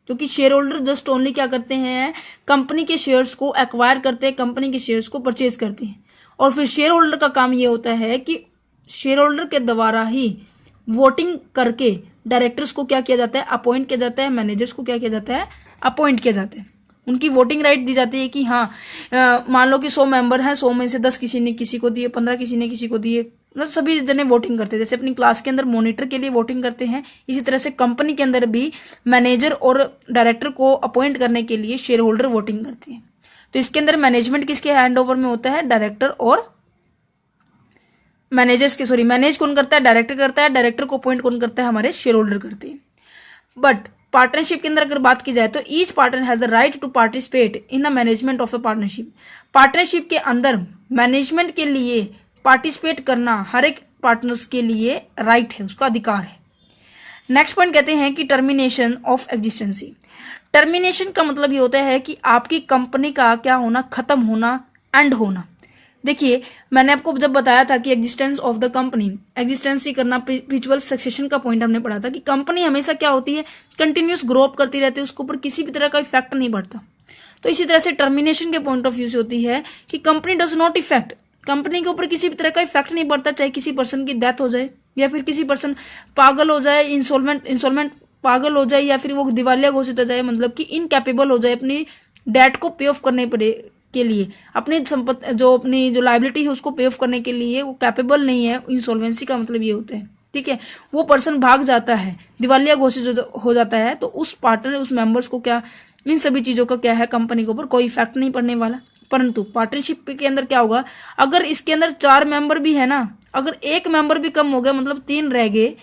क्योंकि शेयर होल्डर जस्ट ओनली क्या करते हैं? कंपनी के शेयर्स को एक्वायर करते हैं, कंपनी के शेयर्स को परचेज करते हैं। और फिर शेयर होल्डर का काम ये होता है कि शेयर होल्डर के द्वारा ही वोटिंग करके डायरेक्टर्स को क्या किया जाता है? अपॉइंट किया जाता है। मैनेजर्स को क्या किया जाता है? अपॉइंट किया जाता है। उनकी वोटिंग राइट दी जाती है कि हाँ, मान लो कि 100 मेंबर हैं, 100 में से 10 किसी ने किसी को दिए, 15 किसी ने किसी को दिए, मतलब सभी जने वोटिंग करते हैं। जैसे अपनी क्लास के अंदर मॉनिटर के लिए वोटिंग करते हैं, इसी तरह से कंपनी के अंदर भी मैनेजर और डायरेक्टर को अपॉइंट करने के लिए शेयर होल्डर वोटिंग करते हैं। तो इसके अंदर मैनेजमेंट किसके हैंड ओवर में होता है? डायरेक्टर और मैनेजर्स के, सॉरी, मैनेज कौन करता है? डायरेक्टर करता है। डायरेक्टर को अपॉइंट कौन करता है? हमारे शेयर होल्डर करते हैं। बट पार्टनरशिप के अंदर अगर बात की जाए तो each partner has a right to participate in the management of a partnership. Partnership के अंदर मैनेजमेंट के लिए पार्टिसिपेट करना हर एक पार्टनर्स के लिए राइट है, उसका अधिकार है। नेक्स्ट पॉइंट कहते हैं कि टर्मिनेशन ऑफ एग्जिस्टेंसी। टर्मिनेशन का मतलब ये होता है कि आपकी कंपनी का क्या होना? खत्म होना, एंड होना। देखिए, मैंने आपको जब बताया था कि एग्जिस्टेंस ऑफ द कंपनी, एग्जिस्टेंसी करना, म्यूचुअल सक्सेशन का पॉइंट हमने पढ़ा था कि कंपनी हमेशा क्या होती है? कंटिन्यूस ग्रो अप करती रहती है, उसके ऊपर किसी भी तरह का इफेक्ट नहीं पड़ता। तो इसी तरह से टर्मिनेशन के पॉइंट ऑफ व्यू से होती है कि company does not effect, company के ऊपर किसी भी तरह का इफेक्ट नहीं पड़ता, चाहे किसी पर्सन की डेथ हो जाए या फिर किसी पर्सन पागल हो जाए, इंसॉल्वेंट पागल हो जाए, या फिर वो दिवालिया घोषित हो जाए, मतलब कि इनकैपेबल हो जाए अपनी डेट को पे ऑफ करने पड़े के लिए, अपनी संपत्ति जो लाइबिलिटी है उसको पे ऑफ करने के लिए वो कैपेबल नहीं है। इंसॉल्वेंसी का मतलब ये होता है, ठीक है, वो पर्सन भाग जाता है, दिवालिया घोषित हो जाता है, तो उस पार्टनर, उस मेंबर्स को क्या, इन सभी चीज़ों का क्या है? कंपनी के ऊपर कोई इफेक्ट नहीं पड़ने वाला। परंतु पार्टनरशिप के अंदर क्या होगा? अगर इसके अंदर 4 मेंबर भी है ना, अगर एक मेंबर भी कम हो गया, मतलब 3 रह गए,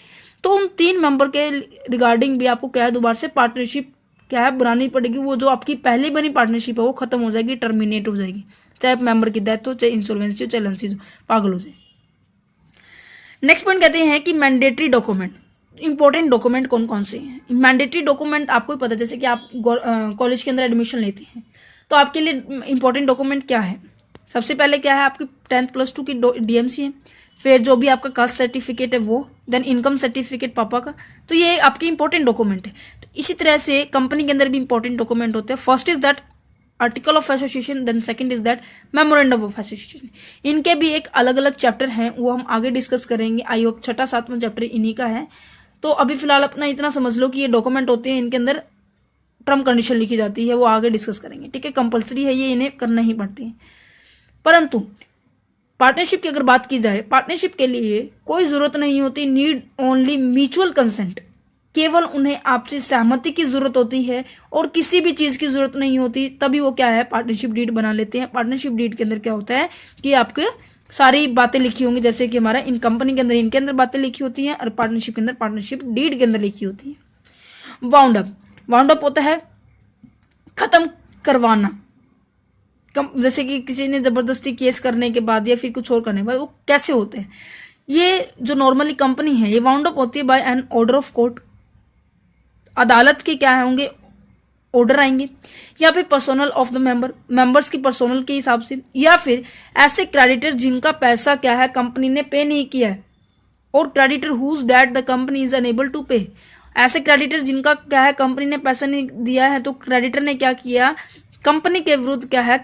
तो उन 3 मेंबर के रिगार्डिंग भी आपको क्या है? दोबारा से पार्टनरशिप क्या है? बनानी पड़ेगी। वो जो आपकी पहले बनी पार्टनरशिप है वो खत्म हो जाएगी, टर्मिनेट हो जाएगी, चाहे मेंबर की डेथ हो, चाहे इंसॉल्वेंसी हो, चाहे लंसीज हो, पागल हो जाए। नेक्स्ट पॉइंट कहते हैं कि मैंडेटरी डॉक्यूमेंट। इंपॉर्टेंट डॉक्यूमेंट कौन कौन से हैं? मैंडेटरी डॉक्यूमेंट आपको ही पता है, जैसे कि आप कॉलेज के अंदर एडमिशन लेते हैं तो आपके लिए इंपॉर्टेंट डॉक्यूमेंट क्या है? सबसे पहले क्या है? आपकी 10th + 2 की DMC है, फिर जो भी आपका कास्ट सर्टिफिकेट है वो, देन इनकम सर्टिफिकेट पापा का, तो ये आपके इंपॉर्टेंट डॉक्यूमेंट है। तो इसी तरह से कंपनी के अंदर भी इंपॉर्टेंट डॉक्यूमेंट होते हैं। First is that article of association, then second is that memorandum of association. इनके भी एक अलग अलग चैप्टर हैं, वो हम आगे डिस्कस करेंगे। आई होप 6वां 7वां चैप्टर इन्हीं का है। तो अभी फिलहाल अपना इतना समझ लो कि ये डॉक्यूमेंट होते हैं, इनके अंदर टर्म कंडीशन लिखी जाती है, वो आगे डिस्कस करेंगे, ठीक है। कंपलसरी है ये, इन्हें करना ही पड़ती है। परंतु पार्टनरशिप की अगर बात की जाए, पार्टनरशिप के लिए कोई ज़रूरत नहीं होती, नीड ओनली म्यूचुअल कंसेंट। केवल उन्हें आपसे सहमति की ज़रूरत होती है और किसी भी चीज़ की ज़रूरत नहीं होती, तभी वो क्या है? पार्टनरशिप डीड बना लेते हैं। पार्टनरशिप डीड के अंदर क्या होता है कि आपके सारी बातें लिखी होंगी, जैसे कि हमारा इन कंपनी के अंदर इनके अंदर बातें लिखी होती हैं और पार्टनरशिप के अंदर पार्टनरशिप डीड के अंदर लिखी होती है। वाउंड अप, वाउंड अप होता है खत्म करवाना। जैसे कि किसी ने ज़बरदस्ती केस करने के बाद या फिर कुछ और करने के बाद वो कैसे होते हैं? ये जो नॉर्मली कंपनी है ये वाउंड अप होती है by an order of court. अदालत के क्या होंगे? ऑर्डर आएंगे, या फिर पर्सनल ऑफ द मेंबर्स की पर्सनल के हिसाब से, या फिर ऐसे क्रेडिटर जिनका पैसा क्या है कंपनी ने पे नहीं किया है, और creditor whose debt the company is unable to pay. ऐसे क्रेडिटर जिनका क्या है कंपनी ने पैसा नहीं दिया है, तो क्रेडिटर ने क्या किया? कंपनी के विरुद्ध क्या है?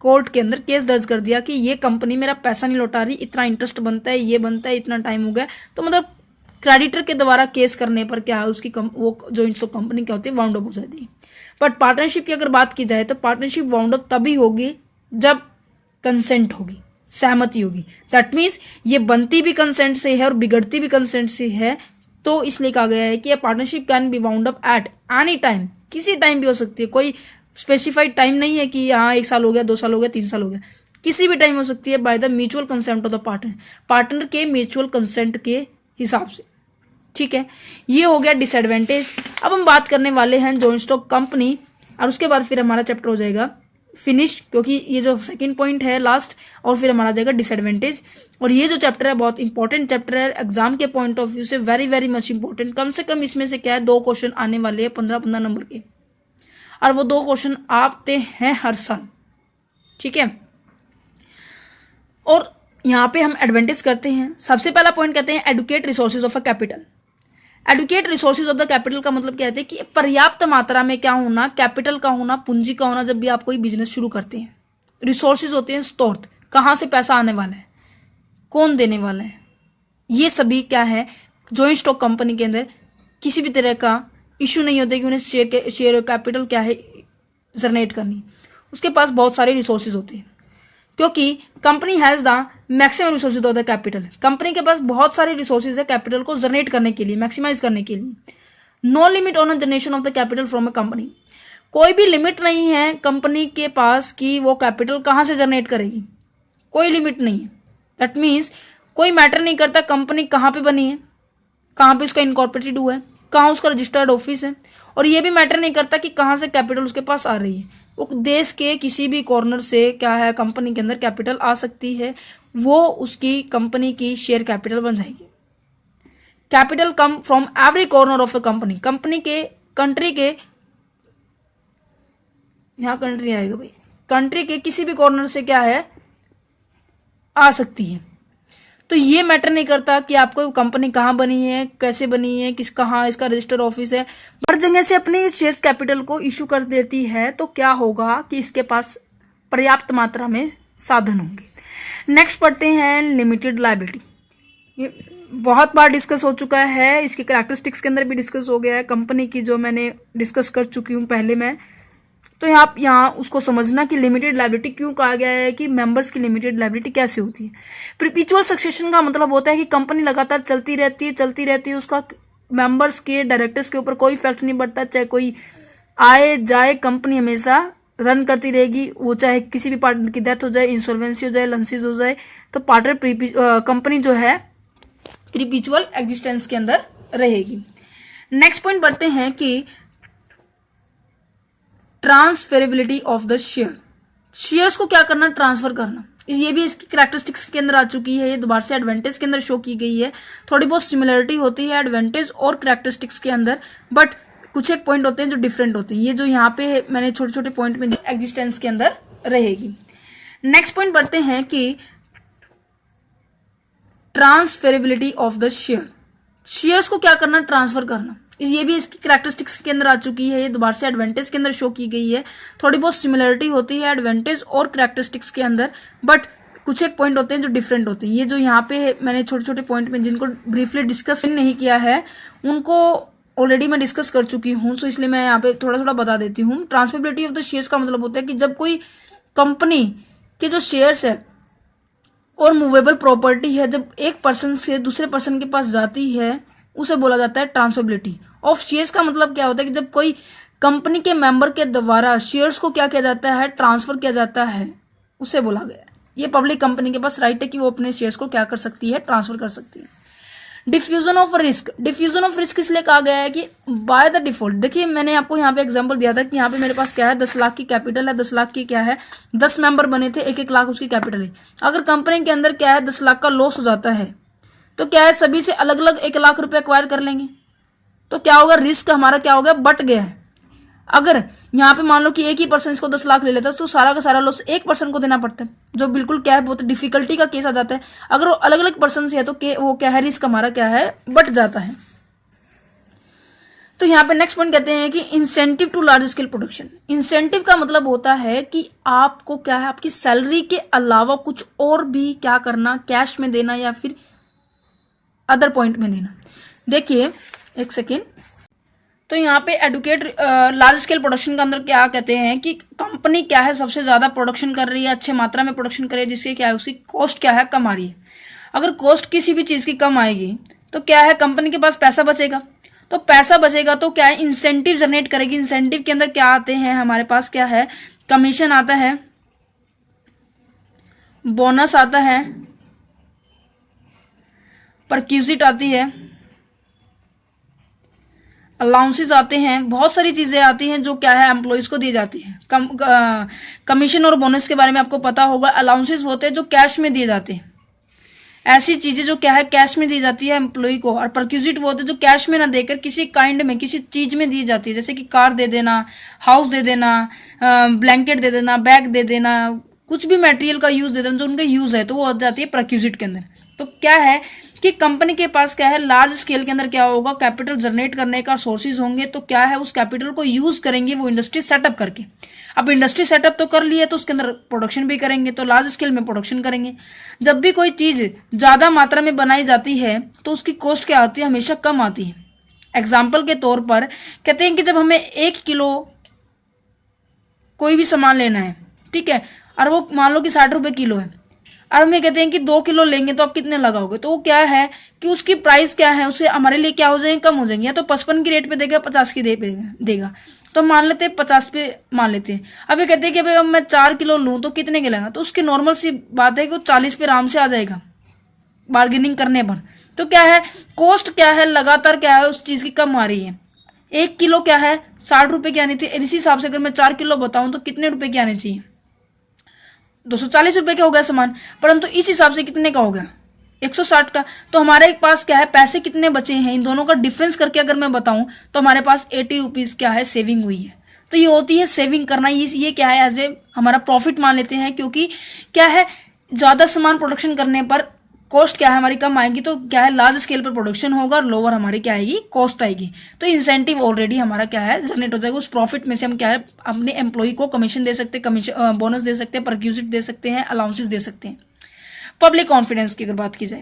कोर्ट के अंदर केस दर्ज कर दिया कि ये कंपनी मेरा पैसा नहीं लौटा रही, इतना इंटरेस्ट बनता है, ये बनता है, इतना टाइम हो गया। तो मतलब क्रेडिटर के द्वारा केस करने पर क्या है? उसकी वो जो इंस्टॉक कंपनी क्या होती है? वाउंड अप हो जाती है। बट पार्टनरशिप की अगर बात की जाए तो पार्टनरशिप वाउंड अप तभी होगी जब कंसेंट होगी, सहमति होगी। दैट मीन्स ये बनती भी कंसेंट से है और बिगड़ती भी कंसेंट से है। तो इसलिए कहा गया है कि ये partnership can be wound up at any time, किसी टाइम भी हो सकती है। कोई स्पेसिफाइड टाइम नहीं है कि हाँ 1 साल हो गया, 2 साल हो गया, 3 साल हो गया, किसी भी टाइम हो सकती है by the mutual consent of the partner, partner के म्यूचुअल कंसेंट के हिसाब से, ठीक है। ये हो गया डिसएडवांटेज। अब हम बात करने वाले हैं जॉइंट स्टॉक कंपनी, और उसके बाद फिर हमारा चैप्टर हो जाएगा फिनिश, क्योंकि ये जो सेकंड पॉइंट है लास्ट, और फिर हमारा जाएगा डिसएडवांटेज। और ये जो चैप्टर है बहुत इंपॉर्टेंट चैप्टर है, एग्जाम के पॉइंट ऑफ व्यू से वेरी वेरी मच इंपॉर्टेंट। कम से कम इसमें से क्या है 2 क्वेश्चन आने वाले हैं 15-15 नंबर के, और वो 2 क्वेश्चन आते हैं हर साल, ठीक है। और यहाँ पे हम एडवांटेज करते हैं। सबसे पहला पॉइंट कहते हैं adequate resources of a capital. Adequate resources of the capital का मतलब क्या है कि पर्याप्त मात्रा में क्या होना, कैपिटल का होना, पूंजी का होना। जब भी आप कोई बिजनेस शुरू करते हैं, रिसोर्सेज होते हैं स्रोत, कहाँ से पैसा आने वाला है, कौन देने वाला है, ये सभी क्या है। जॉइंट स्टॉक कंपनी के अंदर किसी भी तरह का इशू नहीं होता कि उन्हें शेयर कैपिटल क्या है जनरेट करनी, उसके पास बहुत सारे रिसोर्सेज होते हैं, क्योंकि company has the maximum resources of the capital. Company के पास बहुत सारे रिसोर्सेज है कैपिटल को जनरेट करने के लिए, मैक्सिमाइज करने के लिए। No limit on generation of the capital from a company. कोई भी लिमिट नहीं है कंपनी के पास कि वो कैपिटल कहाँ से जनरेट करेगी, कोई लिमिट नहीं है। दैट मीन्स कोई मैटर नहीं करता कंपनी कहाँ पे बनी है, कहाँ पे उसका इनकॉर्पोरेटेड हुआ है, कहाँ उसका रजिस्टर्ड ऑफिस है, और ये भी मैटर नहीं करता कि कहाँ से कैपिटल उसके पास आ रही है। वो देश के किसी भी कॉर्नर से क्या है कंपनी के अंदर कैपिटल आ सकती है, वो उसकी कंपनी की शेयर कैपिटल बन जाएगी। Capital come from every corner of the company. Company के कंट्री के, यहाँ कंट्री आएगा भाई, कंट्री के किसी भी कॉर्नर से क्या है आ सकती है। तो ये मैटर नहीं करता कि आपको कंपनी कहाँ बनी है, कैसे बनी है, किस कहाँ इसका रजिस्टर ऑफिस है। हर जगह से अपनी शेयर्स कैपिटल को इशू कर देती है, तो क्या होगा कि इसके पास पर्याप्त मात्रा में साधन होंगे। नेक्स्ट पढ़ते हैं लिमिटेड लायबिलिटी। ये बहुत बार डिस्कस हो चुका है, इसकी कैरेक्टरिस्टिक्स के अंदर भी डिस्कस हो गया है कंपनी की, जो मैंने डिस्कस कर चुकी हूँ पहले मैं। तो यहाँ उसको समझना कि लिमिटेड लायबिलिटी क्यों कहा गया है, कि मेंबर्स की लिमिटेड लायबिलिटी कैसे होती है। परपेचुअल सक्सेशन का मतलब होता है कि कंपनी लगातार चलती रहती है, उसका मेंबर्स के, डायरेक्टर्स के ऊपर कोई इफेक्ट नहीं पड़ता, चाहे कोई आए जाए, कंपनी हमेशा रन करती रहेगी। वो चाहे किसी भी पार्टनर की डेथ हो जाए, इंसॉल्वेंसी हो जाए, लंसीज हो जाए, तो पार्टनर कंपनी जो है परपेचुअल एग्जिस्टेंस के अंदर रहेगी। नेक्स्ट पॉइंट बढ़ते हैं कि ट्रांसफेरेबिलिटी ऑफ द शेयर। शेयर्स को क्या करना, ट्रांसफर करना, ये भी इसकी कैरेक्टरिस्टिक्स के अंदर आ चुकी है। ये दोबारा से एडवांटेज के अंदर शो की गई है। थोड़ी बहुत सिमिलरिटी होती है एडवांटेज और कैरेक्टरिस्टिक्स के अंदर, बट कुछ एक पॉइंट होते हैं जो डिफरेंट होते हैं। ये जो यहाँ पे मैंने छोटे छोटे पॉइंट में एग्जिस्टेंस के अंदर रहेगी। नेक्स्ट पॉइंट बढ़ते हैं कि ट्रांसफेरेबिलिटी ऑफ द शेयर। शेयर्स को क्या करना, ट्रांसफर करना, ये भी इसकी कैरेक्टरिस्टिक्स के अंदर आ चुकी है। ये दोबारा से एडवांटेज के अंदर शो की गई है। थोड़ी बहुत सिमिलरिटी होती है एडवांटेज और कैरेक्टरिस्टिक्स के अंदर, बट कुछ एक पॉइंट होते हैं जो डिफरेंट होते हैं। ये जो यहाँ पे मैंने छोटे छोटे पॉइंट में जिनको ब्रीफली डिस्कस नहीं किया है, उनको ऑलरेडी मैं डिस्कस कर चुकी हूँ, सो इसलिए मैं यहाँ पे थोड़ा थोड़ा बता देती हूँ। ट्रांसफरेबिलिटी ऑफ द शेयर्स का मतलब होता है कि जब कोई कंपनी के जो शेयर्स है और मूवेबल प्रॉपर्टी है, जब एक पर्सन से दूसरे पर्सन के पास जाती है, उसे बोला जाता है ट्रांसफरेबिलिटी ऑफ शेयर्स। का मतलब क्या होता है कि जब कोई कंपनी के मेंबर के द्वारा शेयर्स को क्या किया जाता है, ट्रांसफर किया जाता है, उसे बोला गया है। ये पब्लिक कंपनी के पास राइट है कि वो अपने शेयर्स को क्या कर सकती है, ट्रांसफर कर सकती है। Diffusion of risk. Diffusion of risk इसलिए कहा गया है कि बाय द डिफॉल्ट, देखिए मैंने आपको यहाँ पे एग्जांपल दिया था कि यहाँ पे मेरे पास क्या है, 10 लाख की कैपिटल है, 10 लाख की क्या है, 10 मेंबर बने थे, 1-1 लाख उसकी कैपिटल है। अगर कंपनी के अंदर क्या है 10 लाख का लॉस हो जाता है, तो क्या है सभी से अलग अलग 1 लाख रुपए एक्वायर कर लेंगे, तो क्या होगा, रिस्क हमारा क्या हो गया, बट गया है। अगर यहाँ पे मान लो कि एक ही पर्सन इसको 10 लाख ले लेता है, तो सारा का सारा लॉस एक पर्सन को देना पड़ता है, जो बिल्कुल क्या है बहुत डिफिकल्टी का केस आ जाता है। अगर वो अलग अलग पर्सन से है तो वो क्या है, रिस्क हमारा क्या है, बट जाता है। तो यहाँ पे नेक्स्ट पॉइंट कहते हैं कि incentive to large scale production. Incentive का मतलब होता है कि आपको क्या है, आपकी सैलरी के अलावा कुछ और भी क्या करना, कैश में देना या फिर अदर पॉइंट में देना। देखिए एक सेकेंड, तो यहाँ पे एडुकेट लार्ज स्केल प्रोडक्शन के अंदर क्या कहते हैं कि कंपनी क्या है सबसे ज़्यादा प्रोडक्शन कर रही है, अच्छे मात्रा में प्रोडक्शन कर रही है, जिससे क्या है उसकी कॉस्ट क्या है, कम आ रही है। अगर कॉस्ट किसी भी चीज़ की कम आएगी तो क्या है, कंपनी के पास पैसा बचेगा, तो पैसा बचेगा तो क्या है, इंसेंटिव जनरेट करेगी। इंसेंटिव के अंदर क्या आते हैं हमारे पास, क्या है, कमीशन आता है, बोनस आता है, परक्यूजिट आती है, अलाउंसेस आते हैं, बहुत सारी चीज़ें आती हैं जो क्या है एम्प्लॉयज़ को दी जाती है। कमीशन और बोनस के बारे में आपको पता होगा। अलाउंसेस होते हैं जो कैश में दिए जाते हैं, ऐसी चीजें जो क्या है कैश में दी जाती है एम्प्लॉय को, और परक्यूजिट वो होते हैं जो कैश में ना देकर किसी काइंड में किसी चीज में दी जाती है, जैसे कि कार दे देना, हाउस दे देना, ब्लैंकेट दे देना, बैग दे देना, कुछ भी मटेरियल का यूज दे देना जो उनका यूज है, तो वो हो जाती है परक्यूजिट के अंदर। तो क्या है कि कंपनी के पास क्या है लार्ज स्केल के अंदर क्या होगा कैपिटल जनरेट करने का सोर्सेज होंगे, तो क्या है उस कैपिटल को यूज करेंगे वो इंडस्ट्री सेटअप करके। अब इंडस्ट्री सेटअप तो कर लिया तो उसके अंदर प्रोडक्शन भी करेंगे, तो लार्ज स्केल में प्रोडक्शन करेंगे। जब भी कोई चीज ज्यादा मात्रा में बनाई जाती है तो उसकी कॉस्ट क्या आती है, हमेशा कम आती है। एग्जाम्पल के तौर पर कहते हैं कि जब हमें 1 किलो कोई भी सामान लेना है, ठीक है, और वो मान लो कि 60 रुपए किलो है, और हमें कहते हैं कि 2 किलो लेंगे तो आप कितने लगाओगे, तो वो क्या है कि उसकी प्राइस क्या है, उसे हमारे लिए क्या हो जाएंगे, कम हो जाएंगे। या तो 55 की रेट पे देगा, 50 की देगा, तो मान लेते हैं 50 पे मान लेते हैं। अब ये कहते हैं कि भाई अब मैं 4 किलो लूँ तो कितने के लेगा, तो उसकी नॉर्मल सी बात है कि वो 40 पे आराम से आ जाएगा बार्गेनिंग करने पर। तो क्या है कॉस्ट क्या है लगातार क्या है उस चीज की कम आ रही है। 1 किलो क्या है 60 रुपए की आनी थी, इसी हिसाब से अगर मैं 4 किलो बताऊं तो कितने रुपए की आनी चाहिए, 240 रुपए का हो गया सामान, परंतु इस हिसाब से कितने का हो गया 160 का। तो हमारे पास क्या है पैसे कितने बचे हैं, इन दोनों का डिफरेंस करके अगर मैं बताऊं तो हमारे पास 80 रुपीज क्या है सेविंग हुई है। तो ये होती है सेविंग करना, ये क्या है एज ए हमारा प्रॉफिट मान लेते हैं, क्योंकि क्या है ज्यादा सामान प्रोडक्शन करने पर कॉस्ट क्या है हमारी कम आएगी, तो क्या है लार्ज स्केल पर प्रोडक्शन होगा और लोअर हमारी क्या आएगी कॉस्ट आएगी। तो इंसेंटिव ऑलरेडी हमारा क्या है जनरेट हो जाएगा, उस प्रॉफिट में से हम क्या है अपने एम्प्लॉय को कमीशन दे सकते हैं, कमीशन बोनस दे सकते हैं, परक्यूजिट दे सकते हैं, अलाउंसेस दे सकते हैं। पब्लिक कॉन्फिडेंस की अगर बात की जाए,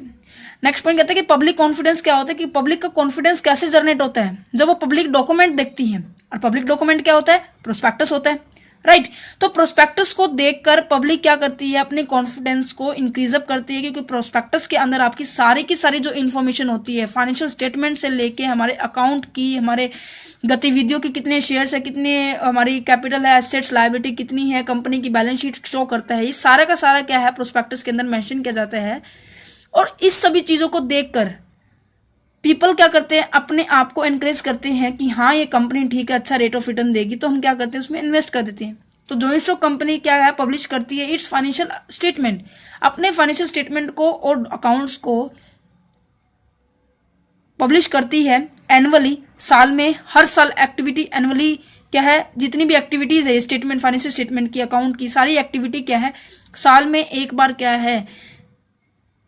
नेक्स्ट पॉइंट कहते हैं कि पब्लिक कॉन्फिडेंस क्या होता है, कि पब्लिक का कॉन्फिडेंस कैसे जनरेट होता है, जब वो पब्लिक डॉक्यूमेंट देखती है। और पब्लिक डॉक्यूमेंट क्या होता है, प्रोस्पेक्टस होता है, राइट। तो प्रोस्पेक्टस को देखकर पब्लिक क्या करती है अपने कॉन्फिडेंस को इंक्रीज अप करती है, क्योंकि प्रोस्पेक्टस के अंदर आपकी सारी की सारी जो इन्फॉर्मेशन होती है फाइनेंशियल स्टेटमेंट से लेके हमारे अकाउंट की, हमारे गतिविधियों के कितने शेयर्स है, कितने हमारी कैपिटल है, एसेट्स लायबिलिटी कितनी है, कंपनी की बैलेंस शीट शो करता है, ये सारा का सारा क्या है प्रोस्पेक्टस के अंदर मेंशन किया जाता है। और इस सभी चीजों को देखकर पीपल क्या करते हैं अपने आप को एनकरेज करते हैं कि हाँ ये कंपनी ठीक है, अच्छा रेट ऑफ रिटर्न देगी, तो हम क्या करते हैं उसमें इन्वेस्ट कर देते हैं। तो जॉइंट स्टॉक कंपनी क्या है पब्लिश करती है इट्स फाइनेंशियल स्टेटमेंट, अपने फाइनेंशियल स्टेटमेंट को और अकाउंट्स को पब्लिश करती है एनुअली, साल में, हर साल एक्टिविटी एनुअली क्या है जितनी भी एक्टिविटीज है स्टेटमेंट फाइनेंशियल स्टेटमेंट की, अकाउंट की सारी एक्टिविटी क्या है साल में एक बार क्या है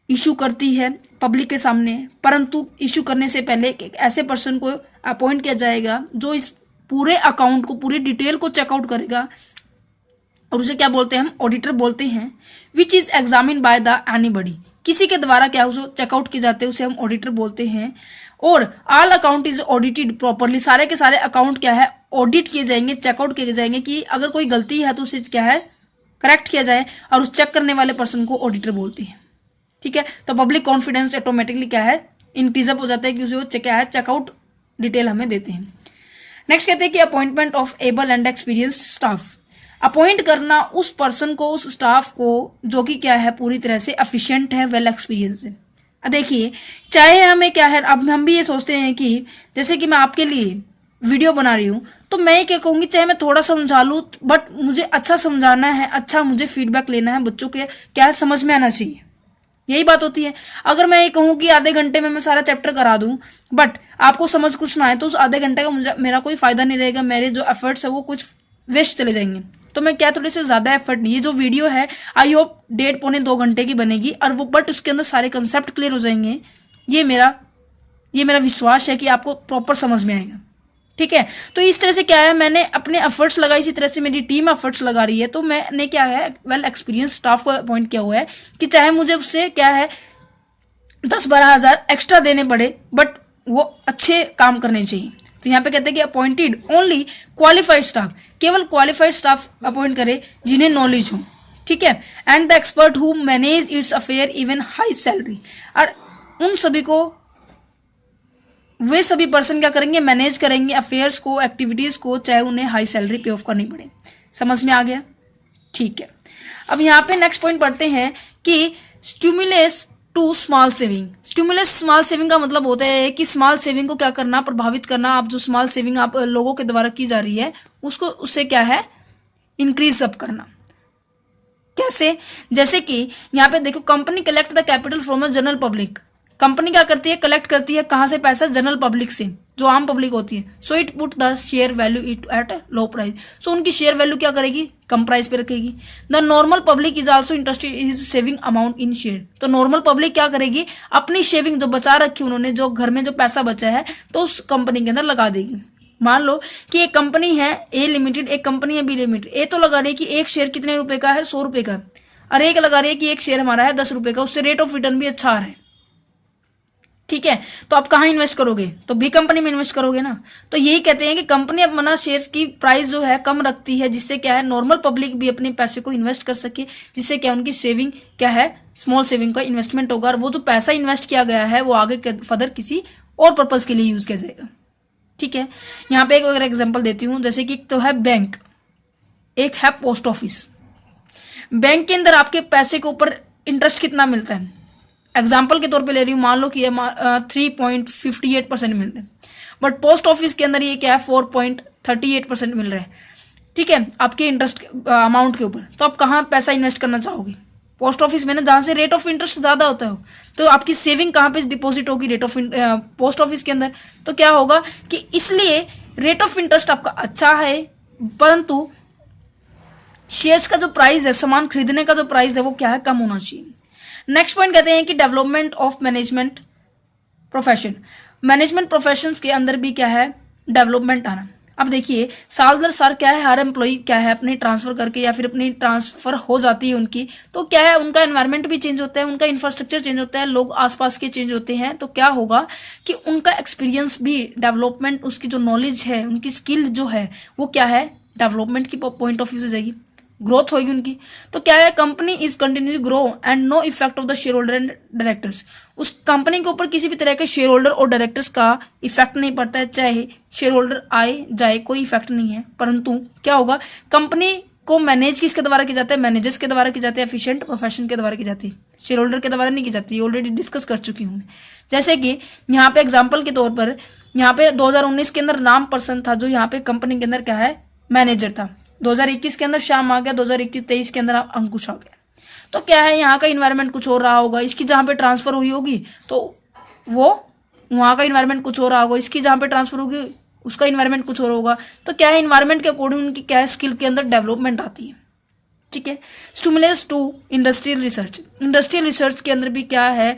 इशू करती है पब्लिक के सामने। परंतु इशू करने से पहले एक ऐसे पर्सन को अपॉइंट किया जाएगा जो इस पूरे अकाउंट को पूरी डिटेल को चेकआउट करेगा, और उसे क्या बोलते हैं हम ऑडिटर बोलते हैं, which is examine by the anybody, किसी के द्वारा क्या उसे चेकआउट किए जाते हैं उसे हम ऑडिटर बोलते हैं। और all account is audited properly, सारे के सारे अकाउंट क्या है ऑडिट किए जाएंगे, चेकआउट किए जाएंगे कि अगर कोई गलती है तो उसे क्या है करेक्ट किया जाए, और उस चेक करने वाले पर्सन को ऑडिटर बोलते हैं, ठीक है। तो पब्लिक कॉन्फिडेंस ऑटोमेटिकली क्या है इंक्रीज अप हो जाता है कि उसे वो क्या है चेकआउट डिटेल हमें देते हैं। नेक्स्ट कहते हैं कि appointment of able and experience staff, appoint करना उस पर्सन को, उस स्टाफ को जो कि क्या है पूरी तरह से एफिशिएंट है, वेल एक्सपीरियंस है। देखिए चाहे हमें क्या है, अब हम भी ये सोचते हैं कि जैसे कि मैं आपके लिए वीडियो बना रही हूँ तो मैं क्या कहूंगी, चाहे मैं थोड़ा समझा लूँ बट मुझे अच्छा समझाना है, अच्छा मुझे फीडबैक लेना है, बच्चों के क्या है समझ में आना चाहिए, यही बात होती है। अगर मैं ये कहूँ कि आधे घंटे में मैं सारा चैप्टर करा दूं बट आपको समझ कुछ ना आए तो उस आधे घंटे का मेरा कोई फायदा नहीं रहेगा, मेरे जो एफर्ट्स है वो कुछ वेस्ट चले जाएंगे। तो मैं क्या थोड़े से ज्यादा एफर्ट नहीं, ये जो वीडियो है आई होप 1.5-2 घंटे की बनेगी और वो बट उसके अंदर सारे कंसेप्ट क्लियर हो जाएंगे, ये मेरा विश्वास है कि आपको प्रॉपर समझ में आएगा, ठीक है। तो इस तरह से क्या है मैंने अपने एफर्ट्स लगाए, इसी तरह से मेरी टीम एफर्ट्स लगा रही है, तो मैंने क्या है वेल एक्सपीरियंस स्टाफ को अपॉइंट किया हुआ है कि चाहे मुझे उससे क्या है 10-12 हज़ार एक्स्ट्रा देने पड़े बट वो अच्छे काम करने चाहिए। तो यहाँ पे कहते हैं कि अपॉइंटेड ओनली क्वालिफाइड स्टाफ, केवल क्वालिफाइड स्टाफ अपॉइंट करे जिन्हें नॉलेज हो, ठीक है, and the expert who manage it's affair even high salary, और उन सभी को वे सभी पर्सन क्या करेंगे मैनेज करेंगे अफेयर्स को, एक्टिविटीज को, चाहे उन्हें हाई सैलरी पे ऑफ करनी पड़े। समझ में आ गया, ठीक है। अब यहाँ पे नेक्स्ट पॉइंट पढ़ते हैं कि stimulus to small saving, stimulus small saving का मतलब होता है कि स्मॉल सेविंग को क्या करना प्रभावित करना, आप जो स्मॉल सेविंग आप लोगों के द्वारा की जा रही है उसको उससे क्या है इंक्रीज अप करना। कैसे? जैसे कि यहाँ पे देखो, company collect the capital from a general public. Company क्या करती है? कलेक्ट करती है कहाँ से पैसा? जनरल पब्लिक से, जो आम पब्लिक होती है। So it put the share value it at low price. So उनकी शेयर वैल्यू क्या करेगी? कम प्राइस पे रखेगी। The normal public is also interested is saving amount in share. तो नॉर्मल पब्लिक क्या करेगी? अपनी शेविंग जो बचा रखी उन्होंने, जो घर में जो पैसा बचा है, तो उस कंपनी के अंदर लगा देगी। मान लो कि एक कंपनी है ए लिमिटेड, एक कंपनी है बी लिमिटेड। ए तो लगा रही है कि एक शेयर कितने रुपए का है? 100 रुपए का। और एक लगा रही है कि एक शेयर हमारा है 10 रुपए का, उससे रेट ऑफ रिटर्न भी अच्छा आ रहा है। ठीक है, तो आप कहाँ इन्वेस्ट करोगे? तो बी कंपनी में इन्वेस्ट करोगे ना। तो यही कहते हैं कि कंपनी अपना शेयर्स की प्राइस जो है कम रखती है, जिससे क्या है नॉर्मल पब्लिक भी अपने पैसे को इन्वेस्ट कर सके, जिससे क्या उनकी सेविंग क्या है, स्मॉल सेविंग का इन्वेस्टमेंट होगा, और वो जो पैसा इन्वेस्ट किया गया है वो आगे फर्दर किसी और पर्पज के लिए यूज किया जाएगा। ठीक है, यहाँ पे एक अगर एग्जाम्पल देती हूँ, जैसे कि तो है बैंक, एक है पोस्ट ऑफिस। बैंक के अंदर आपके पैसे के ऊपर इंटरेस्ट कितना मिलता है? एग्जाम्पल के तौर पे ले रही हूँ, मान लो कि ये 3.58% मिलते हैं, बट पोस्ट ऑफिस के अंदर ये क्या है? 4.38% मिल रहा है। ठीक है, आपके इंटरेस्ट अमाउंट के ऊपर। तो आप कहाँ पैसा इन्वेस्ट करना चाहोगे? पोस्ट ऑफिस में ना, जहाँ से रेट ऑफ इंटरेस्ट ज्यादा होता है। तो आपकी सेविंग कहाँ पे डिपॉजिट होगी? रेट ऑफ पोस्ट ऑफिस के अंदर। तो क्या होगा कि इसलिए रेट ऑफ इंटरेस्ट आपका अच्छा है, परंतु शेयर्स का जो प्राइस है, सामान खरीदने का जो प्राइस है, वो क्या है? कम होना चाहिए। नेक्स्ट पॉइंट कहते हैं कि development of management profession. Management professions के अंदर भी क्या है? डेवलपमेंट आना। अब देखिए, साल दर साल क्या है, हर एम्प्लॉय क्या है अपने ट्रांसफर करके या फिर अपनी ट्रांसफर हो जाती है उनकी, तो क्या है उनका एनवायरनमेंट भी चेंज होता है, उनका इंफ्रास्ट्रक्चर चेंज होता है, लोग आसपास के चेंज होते हैं। तो क्या होगा कि उनका एक्सपीरियंस भी डेवलपमेंट, उसकी जो नॉलेज है, उनकी स्किल जो है, वो क्या है? डेवलपमेंट की पॉइंट ऑफ व्यू से जाएगी, ग्रोथ होगी उनकी। तो क्या है? Company is continue grow and no effect of the share holder and directors. उस कंपनी के ऊपर किसी भी तरह के शेयर होल्डर और डायरेक्टर्स का इफेक्ट नहीं पड़ता है, चाहे शेयर होल्डर आए जाए, कोई इफेक्ट नहीं है। परंतु क्या होगा? कंपनी को मैनेज किसके द्वारा की जाता है? मैनेजर्स के द्वारा की जाती है, एफिशिएंट प्रोफेशन के द्वारा की जाती है, शेयर होल्डर के द्वारा नहीं की जाती। ऑलरेडी डिस्कस कर चुकी हूँ। जैसे कि यहाँ पे एग्जाम्पल के तौर पर, यहाँ पे 2019 के अंदर राम पर्सन था, जो यहाँ पे कंपनी के अंदर क्या है? मैनेजर था। 2021 के अंदर श्याम आ गया, 2021-23 के अंदर अंकुश आ गया। तो क्या है, यहाँ का इन्वायरमेंट कुछ हो रहा होगा, इसकी जहाँ पे ट्रांसफर हुई होगी तो वो वहाँ का इन्वायरमेंट कुछ हो रहा होगा, इसकी जहाँ पे ट्रांसफर होगी उसका इन्वायरमेंट कुछ हो रहा होगा। तो क्या है, इन्वायरमेंट के अकॉर्डिंग उनकी क्या है? स्किल के अंदर डेवलपमेंट आती है। ठीक है, stimulus to industrial research. Industrial research के अंदर भी क्या है?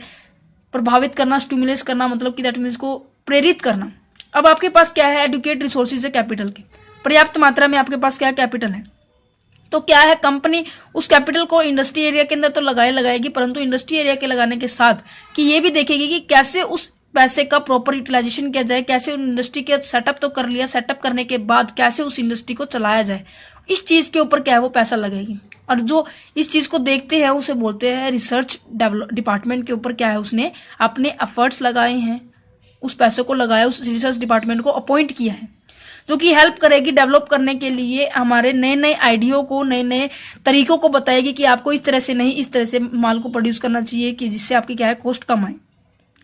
प्रभावित करना, स्टिमुलेस करना, मतलब कि दैट मीन्स को प्रेरित करना। अब आपके पास क्या है? एडुकेट रिसोर्सेज है कैपिटल के, पर्याप्त मात्रा में आपके पास क्या है? कैपिटल है। तो क्या है? कंपनी उस कैपिटल को इंडस्ट्री एरिया के अंदर तो लगाएगी, परंतु इंडस्ट्री एरिया के लगाने के साथ कि ये भी देखेगी कि कैसे उस पैसे का प्रॉपर यूटिलाइजेशन किया जाए, कैसे उन इंडस्ट्री के सेटअप तो कर लिया, सेटअप करने के बाद कैसे उस इंडस्ट्री को चलाया जाए, इस चीज के ऊपर क्या है? वो पैसा लगेगी। और जो इस चीज को देखते हैं उसे बोलते हैं रिसर्च डिपार्टमेंट के ऊपर क्या है? उसने अपने एफर्ट्स लगाए हैं, उस पैसे को लगाया, उस रिसर्च डिपार्टमेंट को अपॉइंट किया है, जो कि हेल्प करेगी डेवलप करने के लिए, हमारे नए नए आइडियो को, नए नए तरीकों को बताएगी कि आपको इस तरह से नहीं, इस तरह से माल को प्रोड्यूस करना चाहिए कि जिससे आपकी क्या है? कॉस्ट कम आए।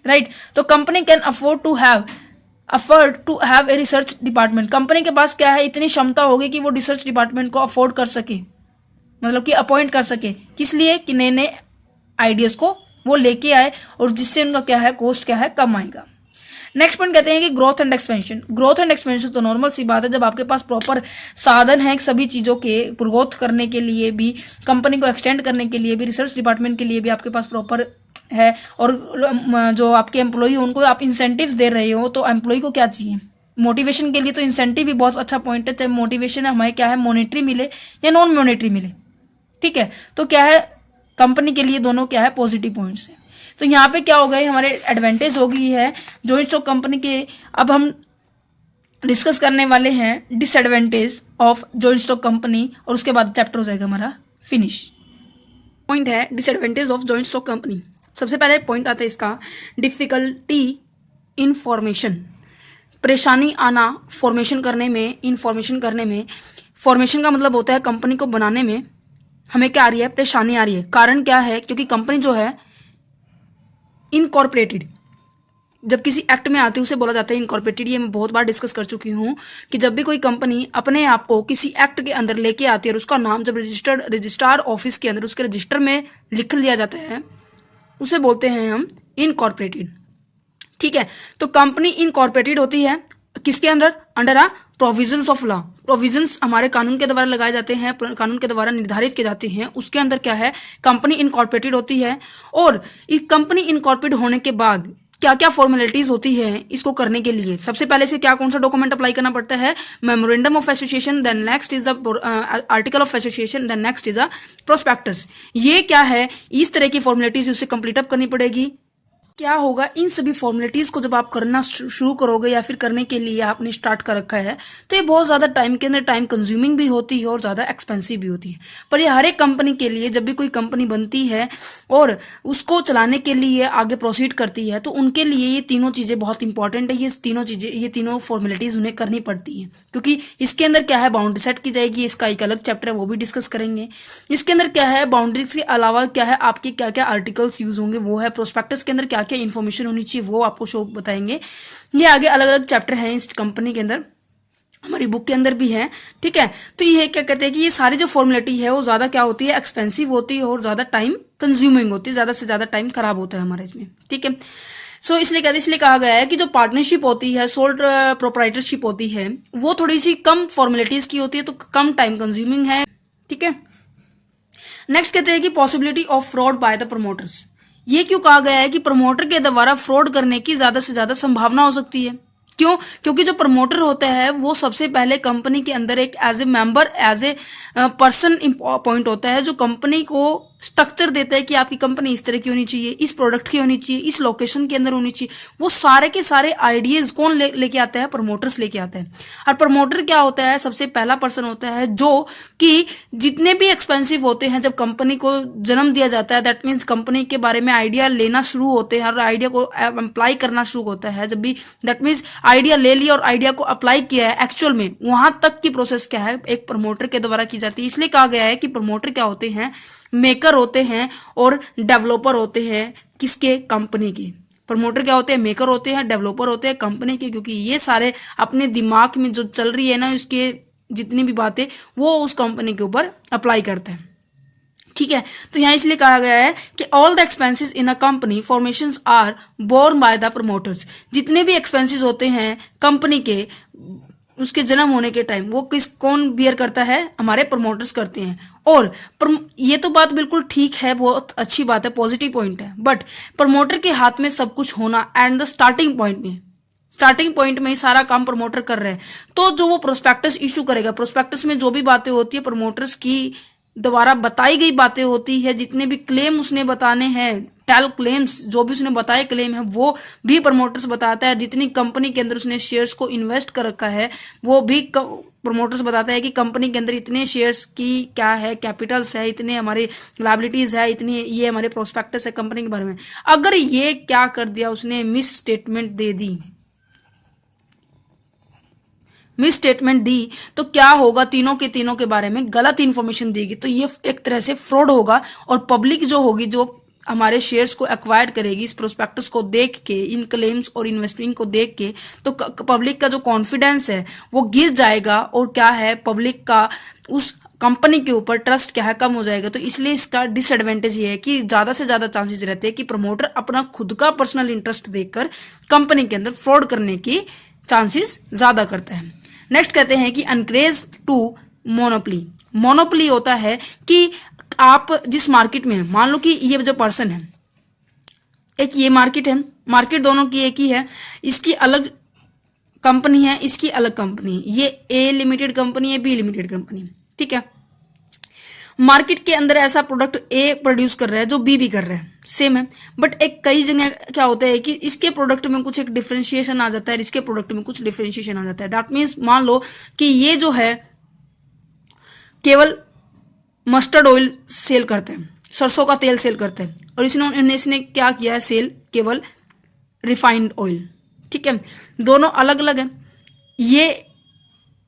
राइट। तो company can afford to have a research department. Company के पास क्या है? इतनी क्षमता होगी कि वो रिसर्च डिपार्टमेंट को अफोर्ड कर सके, मतलब कि अपॉइंट कर सके। किस लिए? कि नए नए आइडियाज को वो लेके आए और जिससे उनका क्या है? कॉस्ट क्या है? कम आएगा। नेक्स्ट पॉइंट कहते हैं कि growth and expansion. Growth and expansion तो नॉर्मल सी बात है, जब आपके पास प्रॉपर साधन है सभी चीज़ों के ग्रोथ करने के लिए भी, कंपनी को एक्सटेंड करने के लिए भी, रिसर्च डिपार्टमेंट के लिए भी आपके पास प्रॉपर है, और जो आपके एम्प्लॉई उनको आप इंसेंटिव्स दे रहे हो, तो एम्प्लॉई को क्या चाहिए? मोटिवेशन के लिए तो इंसेंटिव भी बहुत अच्छा पॉइंट है, चाहे मोटिवेशन हमें क्या है? मॉनेटरी मिले या नॉन मॉनेटरी मिले। ठीक है, तो क्या है? कंपनी के लिए दोनों क्या है? पॉजिटिव पॉइंट्स है। तो यहाँ पे क्या हो गए? हमारे एडवांटेज हो गई है जॉइंट स्टॉक कंपनी के। अब हम डिस्कस करने वाले हैं disadvantage of joint stock company, और उसके बाद चैप्टर हो जाएगा हमारा फिनिश। पॉइंट है disadvantage of joint stock company. सबसे पहले पॉइंट आता है इसका, डिफिकल्टी इन फॉर्मेशन। परेशानी आना फॉर्मेशन करने में, इनफॉर्मेशन करने में। फॉर्मेशन का मतलब होता है कंपनी को बनाने में हमें क्या आ रही है? परेशानी आ रही है। कारण क्या है? क्योंकि कंपनी जो है इनकॉर्पोरेटेड, जब किसी एक्ट में आती है उसे बोला जाता है इनकॉर्पोरेटेड। ये मैं बहुत बार डिस्कस कर चुकी हूँ कि जब भी कोई कंपनी अपने आप को किसी एक्ट के अंदर लेके आती है और उसका नाम जब रजिस्ट्रार ऑफिस के अंदर उसके रजिस्टर में लिख लिया जाता है, उसे बोलते हैं हम इनकॉर्पोरेटेड। ठीक है, तो कंपनी इनकॉर्पोरेटेड होती है किसके अंदर? Under a provisions of law. Provisions हमारे कानून के द्वारा लगाए जाते हैं, कानून के द्वारा निर्धारित किए जाते हैं, उसके अंदर क्या है? कंपनी इनकॉर्पोरेटेड होती है। और इस कंपनी इनकॉर्पोरेटेड होने के बाद क्या क्या फॉर्मेलिटीज होती है इसको करने के लिए? सबसे पहले से क्या कौन सा डॉक्यूमेंट अप्लाई करना पड़ता है? Memorandum of association, then next is the article of association, then next is a prospectus. ये क्या है? इस तरह की फॉर्मेलिटीज उसे कंप्लीट अप करनी पड़ेगी। क्या होगा, इन सभी फॉर्मेलिटीज को जब आप करना शुरू करोगे या फिर करने के लिए आपने स्टार्ट कर रखा है, तो ये बहुत ज़्यादा टाइम के अंदर टाइम कंज्यूमिंग भी होती है और ज़्यादा एक्सपेंसिव भी होती है। पर ये हर एक कंपनी के लिए, जब भी कोई कंपनी बनती है और उसको चलाने के लिए आगे प्रोसीड करती है, तो उनके लिए ये तीनों चीज़ें बहुत इंपॉर्टेंट है। ये तीनों फॉर्मेलिटीज़ उन्हें करनी पड़ती हैं, क्योंकि इसके अंदर क्या है? बाउंड्री सेट की जाएगी। इसका एक अलग चैप्टर है, वो भी डिस्कस करेंगे। इसके अंदर क्या है? बाउंड्रीज के अलावा क्या है? आपके क्या क्या आर्टिकल्स यूज होंगे वो है। प्रोस्पेक्टस के अंदर क्या क्या इन्फॉर्मेशन होनी चाहिए वो आपको शो बताएंगे। ये आगे अलग अलग चैप्टर हैं इस कंपनी के अंदर, हमारी बुक के अंदर भी है। ठीक है, तो ये क्या कहते हैं कि ये सारी जो फॉर्मेलिटी है वो ज़्यादा क्या होती है? एक्सपेंसिव होती है और ज़्यादा टाइम कंज्यूमिंग होती है, ज़्यादा से ज़्यादा टाइम खराब होता है हमारा इसमें। ठीक है, सो इसलिए कहा गया है कि जो पार्टनरशिप होती है, सोल प्रोप्राइटरशिप होती है, वो थोड़ी सी कम फॉर्मेलिटीज़ की होती है, तो कम टाइम कंज्यूमिंग है। ठीक है, नेक्स्ट कहते हैं कि possibility of fraud bye the promoters. ये क्यों कहा गया है कि प्रमोटर के द्वारा फ्रॉड करने की ज्यादा से ज्यादा संभावना हो सकती है? क्यों? क्योंकि जो प्रमोटर होता है वो सबसे पहले कंपनी के अंदर एक as a member, as a person appoint होता है, जो कंपनी को स्ट्रक्चर देता है कि आपकी कंपनी इस तरह की होनी चाहिए, इस प्रोडक्ट की होनी चाहिए, इस लोकेशन के अंदर होनी चाहिए। वो सारे के सारे आइडियाज कौन लेके आता है? प्रमोटर्स लेके आता है। और प्रमोटर क्या होता है? सबसे पहला पर्सन होता है जो कि जितने भी एक्सपेंसिव होते हैं, जब कंपनी को जन्म दिया जाता है, दैट मीन्स कंपनी के बारे में आइडिया लेना शुरू होते हैं और आइडिया को अप्लाई करना शुरू होता है। जब भी दैट मीन्स आइडिया ले लिया और आइडिया को अप्लाई किया है, एक्चुअल में वहां तक की प्रोसेस क्या है? एक प्रमोटर के द्वारा की जाती है। इसलिए कहा गया है कि प्रमोटर क्या होते हैं? मेकर होते हैं और डेवलपर होते हैं। किसके? कंपनी के। प्रमोटर क्या होते हैं? मेकर होते हैं, डेवलपर होते हैं कंपनी के, क्योंकि ये सारे अपने दिमाग में जो चल रही है ना, उसके जितनी भी बातें वो उस कंपनी के ऊपर अप्लाई करते हैं। ठीक है, तो यहाँ इसलिए कहा गया है कि all the expenses in a company formations are borne by the promoters. जितने भी एक्सपेंसेस होते हैं कंपनी के उसके जन्म होने के टाइम, वो कौन बियर करता है? हमारे प्रमोटर्स करते हैं। और ये तो बात बिल्कुल ठीक है, बहुत अच्छी बात है, पॉजिटिव पॉइंट है। बट प्रमोटर के हाथ में सब कुछ होना एंड द स्टार्टिंग पॉइंट में ही सारा काम प्रमोटर कर रहे हैं, तो जो वो प्रोस्पेक्टस इशू करेगा, प्रोस्पेक्टस में जो भी बातें होती है प्रमोटर्स की द्वारा बताई गई बातें होती है, जितने भी क्लेम उसने बताने हैं, टेल क्लेम्स, जो भी उसने बताए क्लेम है वो भी प्रमोटर्स बताता है। जितनी कंपनी के अंदर उसने शेयर्स को इन्वेस्ट कर रखा है वो भी प्रमोटर्स बताता है कि कंपनी के अंदर इतने शेयर्स की क्या है, कैपिटल्स है, इतने हमारी लायबिलिटीज है, इतनी ये हमारे प्रोस्पेक्टस है कंपनी के बारे में। अगर ये क्या कर दिया उसने, मिस स्टेटमेंट दी, तो क्या होगा? तीनों के बारे में गलत इन्फॉर्मेशन देगी, तो ये एक तरह से फ्रॉड होगा। और पब्लिक जो होगी, जो हमारे शेयर्स को एक्वायर्ड करेगी इस प्रोस्पेक्टस को देख के, इन क्लेम्स और इन्वेस्टिंग को देख के, तो पब्लिक का जो कॉन्फिडेंस है वो गिर जाएगा। और क्या है? पब्लिक का उस कंपनी के ऊपर ट्रस्ट क्या है? कम हो जाएगा। तो इसलिए इसका डिसएडवांटेज ये है कि ज्यादा से ज्यादा चांसेस रहते हैं कि प्रमोटर अपना खुद का पर्सनल इंटरेस्ट देखकर कंपनी के अंदर फ्रॉड करने की चांसेस ज्यादा करता है। नेक्स्ट कहते हैं कि अनक्रेज टू मोनोपली। मोनोपली होता है कि आप जिस मार्केट में, मान लो कि ये जो पर्सन है, एक ये मार्केट है, मार्केट दोनों की एक ही है, इसकी अलग कंपनी है, इसकी अलग कंपनी, ये ए लिमिटेड कंपनी है, बी लिमिटेड कंपनी। ठीक है, मार्केट के अंदर ऐसा प्रोडक्ट ए प्रोड्यूस कर रहा है जो बी भी कर रहा है, सेम है, बट एक कई जगह क्या होता है कि इसके प्रोडक्ट में कुछ एक डिफरेंशिएशन आ जाता है, इसके प्रोडक्ट में कुछ डिफरेंशिएशन आ जाता है। दैट मीन्स मान लो कि ये जो है केवल मस्टर्ड ऑयल सेल करते हैं, सरसों का तेल सेल करते हैं, और इसने क्या किया है? सेल केवल रिफाइंड ऑयल। ठीक है, दोनों अलग अलग है। ये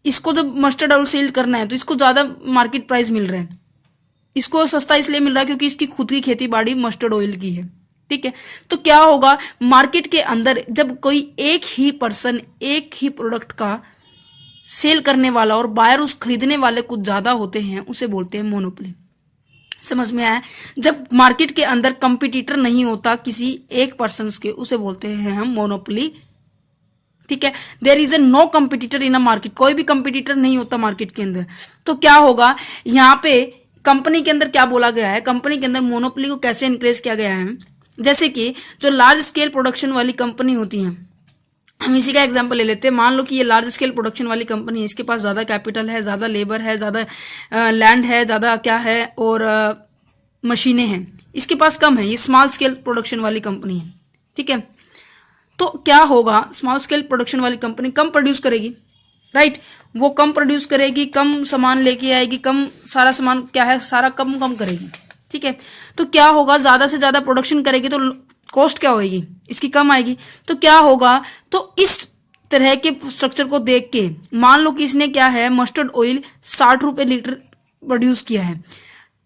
इसको जब मस्टर्ड ऑयल सेल करना है तो इसको ज़्यादा मार्केट प्राइस मिल रहा है, इसको सस्ता इसलिए मिल रहा है क्योंकि इसकी खुद की खेती बाड़ी मस्टर्ड ऑयल की है। ठीक है। तो क्या होगा, मार्केट के अंदर जब कोई एक ही पर्सन एक ही प्रोडक्ट का सेल करने वाला और बायर उस खरीदने वाले कुछ ज़्यादा होते हैं, उसे बोलते हैं मोनोपोली। समझ में आया? जब मार्केट के अंदर कंपटीटर नहीं होता किसी एक पर्सन के, उसे बोलते हैं हम मोनोपोली। ठीक है, there is a no competitor in a market, कोई भी कंपटीटर नहीं होता मार्केट के अंदर। तो क्या होगा, यहाँ पे कंपनी के अंदर क्या बोला गया है, कंपनी के अंदर मोनोपोली को कैसे इंक्रेज किया गया है। जैसे कि जो लार्ज स्केल प्रोडक्शन वाली कंपनी होती हैं, हम इसी का एग्जांपल ले लेते हैं। मान लो कि ये लार्ज स्केल प्रोडक्शन वाली कंपनी है, इसके पास ज़्यादा कैपिटल है, ज़्यादा लेबर है, ज़्यादा लैंड है, ज़्यादा क्या है, और मशीनें हैं। इसके पास कम है, ये स्मॉल स्केल प्रोडक्शन वाली कंपनी है। ठीक है, तो क्या होगा, स्मॉल स्केल प्रोडक्शन वाली कंपनी कम प्रोड्यूस करेगी, राइट। वो कम प्रोड्यूस करेगी, कम सामान लेके आएगी, कम सारा सामान क्या है, सारा कम कम करेगी। ठीक है, तो क्या होगा, ज़्यादा से ज़्यादा प्रोडक्शन करेगी तो कॉस्ट क्या होगी, इसकी कम आएगी। तो क्या होगा, तो इस तरह के स्ट्रक्चर को देख के मान लो कि इसने क्या है, मस्टर्ड ऑयल 60 रुपये लीटर प्रोड्यूस किया है।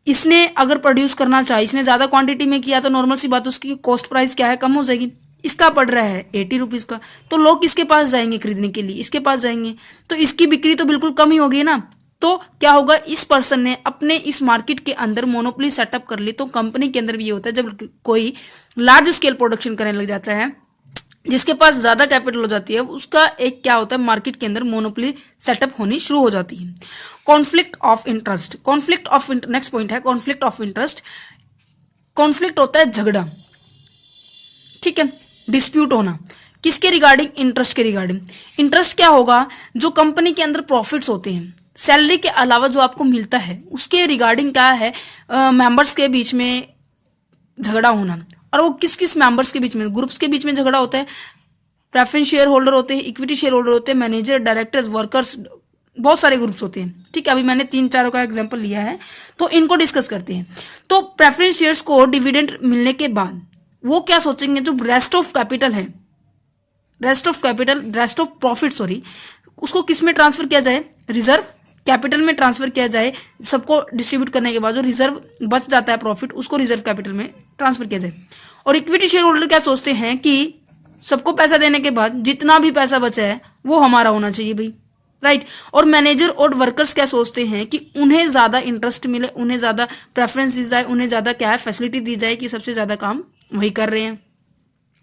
इसने अगर प्रोड्यूस करना चाहे, इसने ज़्यादा क्वांटिटी में किया, तो नॉर्मल सी बात, उसकी कॉस्ट प्राइस क्या है, कम हो जाएगी। इसका पड़ रहा है 80 रुपीज़ का, तो लोग किसके पास जाएंगे खरीदने के लिए, इसके पास जाएंगे, तो इसकी बिक्री तो बिल्कुल कम ही होगी ना। तो क्या होगा, इस पर्सन ने अपने इस मार्केट के अंदर मोनोपोली सेटअप कर ली। तो कंपनी के अंदर भी ये होता है, जब कोई लार्ज स्केल प्रोडक्शन करने लग जाता है, जिसके पास ज़्यादा कैपिटल हो जाती है, उसका एक क्या होता है, मार्केट के अंदर मोनोपोली सेटअप होनी शुरू हो जाती है। Conflict of interest, next point है कॉन्फ्लिक्ट ऑफ इंटरेस्ट। कॉन्फ्लिक्ट होता है झगड़ा, ठीक है, डिस्प्यूट होना, किसके रिगार्डिंग, इंटरेस्ट के रिगार्डिंग। इंटरेस्ट क्या होगा, जो कंपनी के अंदर प्रॉफिट्स होते हैं, सैलरी के अलावा जो आपको मिलता है, उसके रिगार्डिंग क्या है, मेंबर्स के बीच में झगड़ा होना। और वो किस किस मेंबर्स के बीच में, ग्रुप्स के बीच में झगड़ा होता है। प्रेफरेंस शेयर होल्डर होते हैं, इक्विटी शेयर होल्डर होते हैं, मैनेजर, डायरेक्टर्स, वर्कर्स, बहुत सारे ग्रुप्स होते हैं। ठीक है, अभी मैंने 3-4 का एग्जांपल लिया है, तो इनको डिस्कस करते हैं। तो प्रेफरेंस शेयर्स को डिविडेंड मिलने के बाद वो क्या सोचेंगे, जो रेस्ट ऑफ कैपिटल है, रेस्ट ऑफ प्रॉफिट सॉरी, उसको किस में ट्रांसफर किया जाए, रिजर्व कैपिटल में ट्रांसफर किया जाए। सबको डिस्ट्रीब्यूट करने के बाद जो रिजर्व बच जाता है प्रॉफिट, उसको रिजर्व कैपिटल में ट्रांसफर किया जाए। और इक्विटी शेयर होल्डर क्या सोचते हैं कि सबको पैसा देने के बाद जितना भी पैसा बचा है वो हमारा होना चाहिए भाई, राइट। और मैनेजर और वर्कर्स क्या सोचते हैं कि उन्हें ज़्यादा इंटरेस्ट मिले, उन्हें ज़्यादा प्रेफरेंस दी जाए, उन्हें ज़्यादा क्या है, फैसिलिटी दी जाए कि सबसे ज़्यादा काम वही कर रहे हैं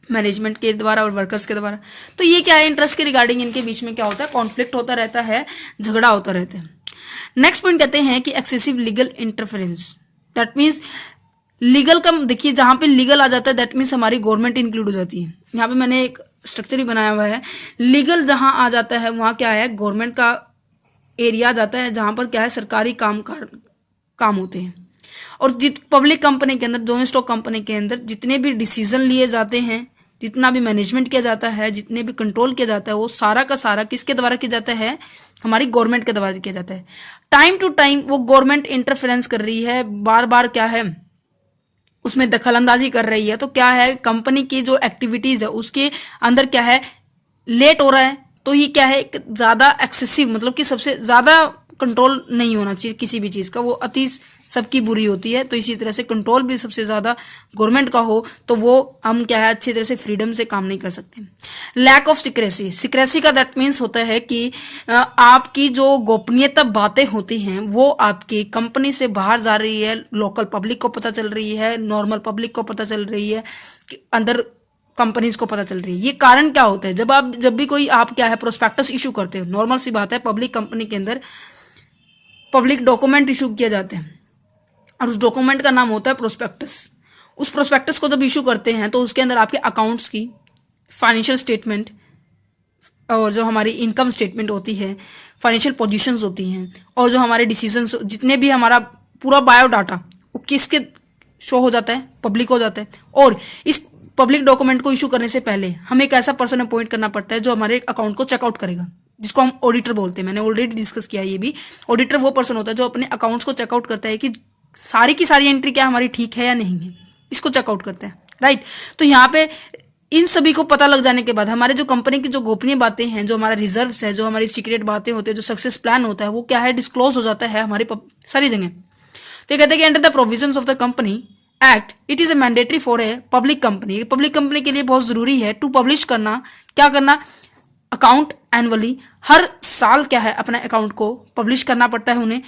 मैनेजमेंट के द्वारा और वर्कर्स के द्वारा। तो ये क्या है, इंटरेस्ट के रिगार्डिंग इनके बीच में क्या होता है, कॉन्फ्लिक्ट होता रहता है, झगड़ा होता रहता है। नेक्स्ट पॉइंट कहते हैं कि excessive legal interference, that means legal का, देखिए जहाँ पे लीगल आ जाता है दैट मीन्स हमारी गवर्नमेंट इंक्लूड हो जाती है। यहाँ पे मैंने एक स्ट्रक्चर भी बनाया हुआ है, लीगल जहाँ आ जाता है वहाँ क्या है, गवर्नमेंट का एरिया जाता है, जहाँ पर क्या है, सरकारी काम होते हैं। और पब्लिक कंपनी के अंदर, जॉइंट स्टॉक कंपनी के अंदर जितने भी डिसीजन लिए जाते हैं, जितना भी मैनेजमेंट किया जाता है, जितने भी कंट्रोल किया जाता है, वो सारा का सारा किसके द्वारा किया जाता है, हमारी गवर्नमेंट के द्वारा किया जाता है। टाइम टू टाइम वो गवर्नमेंट इंटरफेरेंस कर रही है, बार बार क्या है, उसमें दखल अंदाजी कर रही है। तो क्या है, कंपनी की जो एक्टिविटीज़ है उसके अंदर क्या है, लेट हो रहा है, तो ये क्या है, ज़्यादा एक्सेसिव, मतलब कि सबसे ज़्यादा कंट्रोल नहीं होना चाहिए किसी भी चीज़ का, वो अति सबकी बुरी होती है। तो इसी तरह से कंट्रोल भी सबसे ज़्यादा गवर्नमेंट का हो, तो वो हम क्या है, अच्छी तरह से फ्रीडम से काम नहीं कर सकते। लैक ऑफ सिक्रेसी, सिक्रेसी का दैट मीन्स होता है कि आपकी जो गोपनीयता बातें होती हैं वो आपकी कंपनी से बाहर जा रही है, लोकल पब्लिक को पता चल रही है, नॉर्मल पब्लिक को पता चल रही है, अंदर कंपनीज को पता चल रही है। ये कारण क्या होता है, जब भी कोई आप क्या है, प्रोस्पेक्टस इशू करते हो, नॉर्मल सी बात है, पब्लिक कंपनी के अंदर पब्लिक डॉक्यूमेंट इशू किया जाते हैं और उस डॉक्यूमेंट का नाम होता है प्रोस्पेक्टस। उस प्रोस्पेक्टस को जब इशू करते हैं तो उसके अंदर आपके अकाउंट्स की, फाइनेंशियल स्टेटमेंट और जो हमारी इनकम स्टेटमेंट होती है, फाइनेंशियल पोजीशंस होती हैं, और जो हमारे डिसीजंस, जितने भी हमारा पूरा बायोडाटा वो किसके शो हो जाता है, पब्लिक हो जाता है। और इस पब्लिक डॉक्यूमेंट को इशू करने से पहले हमें एक ऐसा पर्सन अपॉइंट करना पड़ता है जो हमारे अकाउंट को चेकआउट करेगा, जिसको हम ऑडिटर बोलते हैं। मैंने ऑलरेडी डिस्कस किया ये भी। ऑडिटर वो पर्सन होता है जो अपने अकाउंट्स को चेकआउट करता है कि सारी की सारी एंट्री क्या हमारी ठीक है या नहीं है, इसको चेकआउट करता है, राइट। तो यहाँ पे इन सभी को पता लग जाने के बाद हमारे जो कंपनी की जो गोपनीय बातें हैं, जो हमारा रिजर्व्स है, जो हमारी सीक्रेट बातें होते हैं, जो सक्सेस प्लान होता है, वो क्या है, डिस्क्लोज हो जाता है हमारी सारी जगह। तो ये कहते हैं कि under the provisions of the company act it is a mandatory for a public company, public company के लिए बहुत जरूरी है टू पब्लिश करना, क्या करना, अकाउंट एनुअली, हर साल क्या है अपने अकाउंट को पब्लिश करना पड़ता है उन्हें,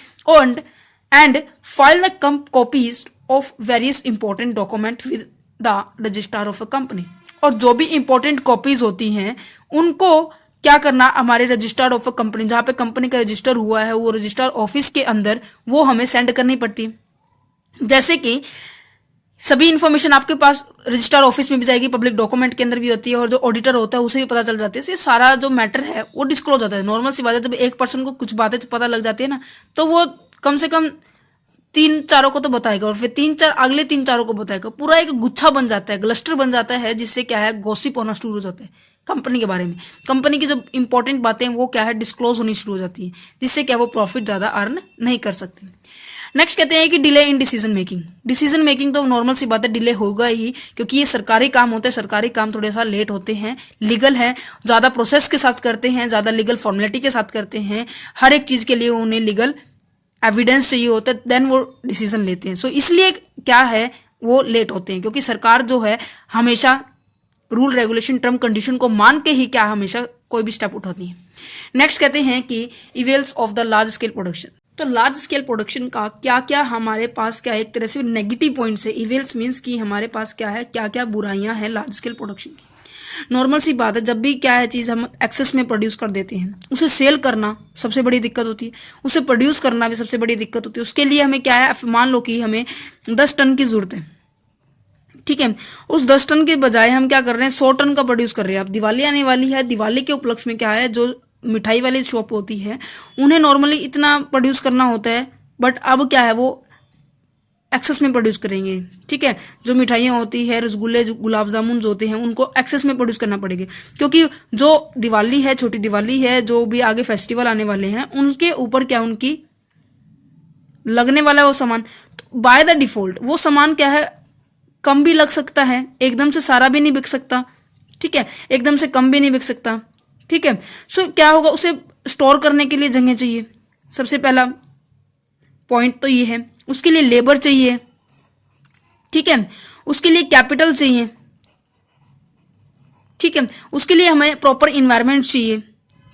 and file the copies of various important document with the registrar of a company, और जो भी इंपॉर्टेंट कॉपीज होती हैं उनको क्या करना, हमारे रजिस्ट्रार ऑफ अ कंपनी, जहाँ पे कंपनी का रजिस्टर हुआ है वो रजिस्ट्रार ऑफिस के अंदर वो हमें सेंड करनी पड़ती है। जैसे कि सभी इन्फॉर्मेशन आपके पास रजिस्ट्रार ऑफिस में भी जाएगी, पब्लिक डॉक्यूमेंट के अंदर भी होती है, और जो ऑडिटर होता है उसे भी पता चल जाती है। ये सारा जो मैटर है वो डिस्क्लोज होता है। नॉर्मल सी बात है, जब एक पर्सन को कुछ बातें पता लग जाती है ना, तो वो कम से कम 3-4 को तो बताएगा, और फिर अगले 3-4 को बताएगा। पूरा एक गुच्छा बन जाता है, क्लस्टर बन जाता है, जिससे क्या है गॉसिप होना शुरू हो जाता है कंपनी के बारे में। कंपनी की जो इंपॉर्टेंट बातें हैं वो क्या है डिस्क्लोज होनी शुरू हो जाती है, जिससे क्या वो प्रॉफिट ज़्यादा अर्न नहीं कर सकते। नेक्स्ट कहते हैं कि delay in decision making. Decision making तो नॉर्मल सी बात है, डिले होगा ही, क्योंकि ये सरकारी काम होते हैं, सरकारी काम थोड़े सा लेट होते हैं, लीगल है, ज़्यादा प्रोसेस के साथ करते हैं, ज़्यादा लीगल फॉर्मेलिटी के साथ करते हैं, हर एक चीज़ के लिए उन्हें लीगल एविडेंस चाहिए होता है, देन वो डिसीजन लेते हैं। सो इसलिए क्या है वो लेट होते हैं, क्योंकि सरकार जो है हमेशा रूल रेगुलेशन टर्म कंडीशन को मान के ही क्या हमेशा कोई भी स्टेप उठाती है। नेक्स्ट कहते हैं कि इवेल्स of the large scale production. तो लार्ज स्केल प्रोडक्शन का क्या क्या हमारे पास क्या है, एक तरह से नेगेटिव पॉइंट्स है। इवेल्स मीन्स कि हमारे पास क्या है, क्या क्या बुराइयां हैं लार्ज स्केल प्रोडक्शन की। नॉर्मल सी बात है, जब भी क्या है चीज़ हम एक्सेस में प्रोड्यूस कर देते हैं, उसे सेल करना सबसे बड़ी दिक्कत होती है, उसे प्रोड्यूस करना भी सबसे बड़ी दिक्कत होती है। उसके लिए हमें क्या है, मान लो कि हमें 10 टन की जरूरत है, ठीक है, उस 10 टन के बजाय हम क्या कर रहे हैं 100 टन का प्रोड्यूस कर रहे हैं। अब दिवाली आने वाली है, दिवाली के उपलक्ष्य में क्या है, जो मिठाई वाली शॉप होती है उन्हें नॉर्मली इतना प्रोड्यूस करना होता है, बट अब क्या है वो एक्सेस में प्रोड्यूस करेंगे, ठीक है। जो मिठाइयाँ होती है, रसगुल्ले, गुलाब जामुन जो होते हैं, उनको एक्सेस में प्रोड्यूस करना पड़ेगा, क्योंकि जो दिवाली है, छोटी दिवाली है, जो भी आगे फेस्टिवल आने वाले हैं, उनके ऊपर क्या उनकी लगने वाला है वो सामान। तो बाय द डिफॉल्ट वो सामान क्या है कम भी लग सकता है, एकदम से सारा भी नहीं बिक सकता, ठीक है, एकदम से कम भी नहीं बिक सकता, ठीक है। सो क्या होगा, उसे स्टोर करने के लिए जगह चाहिए, सबसे पहला पॉइंट तो ये है। उसके लिए लेबर चाहिए, ठीक है, उसके लिए कैपिटल चाहिए, ठीक है, उसके लिए हमें प्रॉपर इन्वायरमेंट चाहिए,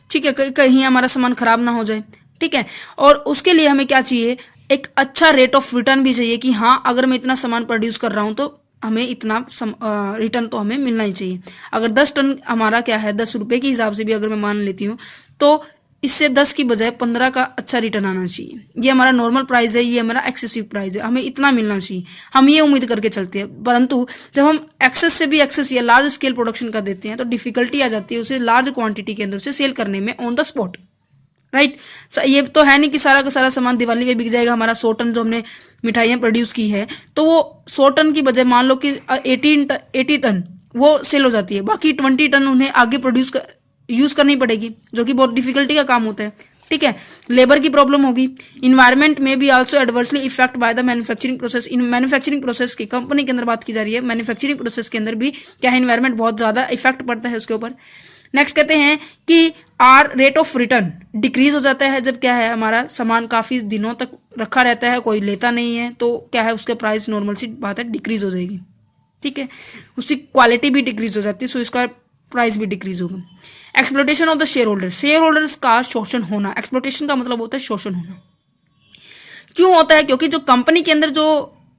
ठीक है, कहीं हमारा सामान खराब ना हो जाए, ठीक है। और उसके लिए हमें क्या चाहिए, एक अच्छा रेट ऑफ रिटर्न भी चाहिए, कि हाँ अगर मैं इतना सामान प्रोड्यूस कर रहा हूँ तो हमें इतना रिटर्न तो हमें मिलना ही चाहिए। अगर 10 टन हमारा क्या है 10 रुपये के हिसाब से भी अगर मैं मान लेती हूँ, तो इससे 10 की बजाय 15 का अच्छा रिटर्न आना चाहिए। ये हमारा नॉर्मल प्राइस है, ये हमारा एक्सेसिव प्राइस है, हमें इतना मिलना चाहिए, हम ये उम्मीद करके चलते हैं। परंतु जब हम एक्सेस से भी एक्सेस या लार्ज स्केल प्रोडक्शन कर देते हैं, तो डिफिकल्टी आ जाती है उसे लार्ज क्वांटिटी के अंदर से सेल करने में ऑन द स्पॉट, राइट। ये तो है नहीं कि सारा का सारा सामान दिवाली में बिक जाएगा। हमारा 100 टन जो हमने मिठाइयाँ प्रोड्यूस की है, तो वो 100 टन की बजाय मान लो कि 80 टन वो सेल हो जाती है, बाकी 20 टन उन्हें आगे यूज करनी पड़ेगी, जो कि बहुत डिफिकल्टी का काम होता है, ठीक है। लेबर की प्रॉब्लम होगी, इन्वायरमेंट में भी also adversely effect by the manufacturing process. In manufacturing process की कंपनी के अंदर बात की जा रही है, मैन्युफैक्चरिंग प्रोसेस के अंदर भी क्या है इन्वायरमेंट बहुत ज़्यादा इफेक्ट पड़ता है उसके ऊपर। नेक्स्ट कहते हैं कि our rate of return decrease हो जाता है, जब क्या है हमारा सामान काफ़ी दिनों तक रखा रहता है, कोई लेता नहीं है, तो क्या है उसके प्राइस नॉर्मल सी बात है डिक्रीज हो जाएगी, ठीक है, उसकी क्वालिटी भी डिक्रीज हो जाती है, सो इसका प्राइस भी डिक्रीज होगा। Exploitation of the share holder, share holders का शोषण होना। एक्सप्लोटेशन का मतलब होता है शोषण होना। क्यों होता है, क्योंकि जो कंपनी के अंदर जो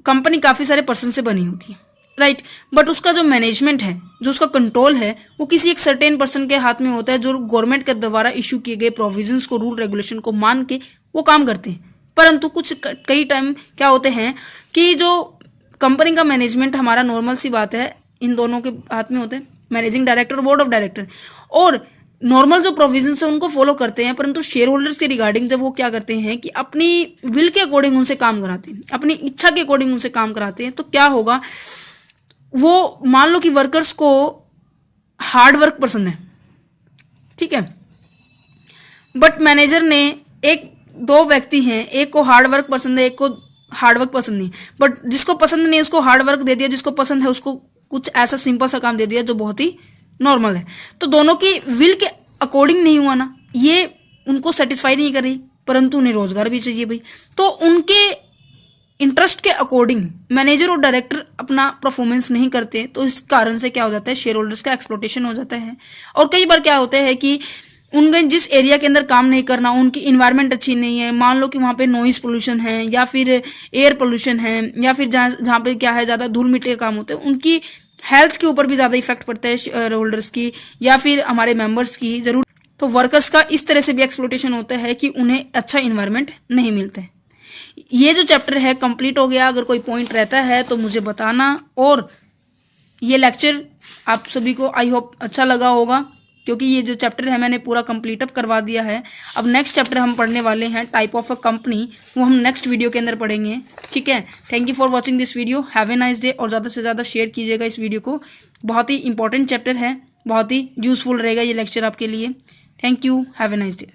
कंपनी काफ़ी सारे पर्सन से बनी होती है, राइट, बट उसका जो मैनेजमेंट है, जो उसका कंट्रोल है, वो किसी एक सर्टेन पर्सन के हाथ में होता है, जो गवर्नमेंट के द्वारा इशू किए गए प्रोविजंस को, रूल रेगुलेशन को मान के वो काम करते हैं। परंतु कुछ कई टाइम क्या होते हैं कि जो कंपनी का मैनेजमेंट हमारा नॉर्मल सी बात है इन दोनों के हाथ में होते हैं, मैनेजिंग डायरेक्टर और बोर्ड ऑफ डायरेक्टर, और नॉर्मल जो प्रोविजंस है उनको फॉलो करते हैं, परंतु शेयर होल्डर्स के रिगार्डिंग जब वो क्या करते हैं कि अपनी विल के अकॉर्डिंग उनसे काम कराते हैं, अपनी इच्छा के अकॉर्डिंग उनसे काम कराते हैं, तो क्या होगा, वो मान लो कि वर्कर्स को हार्ड वर्क पसंद है, ठीक है, बट मैनेजर ने एक 2 व्यक्ति हैं, एक को हार्ड वर्क पसंद है, एक को हार्ड वर्क पसंद नहीं, बट जिसको पसंद नहीं उसको हार्ड वर्क दे दिया, जिसको पसंद है उसको कुछ ऐसा सिंपल सा काम दे दिया जो बहुत ही नॉर्मल है। तो दोनों की विल के अकॉर्डिंग नहीं हुआ ना, ये उनको सेटिस्फाई नहीं कर रही, परंतु उन्हें रोजगार भी चाहिए भाई, तो उनके इंटरेस्ट के अकॉर्डिंग मैनेजर और डायरेक्टर अपना परफॉर्मेंस नहीं करते, तो इस कारण से क्या हो जाता है, शेयर होल्डर्स का एक्सप्लॉयटेशन हो जाता है। और कई बार क्या होता है कि उनके जिस एरिया के अंदर काम नहीं करना, उनकी इन्वायरमेंट अच्छी नहीं है, मान लो कि वहाँ पे नॉइज पोल्यूशन है या फिर एयर पोल्यूशन है या फिर जहाँ पे क्या है ज़्यादा धूल मिट्टी का काम होता है, उनकी हेल्थ के ऊपर भी ज़्यादा इफेक्ट पड़ता है शेयर होल्डर्स की या फिर हमारे मेंबर्स की जरूर। तो वर्कर्स का इस तरह से भी एक्सप्लॉयटेशन होता है कि उन्हें अच्छा इन्वायरमेंट नहीं मिलता है। ये जो चैप्टर है कंप्लीट हो गया। अगर कोई पॉइंट रहता है तो मुझे बताना। और ये लेक्चर आप सभी को आई होप अच्छा लगा होगा, क्योंकि ये जो चैप्टर है मैंने पूरा कंप्लीट अप करवा दिया है। अब नेक्स्ट चैप्टर हम पढ़ने वाले हैं टाइप ऑफ अ कंपनी, वो हम नेक्स्ट वीडियो के अंदर पढ़ेंगे। ठीक है, thank you for watching this video, have a nice day. और ज़्यादा से ज़्यादा शेयर कीजिएगा इस वीडियो को, बहुत ही इंपॉर्टेंट चैप्टर है, बहुत ही यूजफुल रहेगा ये लेक्चर आपके लिए। Thank you, have a nice day.